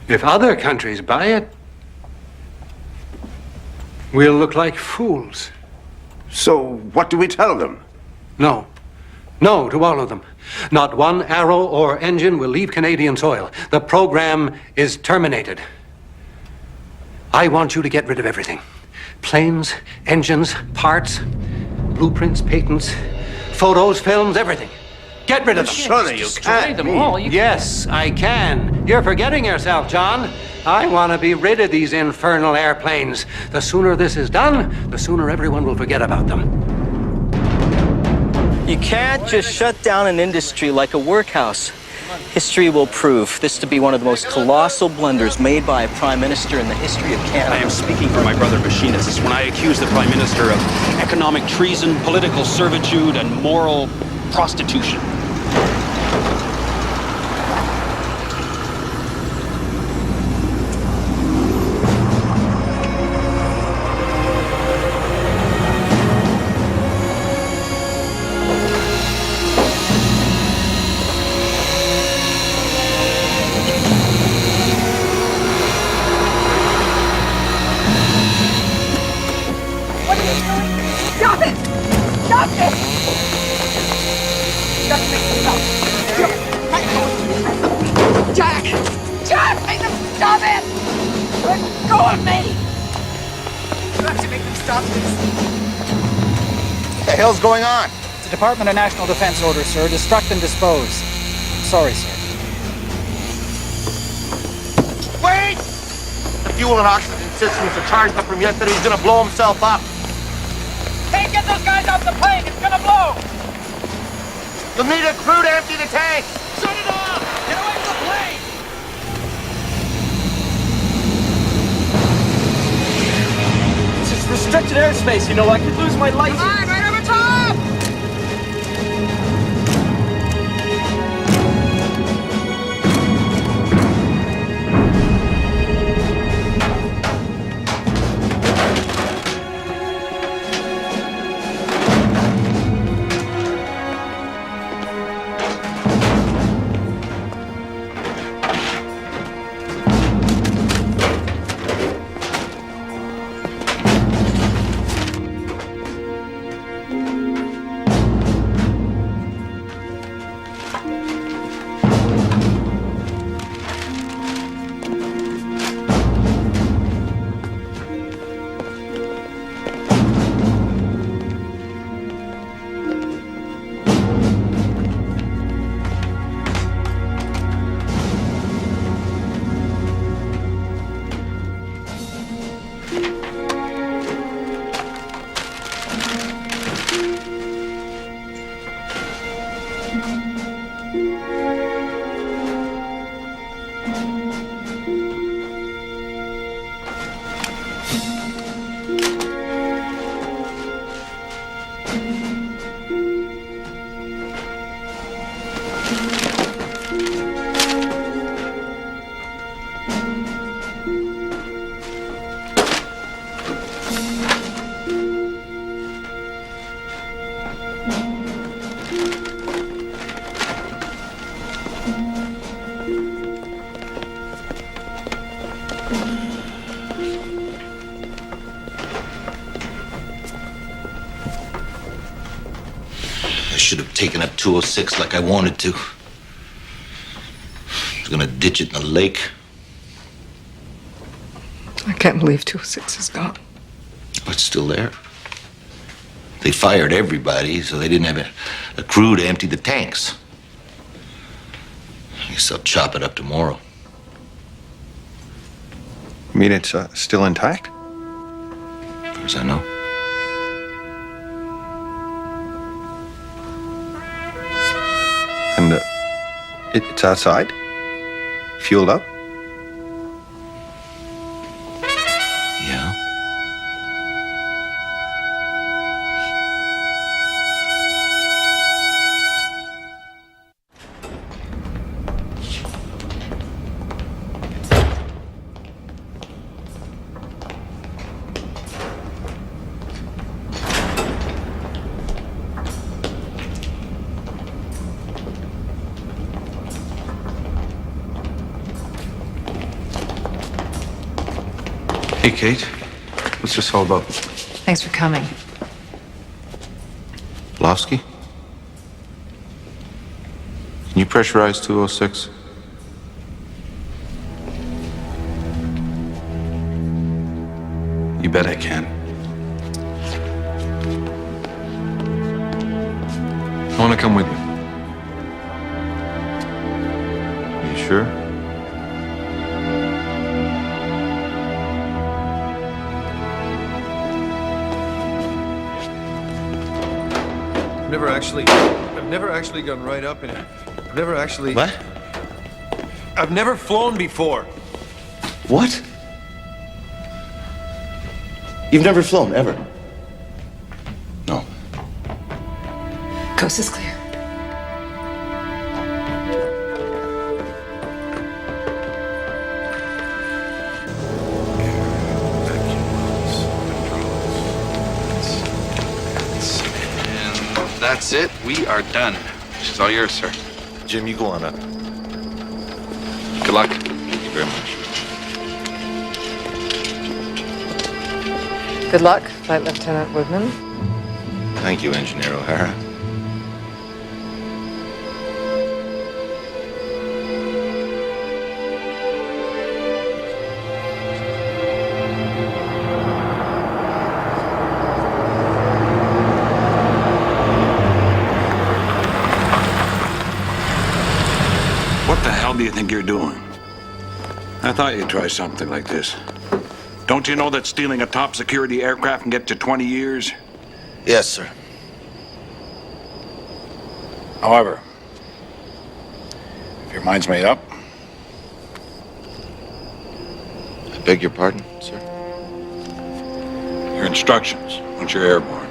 If other countries buy it, we'll look like fools. So what do we tell them? No. No to all of them. Not one arrow or engine will leave Canadian soil. The program is terminated. I want you to get rid of everything. Planes, engines, parts, blueprints, patents, photos, films, everything. Get rid of them. Surely you can't. them all. Yes, I can. You're forgetting yourself, John. I want to be rid of these infernal airplanes. The sooner this is done, the sooner everyone will forget about them. You can't just shut down an industry like a workhouse. History will prove this to be one of the most colossal blunders made by a prime minister in the history of Canada. I am speaking for my brother machinists when I accuse the prime minister of economic treason, political servitude, and moral prostitution. What the hell's going on? It's a Department of National Defense order, sir. Destruct and dispose. Sorry, sir. Wait! The fuel and oxygen systems are charged up from yesterday. He's gonna blow himself up. Hey, get those guys off the plane! It's gonna blow! You'll need a crew to empty the tank. Shut it off! Get away from the plane! This is restricted airspace, you know. I could lose my license. Come on, right over top! I should have taken up 206 like I wanted to. I was gonna ditch it in the lake. I can't believe 206 is gone. But it's still there. They fired everybody, so they didn't have a crew to empty the tanks. I guess I'll chop it up tomorrow. You mean it's still intact? As far as I know. And it's outside? Fueled up? Yeah. Hey, Kate. What's this all about? Thanks for coming. Lofsky? Can you pressurize 206? You bet I can. I want to come with me. You sure? I've never actually gone right up in it. I've never actually... What? I've never flown before. What? You've never flown, ever? No. Coast is clear. That's it. We are done. She's all yours, sir. Jim, you go on up. Good luck. Thank you very much. Good luck, Flight Lieutenant Woodman. Thank you, Engineer O'Hara. What the hell do you think you're doing? I thought you'd try something like this. Don't you know that stealing a top security aircraft can get you 20 years? Yes, sir. However, if your mind's made up, I beg your pardon, sir? your instructions once you're airborne.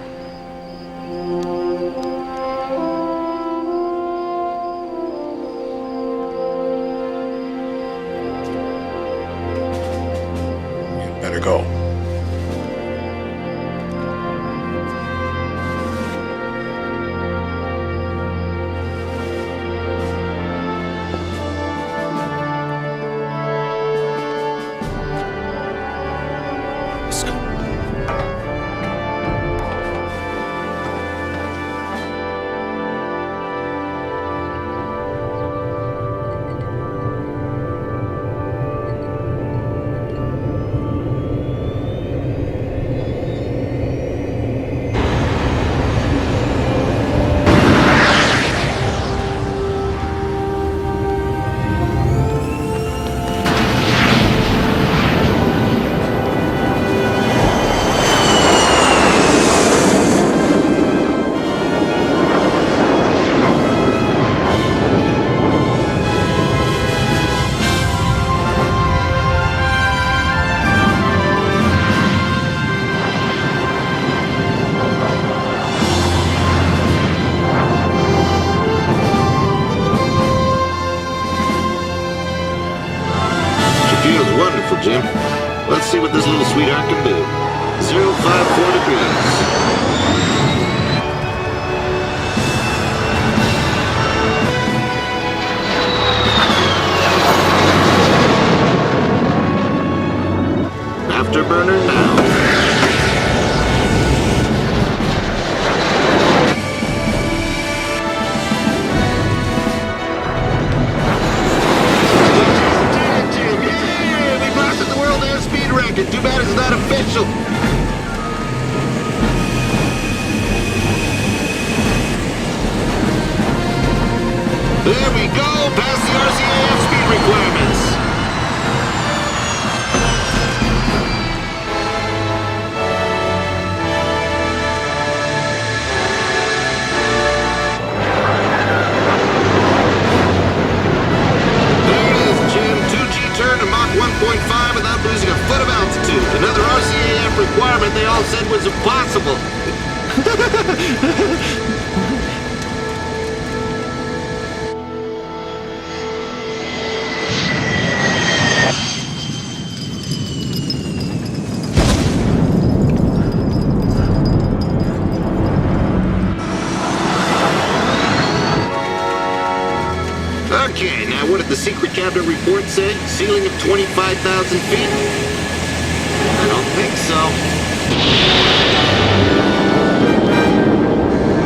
You'd better go. Jim. Let's see what this little sweetheart can do. 054 degrees. afterburner now. Too bad it's not official. There we go, past the RCAF speed requirements. There it is, Jim. 2G turn to Mach 1.5 without losing a foot of altitude. Another RCAF requirement they all said was impossible. Okay, now what did the secret cabinet report say? Ceiling of 25,000 feet? I don't think so.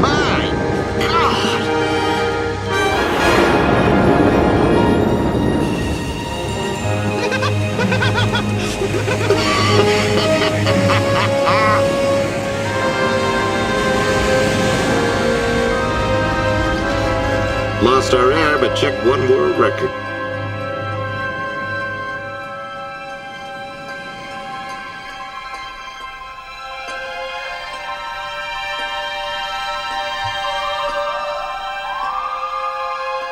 My God! Lost our air, but checked one world record.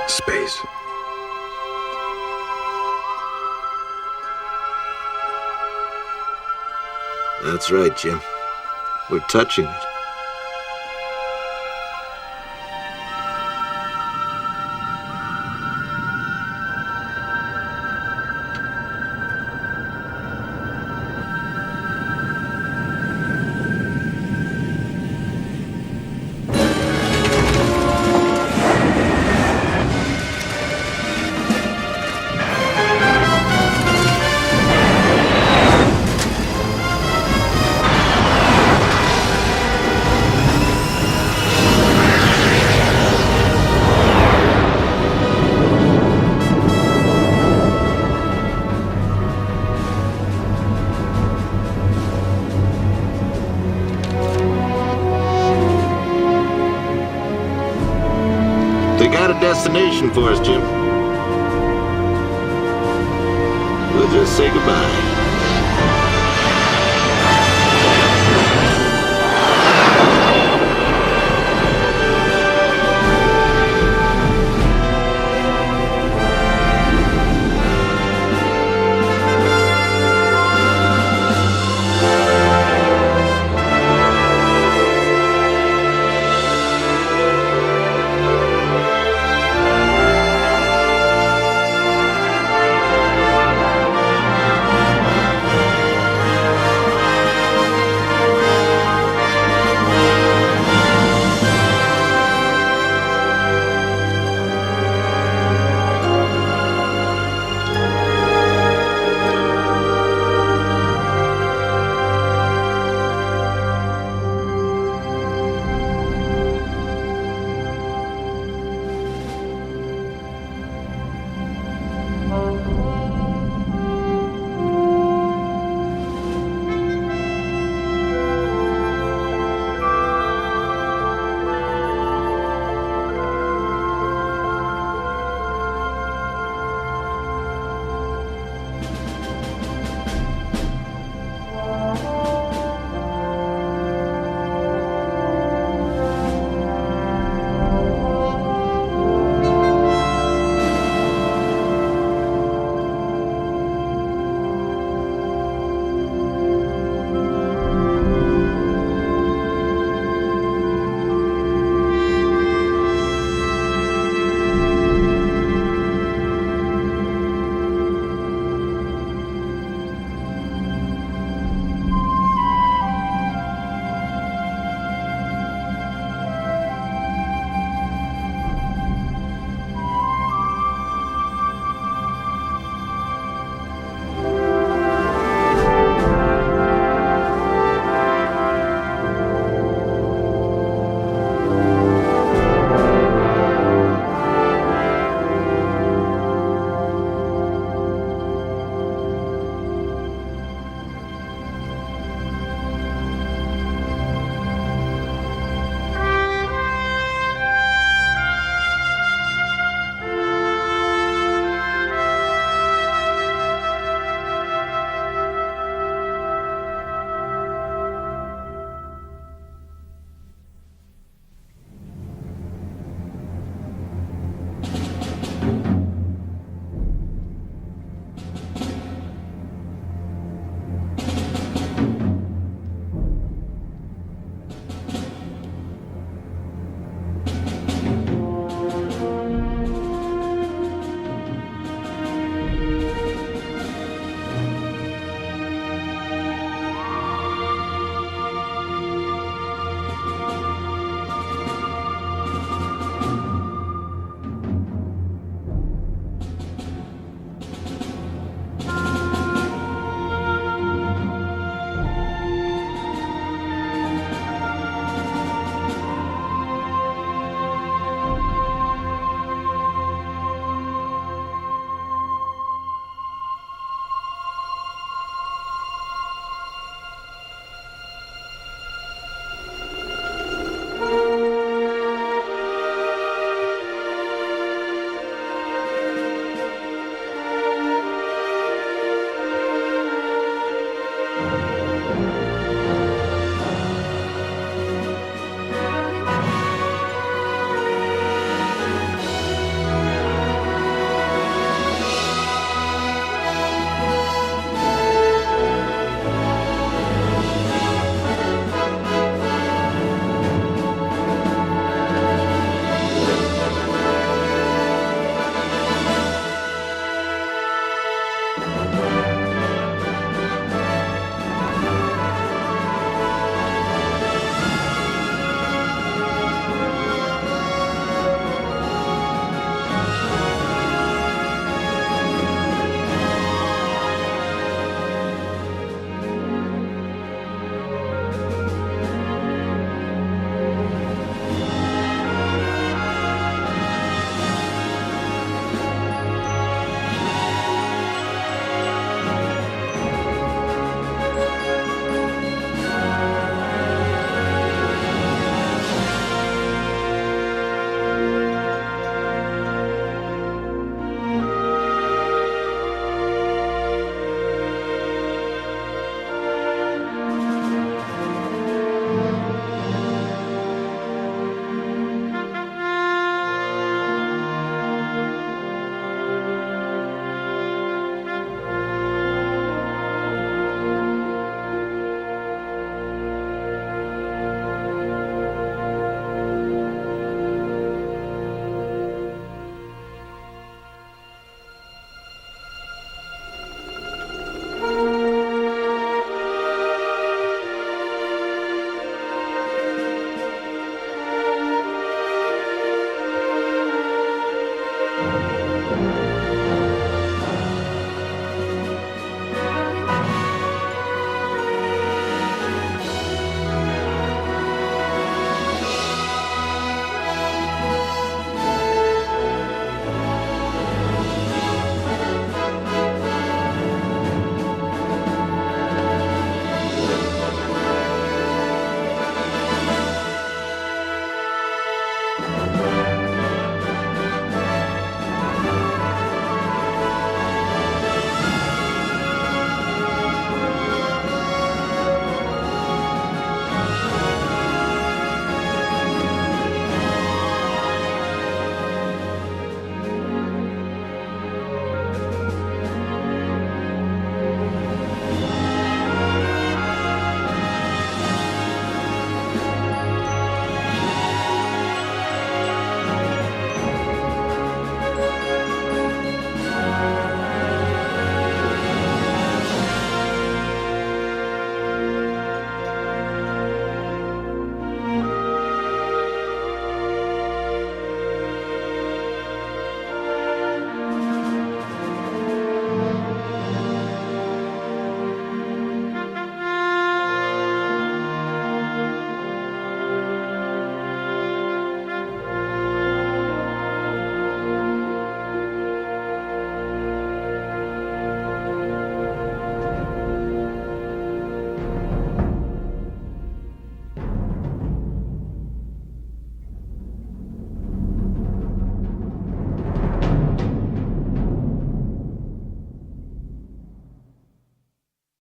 Space. That's right, Jim. We're touching it. They got a destination for us, Jim. We'll just say goodbye.